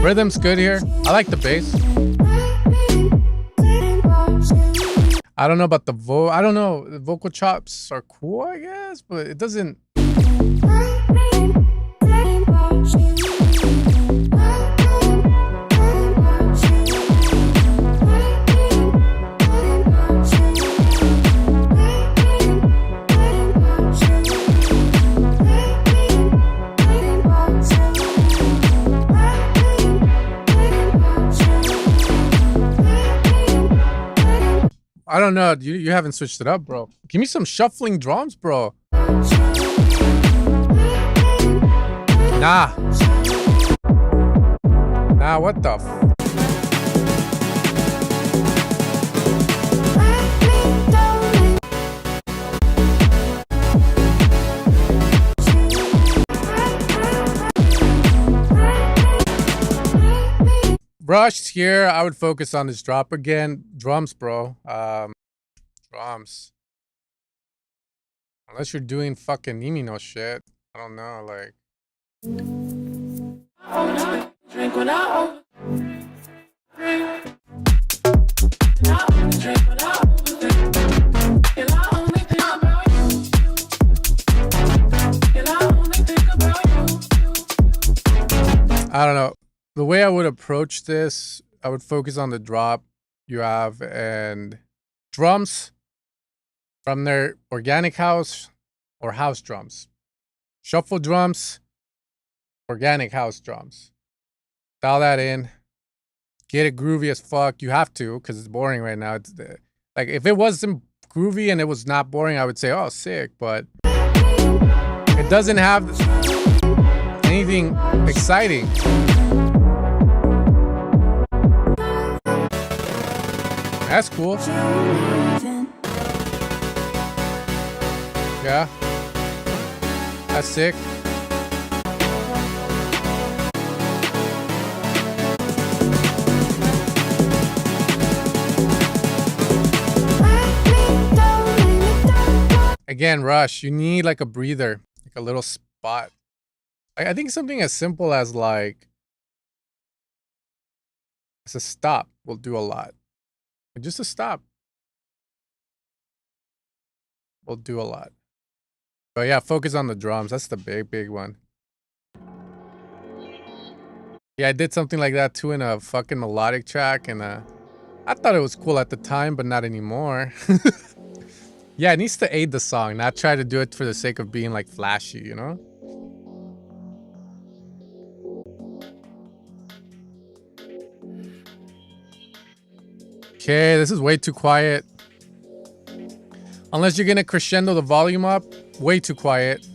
Rhythm's good here. I like the bass. I don't know about the I don't know. The vocal chops are cool, I guess, but it doesn't. I don't know. You haven't switched it up, bro. Give me some shuffling drums, bro. Nah. Nah, what the f? Rushed here. I would focus on this drop again. Drums, bro. Drums. Unless you're doing fucking Nimino shit. I don't know, like. Drink without I don't know. The way I would approach this, I would focus on the drop you have and drums from their organic house or house drums. Shuffle drums, organic house drums. Dial that in. Get it groovy as fuck. You have to, because it's boring right now. It's like if it wasn't groovy and it was not boring, I would say, oh, sick. But it doesn't have anything exciting. That's cool. Yeah. That's sick. Again, Rush, you need like a breather, like a little spot. I think something as simple as like as a stop will do a lot. Just a stop will do a lot. But yeah, focus on the drums. That's the big one. Yeah, I did something like that too in a fucking melodic track, and I thought it was cool at the time, but not anymore. Yeah, it needs to aid the song, not try to do it for the sake of being like flashy, you know? Okay, this is way too quiet. Unless you're gonna crescendo the volume up, way too quiet.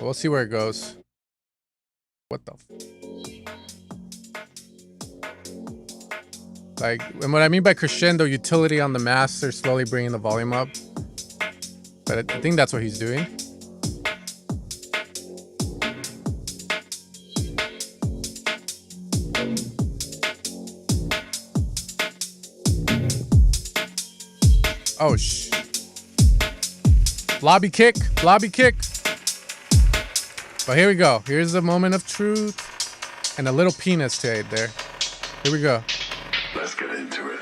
We'll see where it goes. What the f? Like, and what I mean by crescendo, utility on the master, slowly bringing the volume up. But I think that's what he's doing. Oh, lobby kick, lobby kick. But here we go. Here's the moment of truth. And a little penis to aid there. Here we go. Let's get into it.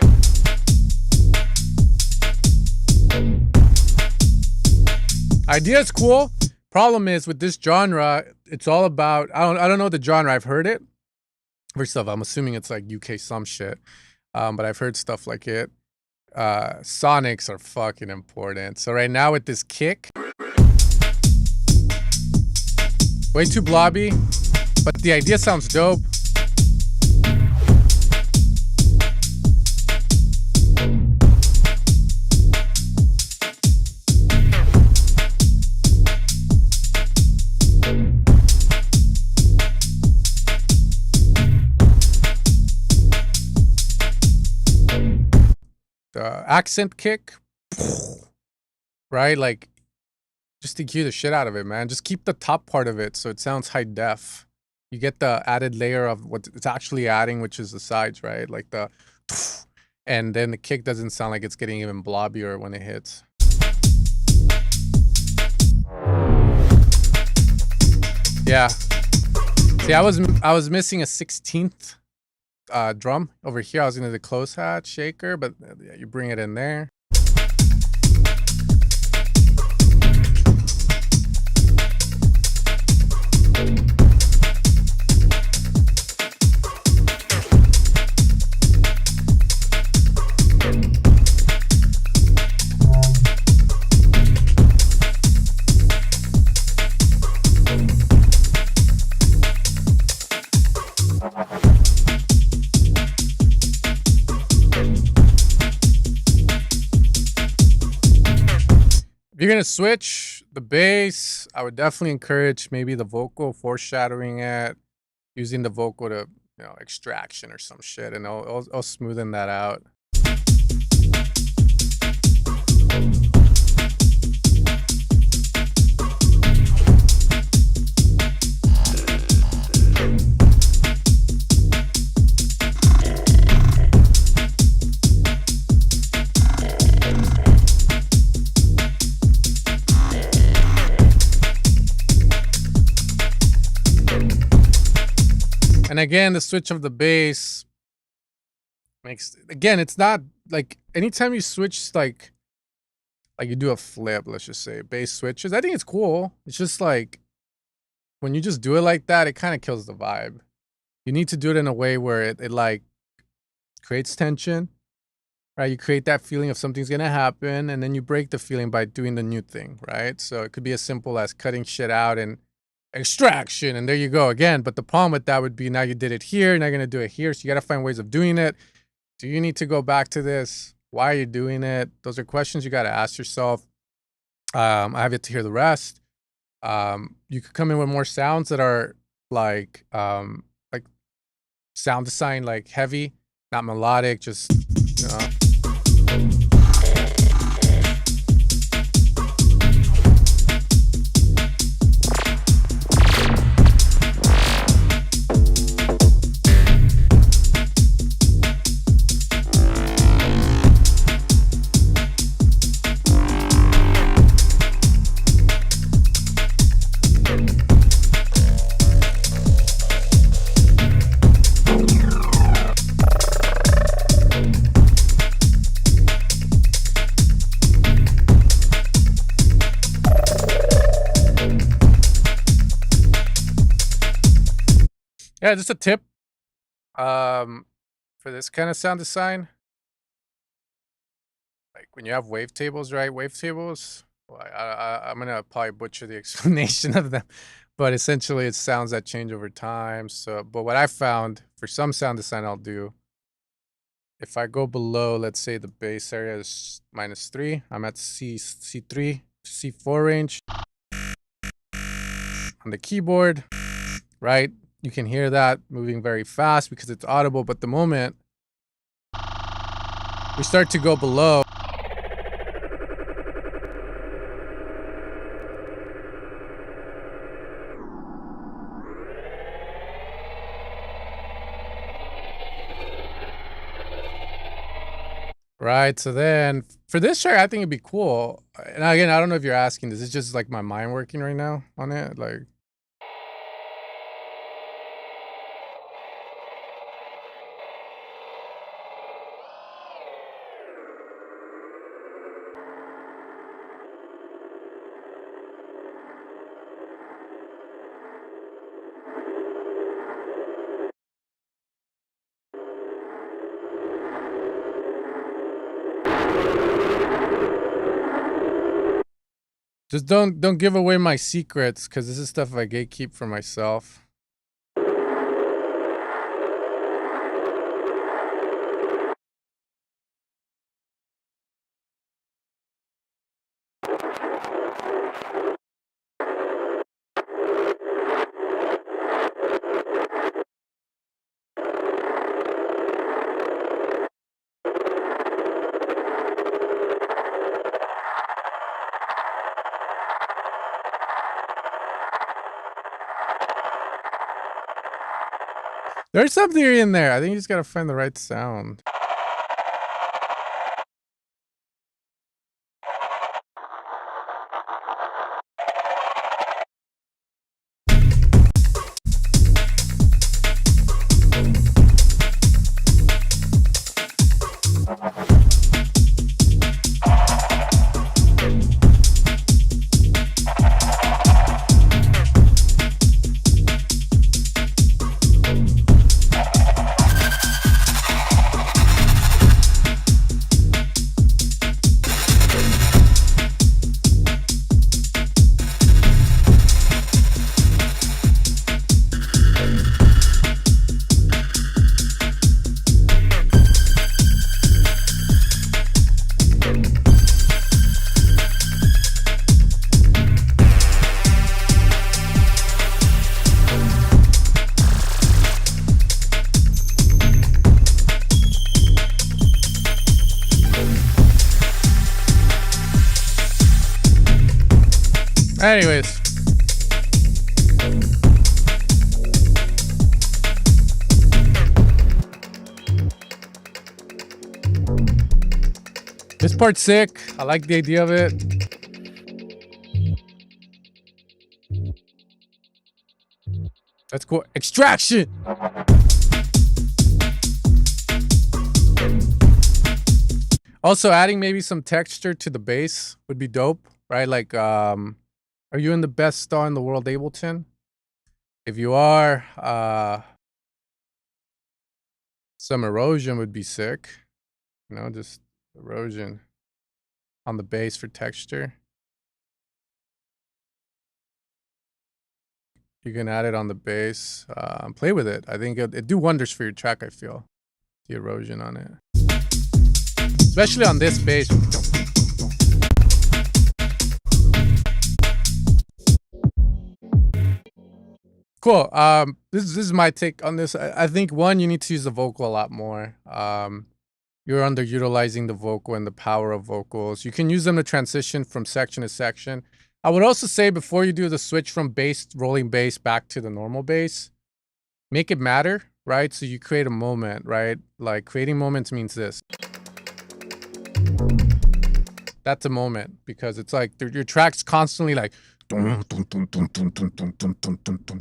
Idea is cool. Problem is with this genre, it's all about, I don't know the genre. I've heard it. First off, I'm assuming it's like UK some shit. but I've heard stuff like it. Sonics are fucking important. So right now with this kick, way too blobby, but the idea sounds dope. The accent kick, right? Like, just EQ the shit out of it, man. Just keep the top part of it so it sounds high def. You get the added layer of what it's actually adding, which is the sides, right? Like the, and then the kick doesn't sound like it's getting even blobbier when it hits. Yeah. See, I was missing a 16th drum over here. I was gonna do the close hat shaker, but yeah, you bring it in there. If you're gonna switch the bass, I would definitely encourage maybe the vocal, foreshadowing it, using the vocal to, extraction or some shit, and I'll smoothen that out. And again, the switch of the bass makes, again, it's not like anytime you switch, like you do a flip, let's just say bass switches, I think it's cool. It's just like when you just do it like that, it kind of kills the vibe. You need to do it in a way where it like creates tension, right? You create that feeling of something's gonna happen, and then you break the feeling by doing the new thing, right? So it could be as simple as cutting shit out and extraction, and there you go again. But the problem with that would be now you did it here, now you're gonna do it here, so you gotta find ways of doing it. Do you need to go back to this? Why are you doing it? Those are questions you gotta ask yourself. I have yet to hear the rest. You could come in with more sounds that are like sound design, like heavy, not melodic, just yeah, just a tip for this kind of sound design. Like when you have wavetables, right? Wavetables. Well, I'm gonna probably butcher the explanation of them, but essentially it's sounds that change over time. So, but what I found for some sound design, I'll do, if I go below, let's say the bass area is -3, I'm at C3, C4 range on the keyboard, right? You can hear that moving very fast because it's audible, but the moment we start to go below, right? So then for this track, I think it'd be cool. And again, I don't know if you're asking this. It's just like my mind working right now on it. Like, Just don't give away my secrets, because this is stuff I gatekeep for myself. There's some theory in there. I think you just gotta find the right sound. Anyways. This part's sick. I like the idea of it. That's cool. Extraction! Also, adding maybe some texture to the bass would be dope, right? Like, are you in the best star in the world, Ableton? If you are, some erosion would be sick. You know, just erosion on the bass for texture. You can add it on the bass. Play with it. I think it'd do wonders for your track, I feel. The erosion on it. Especially on this bass. Cool. This is my take on this. I think one, you need to use the vocal a lot more. You're underutilizing the vocal and the power of vocals. You can use them to transition from section to section. I would also say before you do the switch from bass, rolling bass back to the normal bass, make it matter, right? So you create a moment, right? Like creating moments means this. That's a moment because it's like your track's constantly like,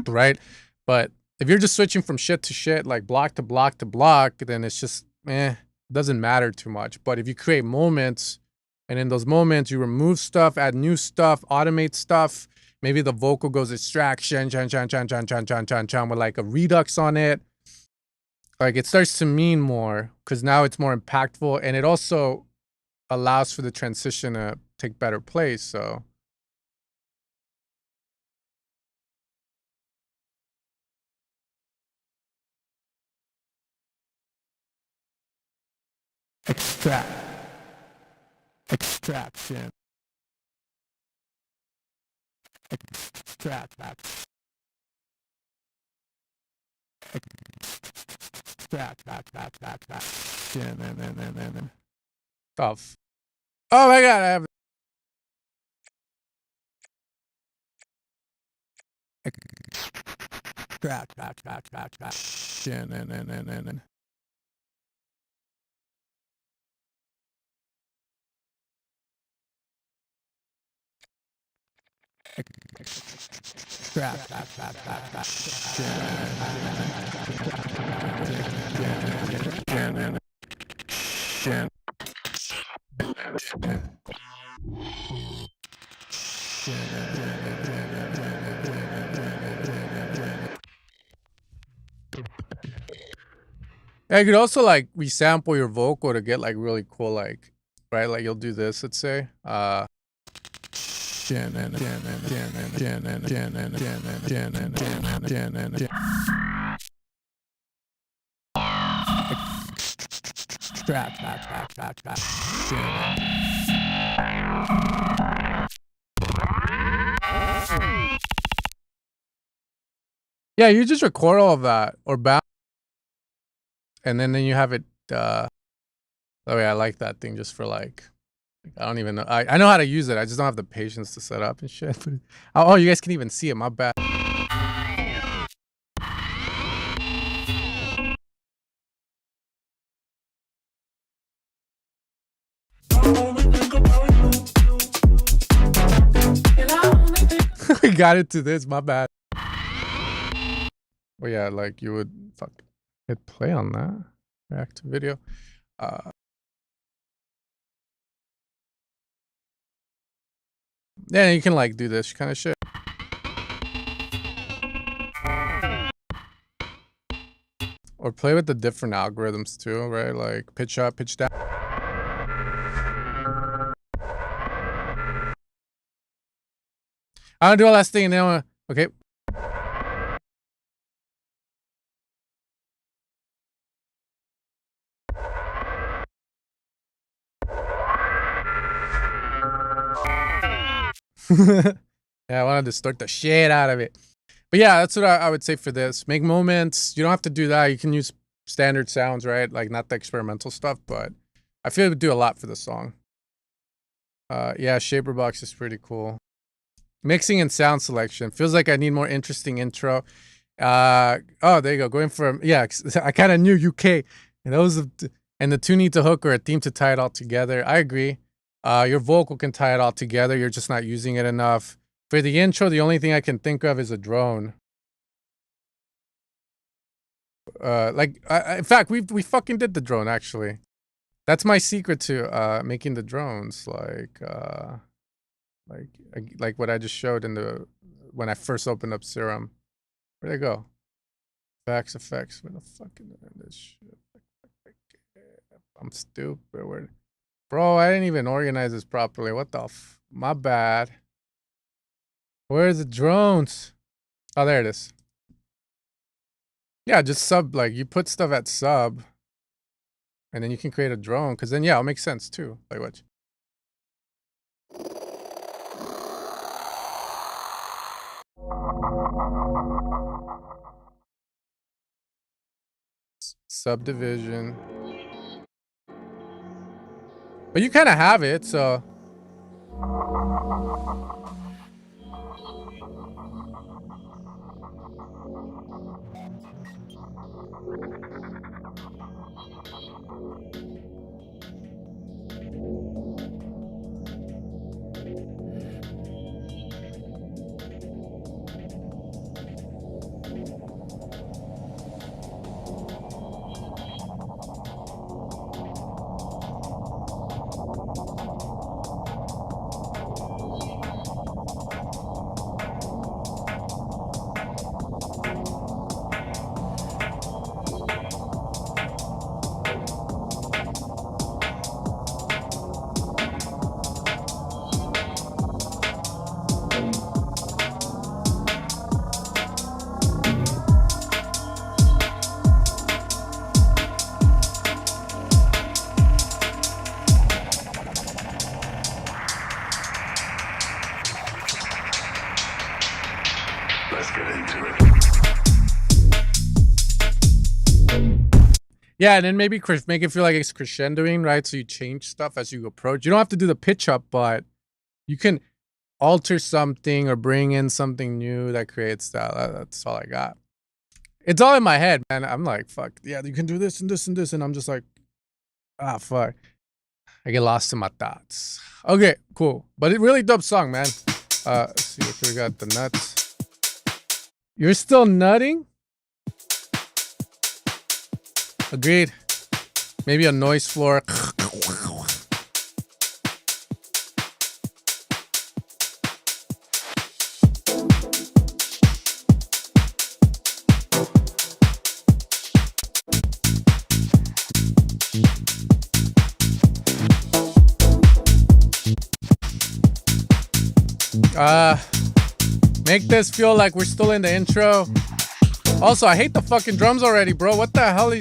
right? But if you're just switching from shit to shit, like block to block to block, then it's just, doesn't matter too much. But if you create moments, and in those moments you remove stuff, add new stuff, automate stuff, maybe the vocal goes extraction, chan, chan, chan, chan, chan, chan, chan, chan, with like a redux on it. Like it starts to mean more because now it's more impactful, and it also allows for the transition to take better place. So extraction, stuff. Oh my god, I have Yeah, you could also like resample your vocal to get like really cool, like, right? Like you'll do this, let's say. Yeah, you just record all of that or bounce, and then you have it. Oh yeah, I like that thing just for like I don't even know. I know how to use it. I just don't have the patience to set up and shit. Oh, you guys can even see it. My bad. We got into this. My bad. Well, yeah, like you would hit play on that. React to video. Yeah, you can like do this kind of shit. Or play with the different algorithms too, right? Like pitch up, pitch down. I don't do all that thing and then okay. Yeah, I want to distort the shit out of it. But yeah, that's what I would say for this. Make moments. You don't have to do that. You can use standard sounds, right? Like not the experimental stuff, but I feel it would do a lot for the song. Yeah, Shaper Box is pretty cool. Mixing and sound selection. Feels like I need more interesting intro. Oh, there you go. Going from, yeah, I kind of knew UK. And the two need to hook or a theme to tie it all together. I agree. Your vocal can tie it all together. You're just not using it enough. For the intro, the only thing I can think of is a drone. In fact, we fucking did the drone, actually. That's my secret to making the drones. Like what I just showed when I first opened up Serum. Where'd they go? Effects. Where the fuck is this shit? I'm stupid. Bro, I didn't even organize this properly. What the my bad. Where's the drones? Oh, there it is. Yeah, just sub, like, you put stuff at sub. And then you can create a drone. Because then, yeah, it'll make sense, too. Like, what? Subdivision. But you kind of have it, so... Yeah, and then maybe make it feel like it's crescendoing, right? So you change stuff as you approach. You don't have to do the pitch up, but you can alter something or bring in something new that creates that. That's all I got. It's all in my head, man. I'm like, fuck, yeah, you can do this and this and this. And I'm just like, ah, fuck. I get lost in my thoughts. Okay, cool. But it really dope song, man. Let's see if we got the nuts. You're still nutting? Agreed. Maybe a noise floor. Make this feel like we're still in the intro. Also, I hate the fucking drums already, bro. What the hell?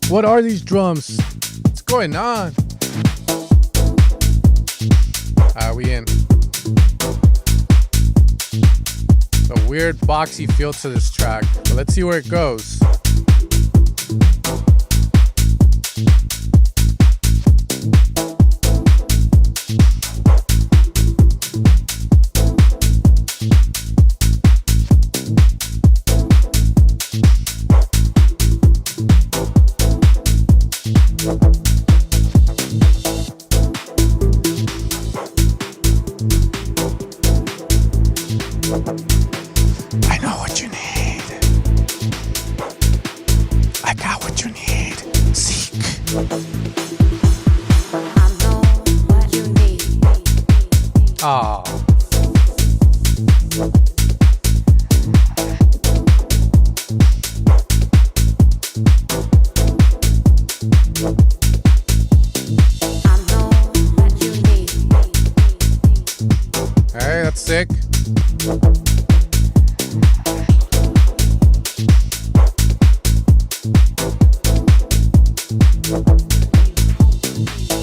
What are these drums? What's going on? We in. A weird boxy feel to this track, but let's see where it goes. I know what you need. I got what you need. Seek. I know what you need. Ah. I know what you need. Hey, that's sick.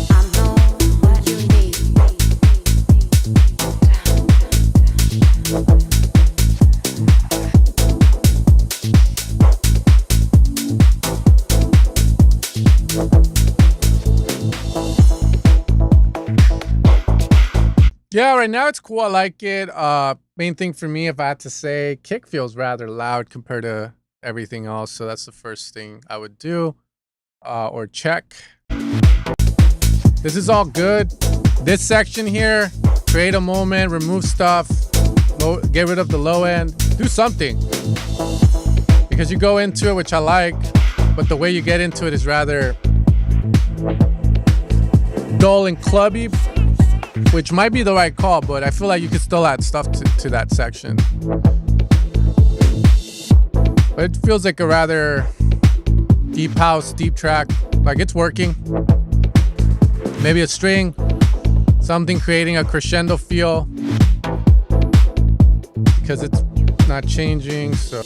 I know what you need. Yeah, right now it's cool. I like it. Main thing for me, if I had to say, kick feels rather loud compared to everything else. So that's the first thing I would do or check. This is all good. This section here, create a moment, remove stuff, get rid of the low end, do something. Because you go into it, which I like, but the way you get into it is rather dull and clubby, which might be the right call, but I feel like you could still add stuff to that section. But it feels like a rather deep house, deep track. Like it's working. Maybe a string, something creating a crescendo feel because it's not changing. So.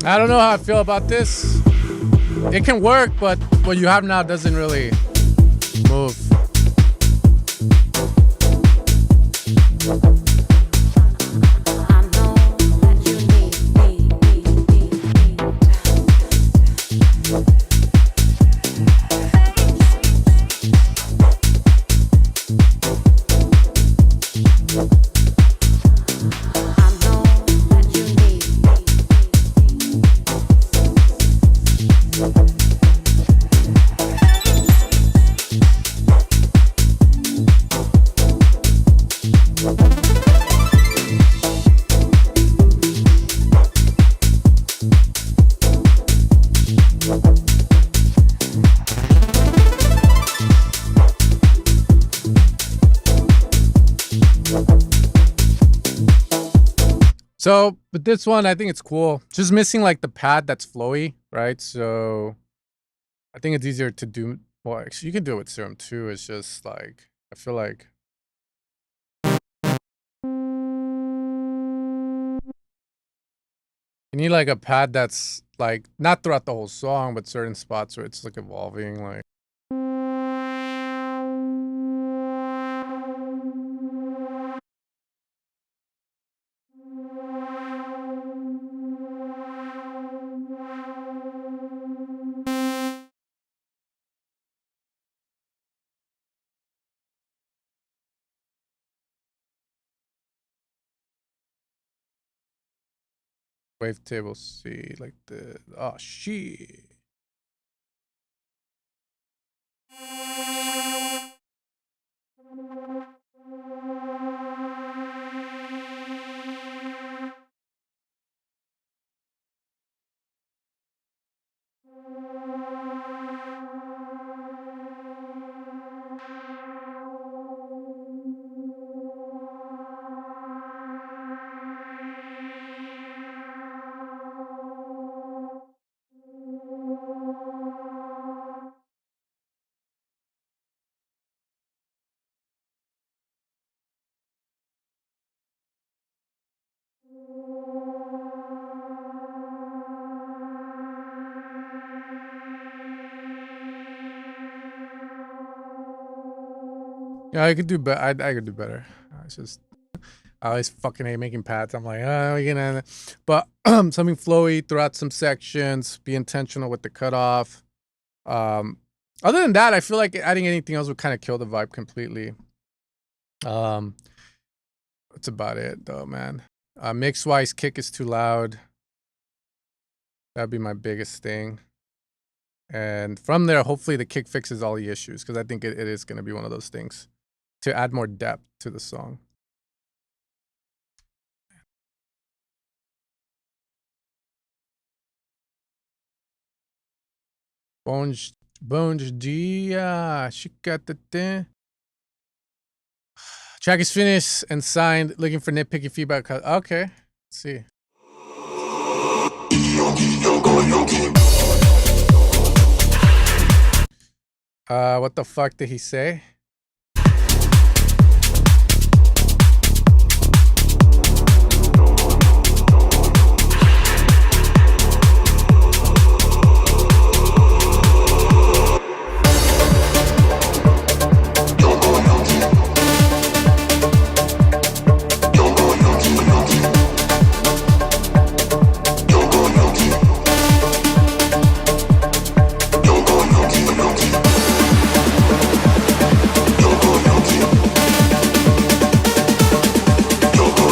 I don't know how I feel about this. It can work, but what you have now doesn't really move. So, but this one, I think it's cool. Just missing like the pad that's flowy, right? So, I think it's easier to do. Well, actually, you can do it with Serum too. It's just like, I feel like. You need like a pad that's like, not throughout the whole song, but certain spots where it's like evolving, like. Wavetable C, like the, oh shit. Yeah, I could do better. I could do better. It's just I always fucking hate making pads. I'm like, oh, you know, but something flowy throughout some sections. Be intentional with the cutoff. Other than that, I feel like adding anything else would kind of kill the vibe completely. That's about it, though, man. Mix wise, kick is too loud. That'd be my biggest thing. And from there, hopefully the kick fixes all the issues, because I think it is going to be one of those things to add more depth to the song. Bom dia, chicatete. Track is finished and signed. Looking for nitpicky feedback. Okay, let's see. What the fuck did he say?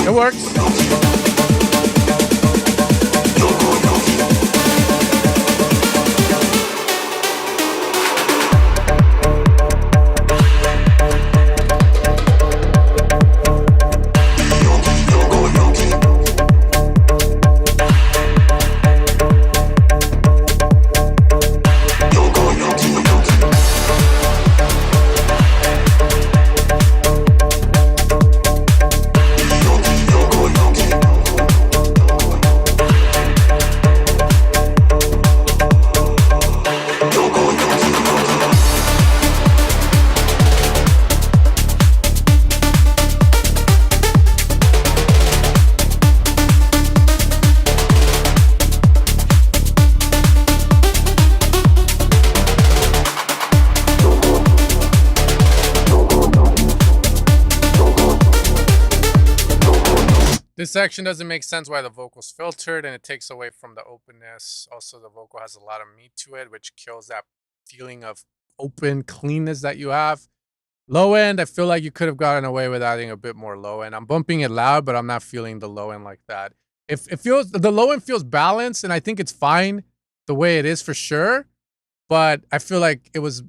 It works. This section doesn't make sense why the vocal's filtered, and it takes away from the openness. Also, the vocal has a lot of meat to it, which kills that feeling of open cleanness that you have. Low end, I feel like you could have gotten away with adding a bit more low end. I'm bumping it loud, but I'm not feeling the low end like that. If it feels, the low end feels balanced, and I think it's fine the way it is for sure. But I feel like it was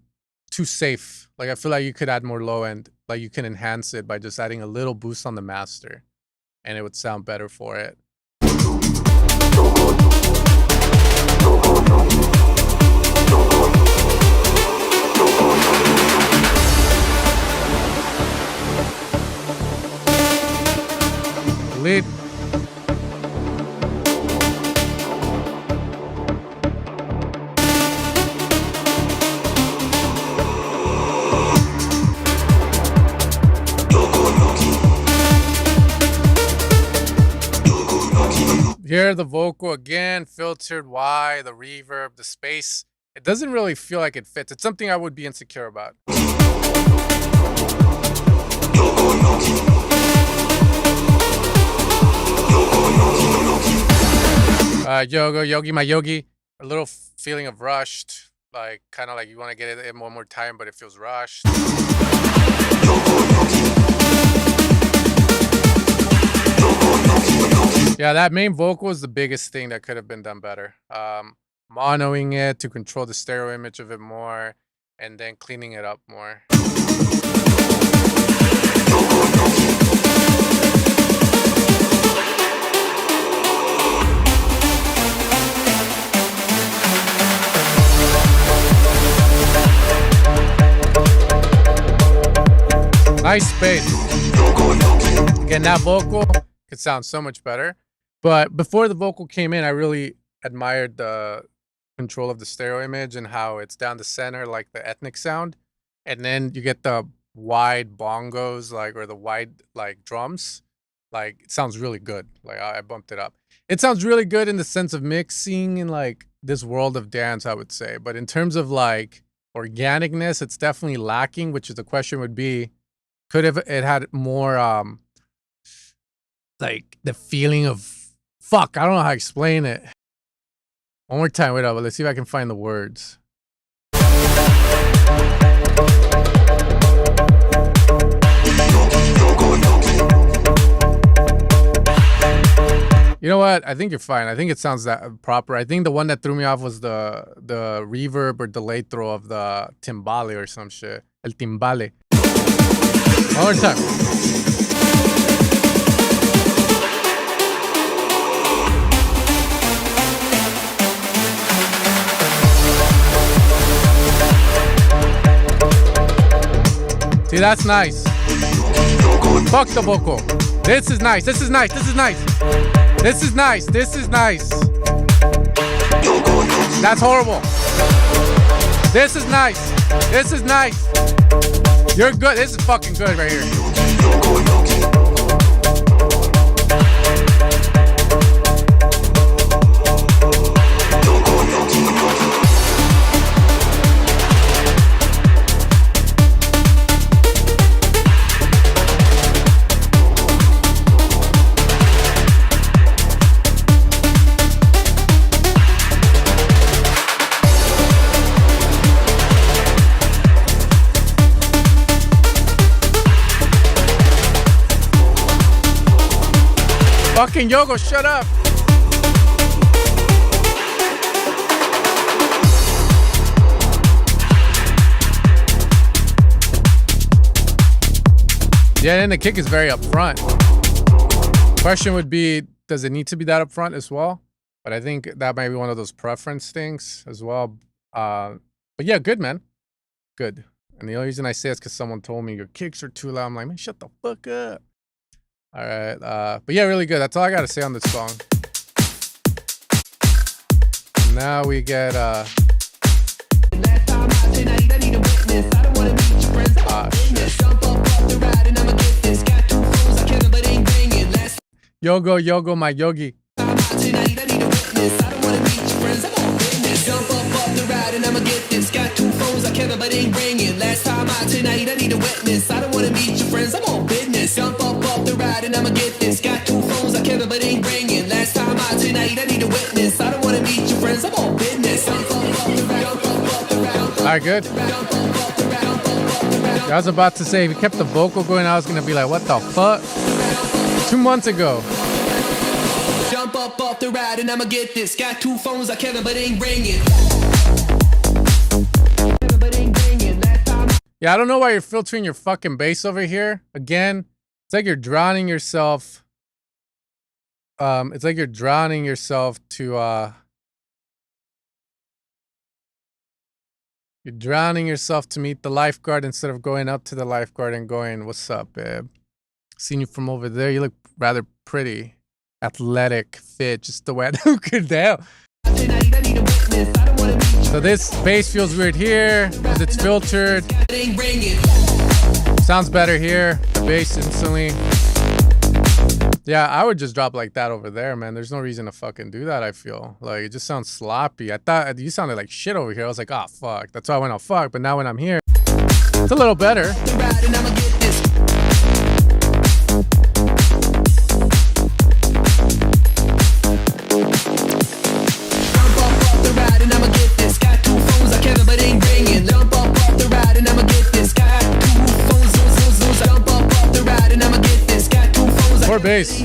too safe. Like I feel like you could add more low end. Like you can enhance it by just adding a little boost on the master, and it would sound better for it. Lit. Hear the vocal again, filtered, why, the reverb, the space. It doesn't really feel like it fits. It's something I would be insecure about. Yogo, yogi, my yogi. A little feeling of rushed. Like, kind of like you want to get it in one more time, but it feels rushed. Yeah, that main vocal is the biggest thing that could have been done better. Monoing it to control the stereo image of it more, and then cleaning it up more. Nice space. Again, that vocal could sound so much better. But before the vocal came in, I really admired the control of the stereo image and how it's down the center, like the ethnic sound. And then you get the wide bongos, like, or the wide, like, drums. Like, it sounds really good. Like, I bumped it up. It sounds really good in the sense of mixing in, like, this world of dance, I would say. But in terms of, like, organicness, it's definitely lacking, which is the question would be, could have it had more, like, the feeling of, fuck, I don't know how to explain it. One more time, wait up, let's see if I can find the words. You know what? I think you're fine. I think it sounds that proper. I think the one that threw me off was the reverb or delay throw of the timbale or some shit. El timbale. One more time. See, that's nice. Fuck the vocal. This is nice. This is nice. This is nice. This is nice. This is nice. That's horrible. This is nice. This is nice. You're good. This is fucking good right here. Fucking Yogo, shut up. Yeah, and the kick is very upfront. Question would be, does it need to be that upfront as well? But I think that might be one of those preference things as well. But yeah, good, man. Good. And the only reason I say it's because someone told me your kicks are too loud. I'm like, man, shut the fuck up. All right, but yeah, really good. That's all I gotta say on this song. Now we get Yogo, Yogo, my yogi. Jump up off the ride and I'ma get this. Got two phones, I can't but ain't ringing. Last time out tonight, I need a witness. I don't wanna meet your friends, I'm on business. Jump up off the ride and I'ma get this. Got two phones, I can't but ain't ringing. Last time out tonight, I need a witness. I don't wanna meet your friends, I'm on business. Jump up off the ride, jump up off the ride. All right, good. I was about to say, if you kept the vocal going, I was gonna be like, what the fuck? 2 months ago. Jump up off the ride and I'ma get this. Got two phones, I can't but ain't ringing. Yeah, I don't know why you're filtering your fucking bass over here. Again, it's like you're drowning yourself. It's like you're drowning yourself to you're drowning yourself to meet the lifeguard instead of going up to the lifeguard and going, "What's up, babe? Seen you from over there. You look rather pretty, athletic, fit, just the way I could tell." So this bass feels weird here because it's filtered. Sounds better here. The bass instantly. Yeah, I would just drop like that over there, man. There's no reason to fucking do that, I feel. Like, it just sounds sloppy. I thought you sounded like shit over here. I was like, oh, fuck. That's why I went, oh, fuck. But now when I'm here, it's a little better. More bass.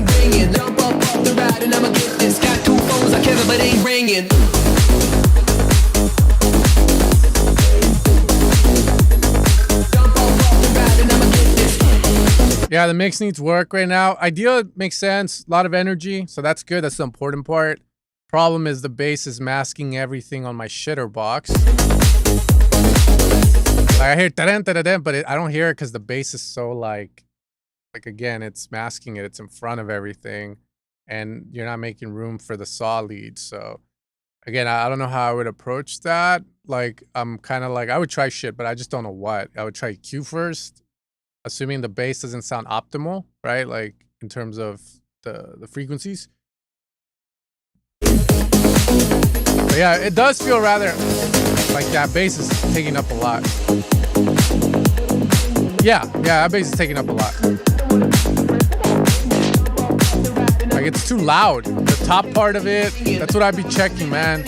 Yeah, the mix needs work right now. Idea makes sense. A lot of energy, so that's good. That's the important part. Problem is the bass is masking everything on my shitter box. Like I hear ta-da-da-da-da, but I don't hear it because the bass is so like again, it's masking it. It's in front of everything, and you're not making room for the saw lead. So again, I don't know how I would approach that. Like I'm kind of like I would try shit, but I just don't know what. I would try Q first, assuming the bass doesn't sound optimal, right? Like in terms of the frequencies. But yeah, it does feel rather like that bass is taking up a lot. Yeah, that bass is taking up a lot. Like it's too loud. The top part of it, that's what I'd be checking, man.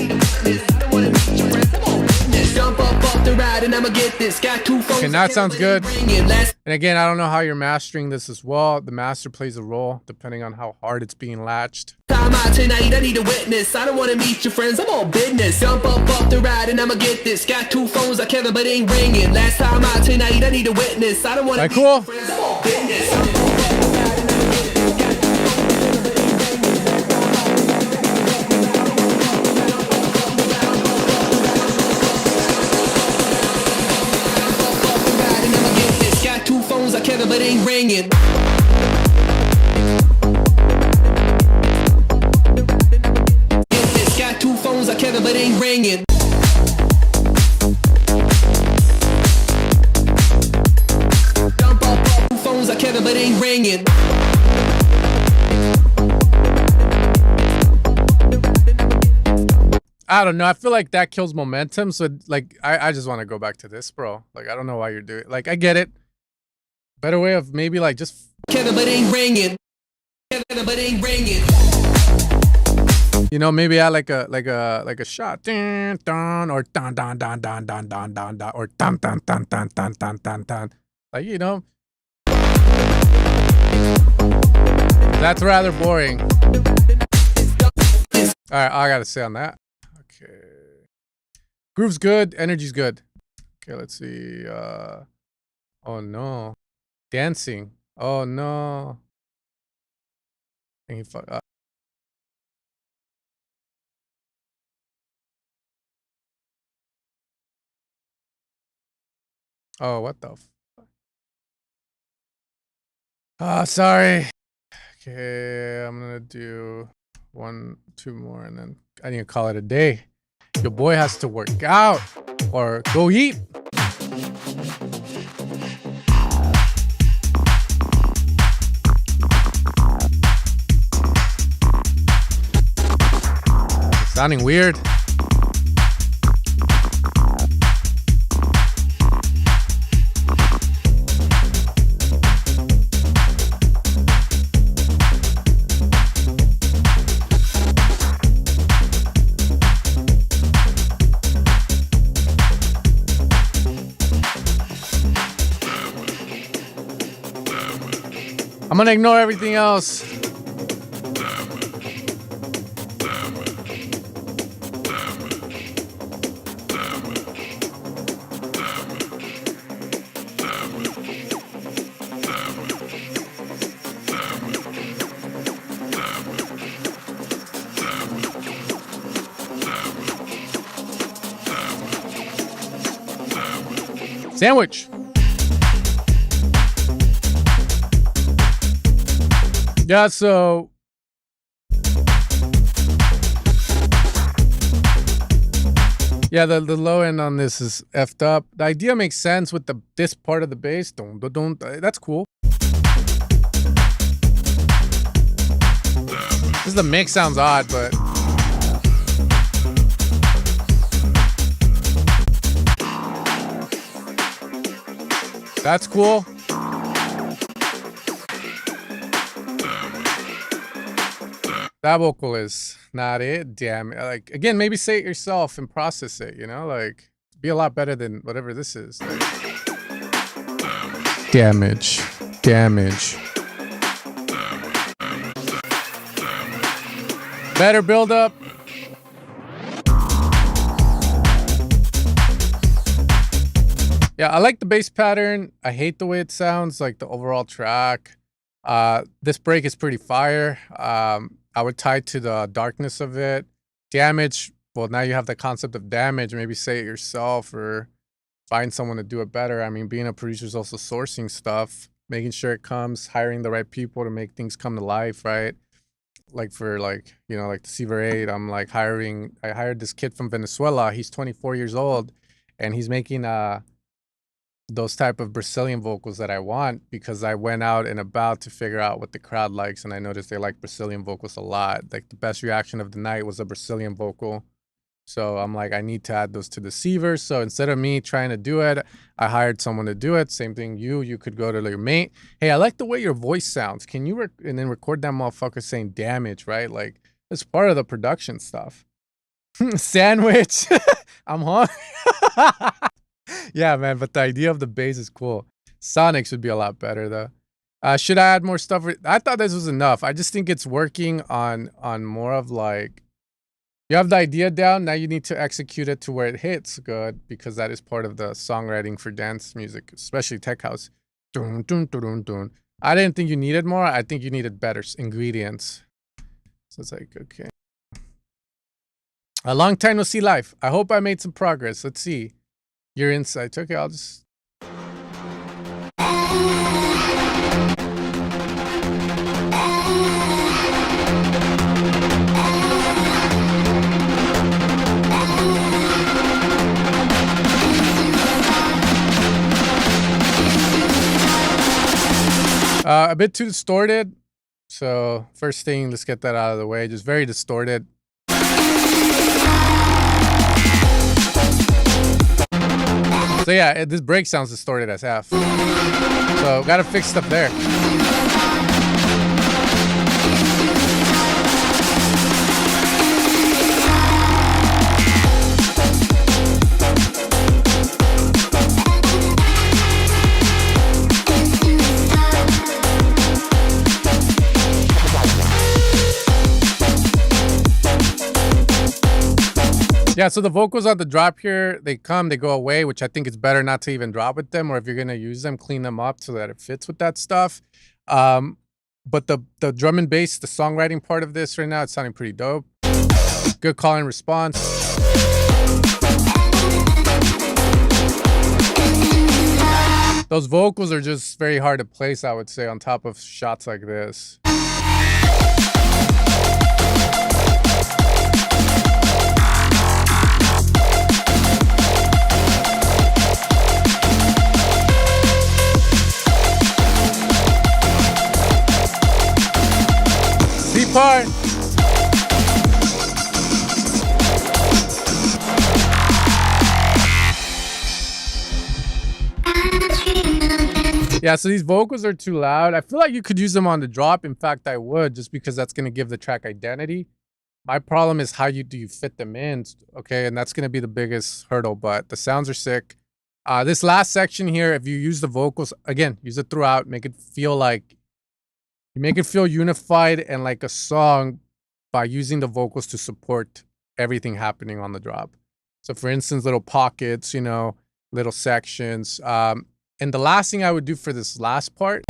Okay, now it sounds good. And again, I don't know how you're mastering this as well. The master plays a role depending on how hard it's being latched. Time out tonight, I need a witness. I don't want to meet your friends, I'm on business. Jump up off the ride and I'ma get this. Got two phones, I Kevin, but ain't ringing. Last time out tonight, I need a witness. I don't want to meet your friends, I'm on business. Kevin, but ain't ringing. It's got two phones, I Kevin, but ain't ringing. Dump up two phones, I Kevin, but ain't ringing. I don't know. I feel like that kills momentum. So like, I just want to go back to this, bro. Like, I don't know why you're doing it. Like, I get it. Better way of maybe like just Kevin, but ain't ringing. Kevin, but ain't ringing. You know, maybe add like a shot, dun, dun, or dun dun dun dun dun dun dun dun, or dun dun dun dun dun dun dun dun. Like, you know, that's rather boring. All right, I gotta say on that. Okay, groove's good, energy's good. Okay, let's see. Oh no. Dancing. Oh no. I think he fucked up. Oh, what the sorry. Okay, I'm gonna do 1, 2 more and then I need to call it a day. Your boy has to work out or go eat. Sounding weird. I'm gonna ignore everything else. Sandwich. Yeah, so yeah, the low end on this is effed up. The idea makes sense with this part of the bass. Don't. That's cool. This the mix sounds odd, but that's cool. That vocal is not it. Damn it. Like, again, maybe say it yourself and process it, you know? Like, be a lot better than whatever this is. Like, damage. Damage. Better build up. Yeah, I like the bass pattern. I hate the way it sounds, like the overall track. This break is pretty fire. I would tie to the darkness of it. Damage, well, now you have the concept of damage. Maybe say it yourself or find someone to do it better. I mean, being a producer is also sourcing stuff, making sure it comes, hiring the right people to make things come to life, right? Like for like, you know, like the Seaver 8, I hired this kid from Venezuela. He's 24 years old and he's making those type of Brazilian vocals that I want because I went out and about to figure out what the crowd likes, and I noticed they like Brazilian vocals a lot. Like the best reaction of the night was a Brazilian vocal. So I'm like, I need to add those to the Seaver. So instead of me trying to do it, I hired someone to do it. Same thing, you could go to your mate. Hey, I like the way your voice sounds. Can you and then record that motherfucker saying damage, right? Like it's part of the production stuff. Sandwich. I'm hungry. Yeah, man, but the idea of the bass is cool. Sonic should be a lot better though. Should I add more stuff? I thought this was enough. I just think it's working on more of like, you have the idea down, now you need to execute it to where it hits good, because that is part of the songwriting for dance music, especially tech house. Dun, dun, dun, dun, dun. I didn't think you needed more. I think you needed better ingredients. So it's like, okay. A long time no see live. I hope I made some progress. Let's see. Your insights. Okay, I'll just... a bit too distorted. So first thing, let's get that out of the way. Just very distorted. So yeah, this break sounds distorted as F. So gotta fix stuff there. Yeah, so the vocals on the drop here, they come, they go away, which I think it's better not to even drop with them, or if you're going to use them, clean them up so that it fits with that stuff. But the drum and bass, the songwriting part of this right now, it's sounding pretty dope. Good call and response. Those vocals are just very hard to place, I would say, on top of shots like this. Part. Yeah, so these vocals are too loud. I feel like you could use them on the drop. In fact, I would, just because that's going to give the track identity. My problem is how do you fit them in, okay? And that's going to be the biggest hurdle, but the sounds are sick. This last section here, if you use the vocals, again, use it throughout, make it feel like, you make it feel unified and like a song by using the vocals to support everything happening on the drop. So for instance, little pockets, you know, little sections. And the last thing I would do for this last part,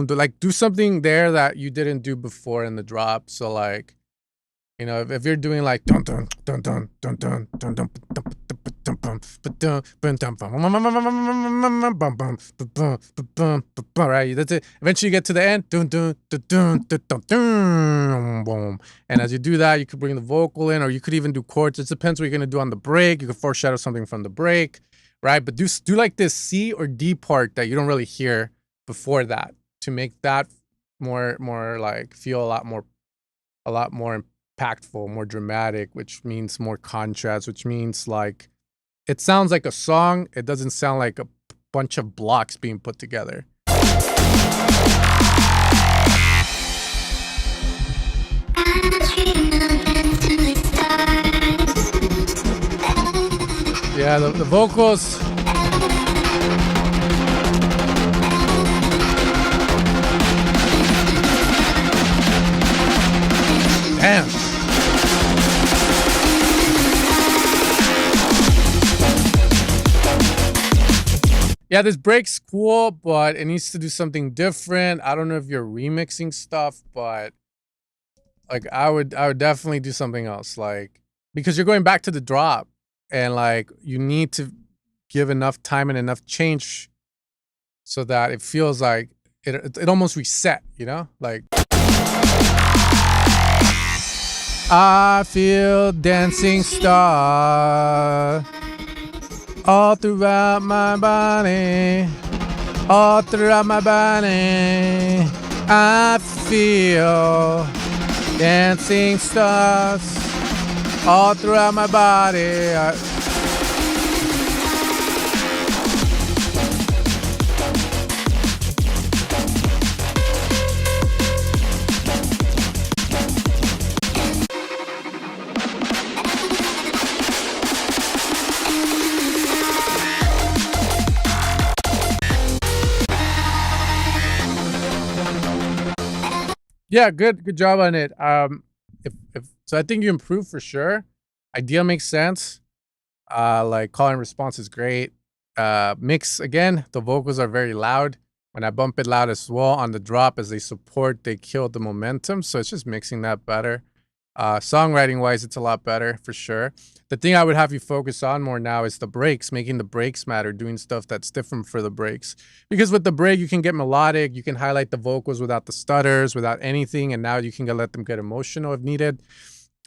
like do something there that you didn't do before in the drop. So like, you know, if you're doing like dun dun dun dun dun dun dun dun right, that's it. Eventually you get to the end, dun dun dun dun dun dun dun, boom. And as you do that, you could bring the vocal in, or you could even do chords. It depends what you're gonna do on the break. You could foreshadow something from the break, right? But do like this C or D part that you don't really hear before that. to make that more like feel a lot more impactful, more dramatic, which means more contrast, which means like it sounds like a song. It doesn't sound like a bunch of blocks being put together. Yeah, the vocals. Damn. Yeah, this break's cool, but it needs to do something different. I don't know if you're remixing stuff, but like I would definitely do something else, like, because you're going back to the drop, and like you need to give enough time and enough change so that it feels like it almost reset, you know? Like I feel dancing star all throughout my body, all throughout my body. I feel dancing stars all throughout my body. Yeah, good job on it. If so, I think you improved for sure. Idea makes sense. Like call and response is great. Mix again. The vocals are very loud. When I bump it loud as well on the drop, as they support, they kill the momentum. So it's just mixing that better. Songwriting wise, it's a lot better for sure. The thing I would have you focus on more now is the breaks, making the breaks matter, doing stuff that's different for the breaks. Because with the break, you can get melodic, you can highlight the vocals without the stutters, without anything, and now you can let them get emotional if needed.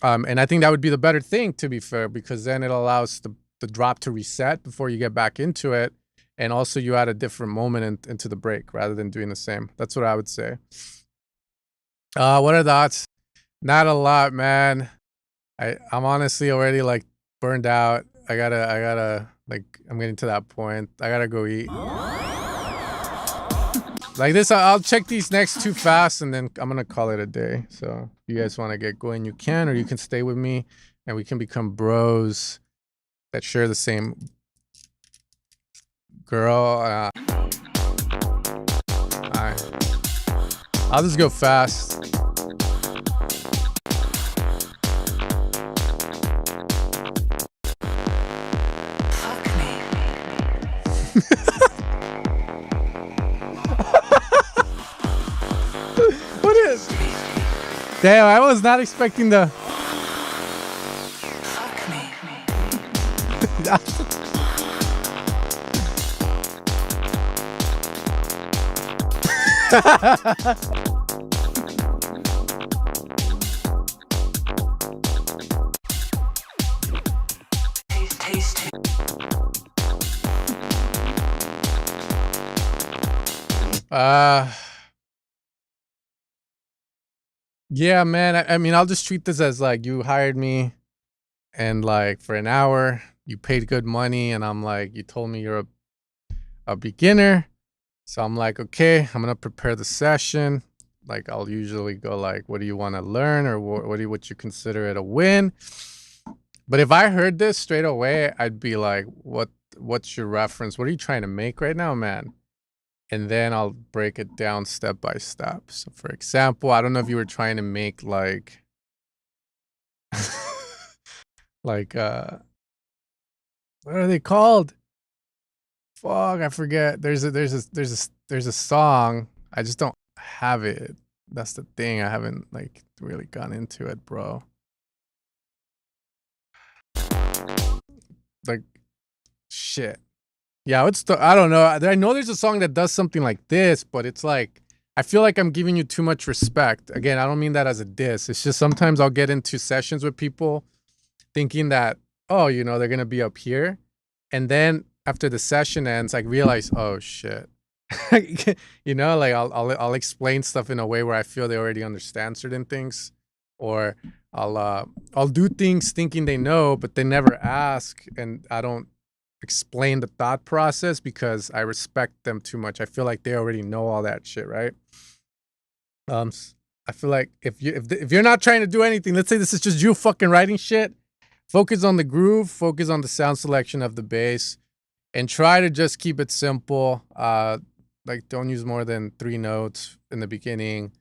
And I think that would be the better thing, to be fair, because then it allows the drop to reset before you get back into it. And also you add a different moment into the break rather than doing the same. That's what I would say. What are thoughts? Not a lot, man. I'm honestly already like burned out. I gotta like, I'm getting to that point. I gotta go eat. Like this, I'll check these next two fast and then I'm gonna call it a day. So if you guys want to get going, you can, or you can stay with me and we can become bros that share the same girl. I'll just go fast. What is? Damn, I was not expecting the. Yeah, man. I mean, I'll just treat this as like you hired me and like for an hour, you paid good money, and I'm like, you told me you're a beginner. So I'm like, okay, I'm gonna prepare the session. Like I'll usually go like, what do you want to learn, or what you consider it a win? But if I heard this straight away, I'd be like, what's your reference? What are you trying to make right now, man? And then I'll break it down step by step. So for example, I don't know if you were trying to make like like what are they called? Fuck, I forget. There's a song. I just don't have it. That's the thing. I haven't like really gone into it, bro. Like shit. Yeah, I don't know. I know there's a song that does something like this, but it's like I feel like I'm giving you too much respect. Again, I don't mean that as a diss. It's just sometimes I'll get into sessions with people thinking that, oh, you know, they're gonna be up here. And then after the session ends, I realize, oh shit. You know, like I'll explain stuff in a way where I feel they already understand certain things, or I'll do things thinking they know, but they never ask, and I don't explain the thought process because I respect them too much. I feel like they already know all that shit, right? I feel like if you're not trying to do anything, let's say this is just you fucking writing shit, focus on the groove, focus on the sound selection of the bass, and try to just keep it simple. Like don't use more than 3 notes in the beginning.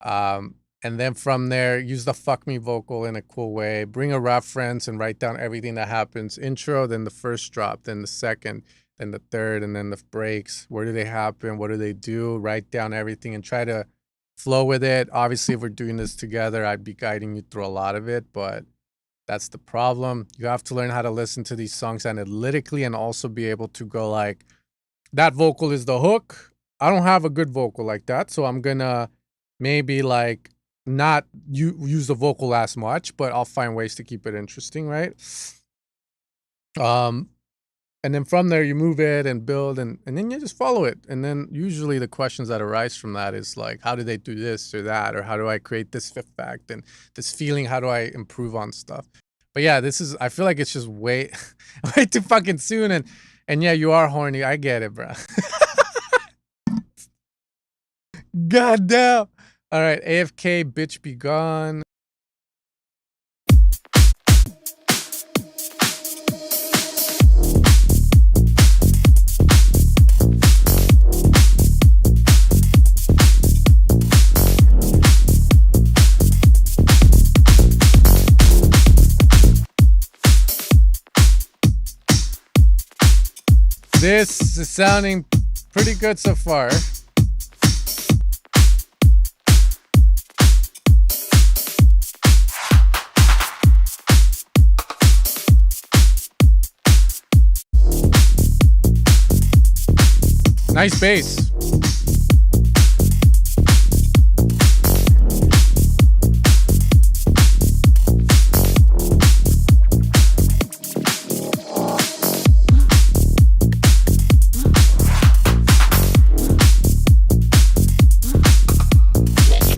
And then from there, use the fuck me vocal in a cool way. Bring a reference and write down everything that happens. Intro, then the first drop, then the second, then the third, and then the breaks. Where do they happen? What do they do? Write down everything and try to flow with it. Obviously, if we're doing this together, I'd be guiding you through a lot of it, but that's the problem. You have to learn how to listen to these songs analytically and also be able to go like, that vocal is the hook. I don't have a good vocal like that, so I'm gonna maybe like not use the vocal as much, but I'll find ways to keep it interesting, right? And then from there you move it and build, and then you just follow it. And then usually the questions that arise from that is like, how do they do this or that, or how do I create this fifth fact and this feeling? How do I improve on stuff? But yeah, I feel like it's just way too fucking soon. And yeah, you are horny. I get it, bro. God damn. All right, AFK, bitch be gone. This is sounding pretty good so far. Nice bass.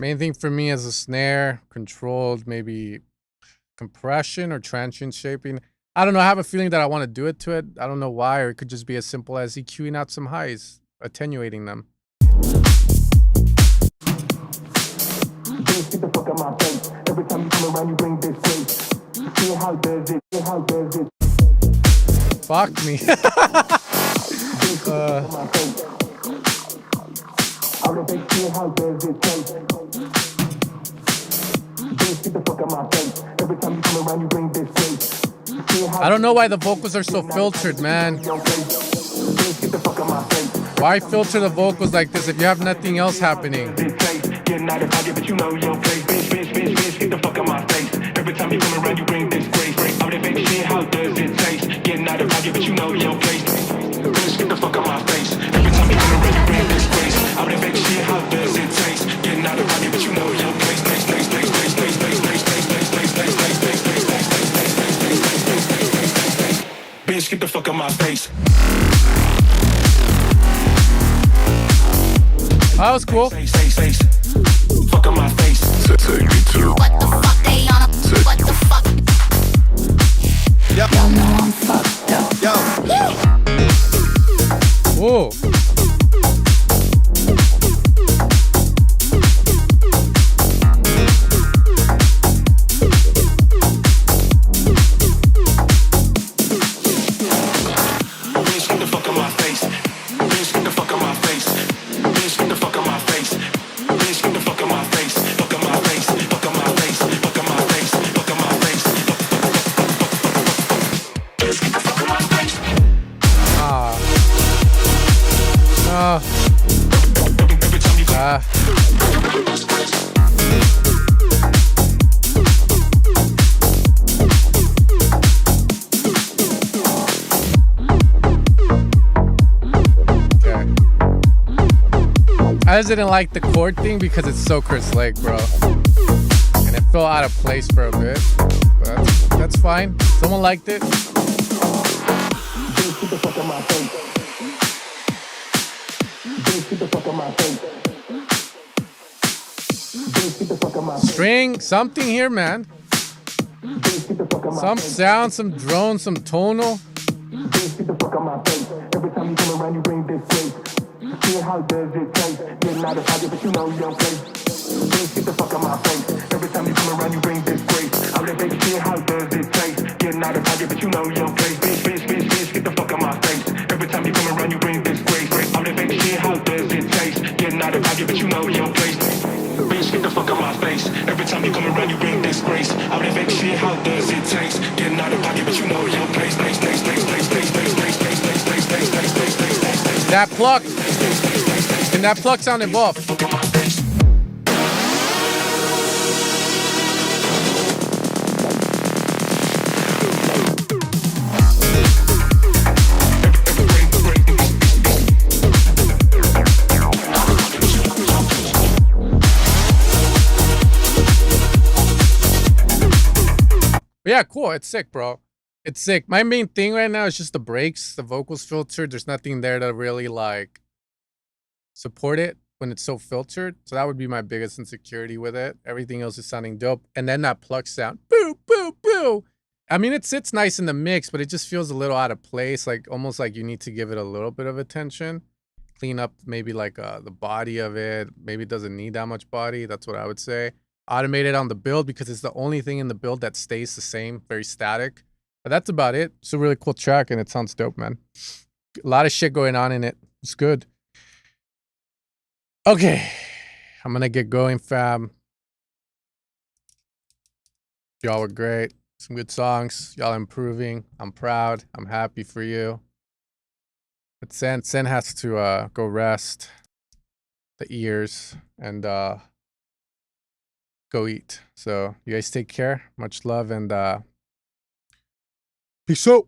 Main thing for me is a snare, controlled, maybe compression or transient shaping. I don't know. I have a feeling that I want to do it to it. I don't know why, or it could just be as simple as EQing out some highs, attenuating them. Fuck me. I don't know why the vocals are so filtered, man. Why filter the vocals like this if you have nothing else happening? Bitch, get the fuck out my face. That was cool. Fuck out my face. Take me to What the fuck they on a, what the fuck? Y'all know I'm fucked up. Whoa. I just didn't like the chord thing because it's so Chris Lake, bro. And it felt out of place for a bit. But that's fine. Someone liked it. String, something here, man. Some sound, some drone, some tonal. Every time you come around, you bring this place. See how does it taste? Getting out of pocket, but you know you don't play. Bitch, get the fuck out my face. Every time you come around, you bring this grace. I'm like, baby, see how does it taste? Getting out of pocket, but you know you don't play. Bitch, get the fuck out my face. Every time you come around, you bring this grace. I'm like, baby, see how does it taste? Getting out of pocket, but you know you don't play. Bitch, get the fuck out my face. Every time you come around, you bring disgrace. I'm like, baby, see how does it taste? Getting out of pocket, but you know you don't play. That pluck. And that pluck sounded buff. Yeah, cool. It's sick, bro. It's sick. My main thing right now is just the breaks, the vocals filtered. There's nothing there to really like support it when it's so filtered. So that would be my biggest insecurity with it. Everything else is sounding dope. And then that pluck sound, boo, boo, boo. I mean, it sits nice in the mix, but it just feels a little out of place. Like almost like you need to give it a little bit of attention. Clean up maybe like the body of it. Maybe it doesn't need that much body. That's what I would say. Automate it on the build because it's the only thing in the build that stays the same, very static. But that's about it. It's a really cool track and it sounds dope, man. A lot of shit going on in it. It's good. Okay. I'm gonna get going, fam. Y'all were great. Some good songs. Y'all improving. I'm proud. I'm happy for you. But Sen has to go rest the ears and go eat. So you guys take care. Much love and peace out.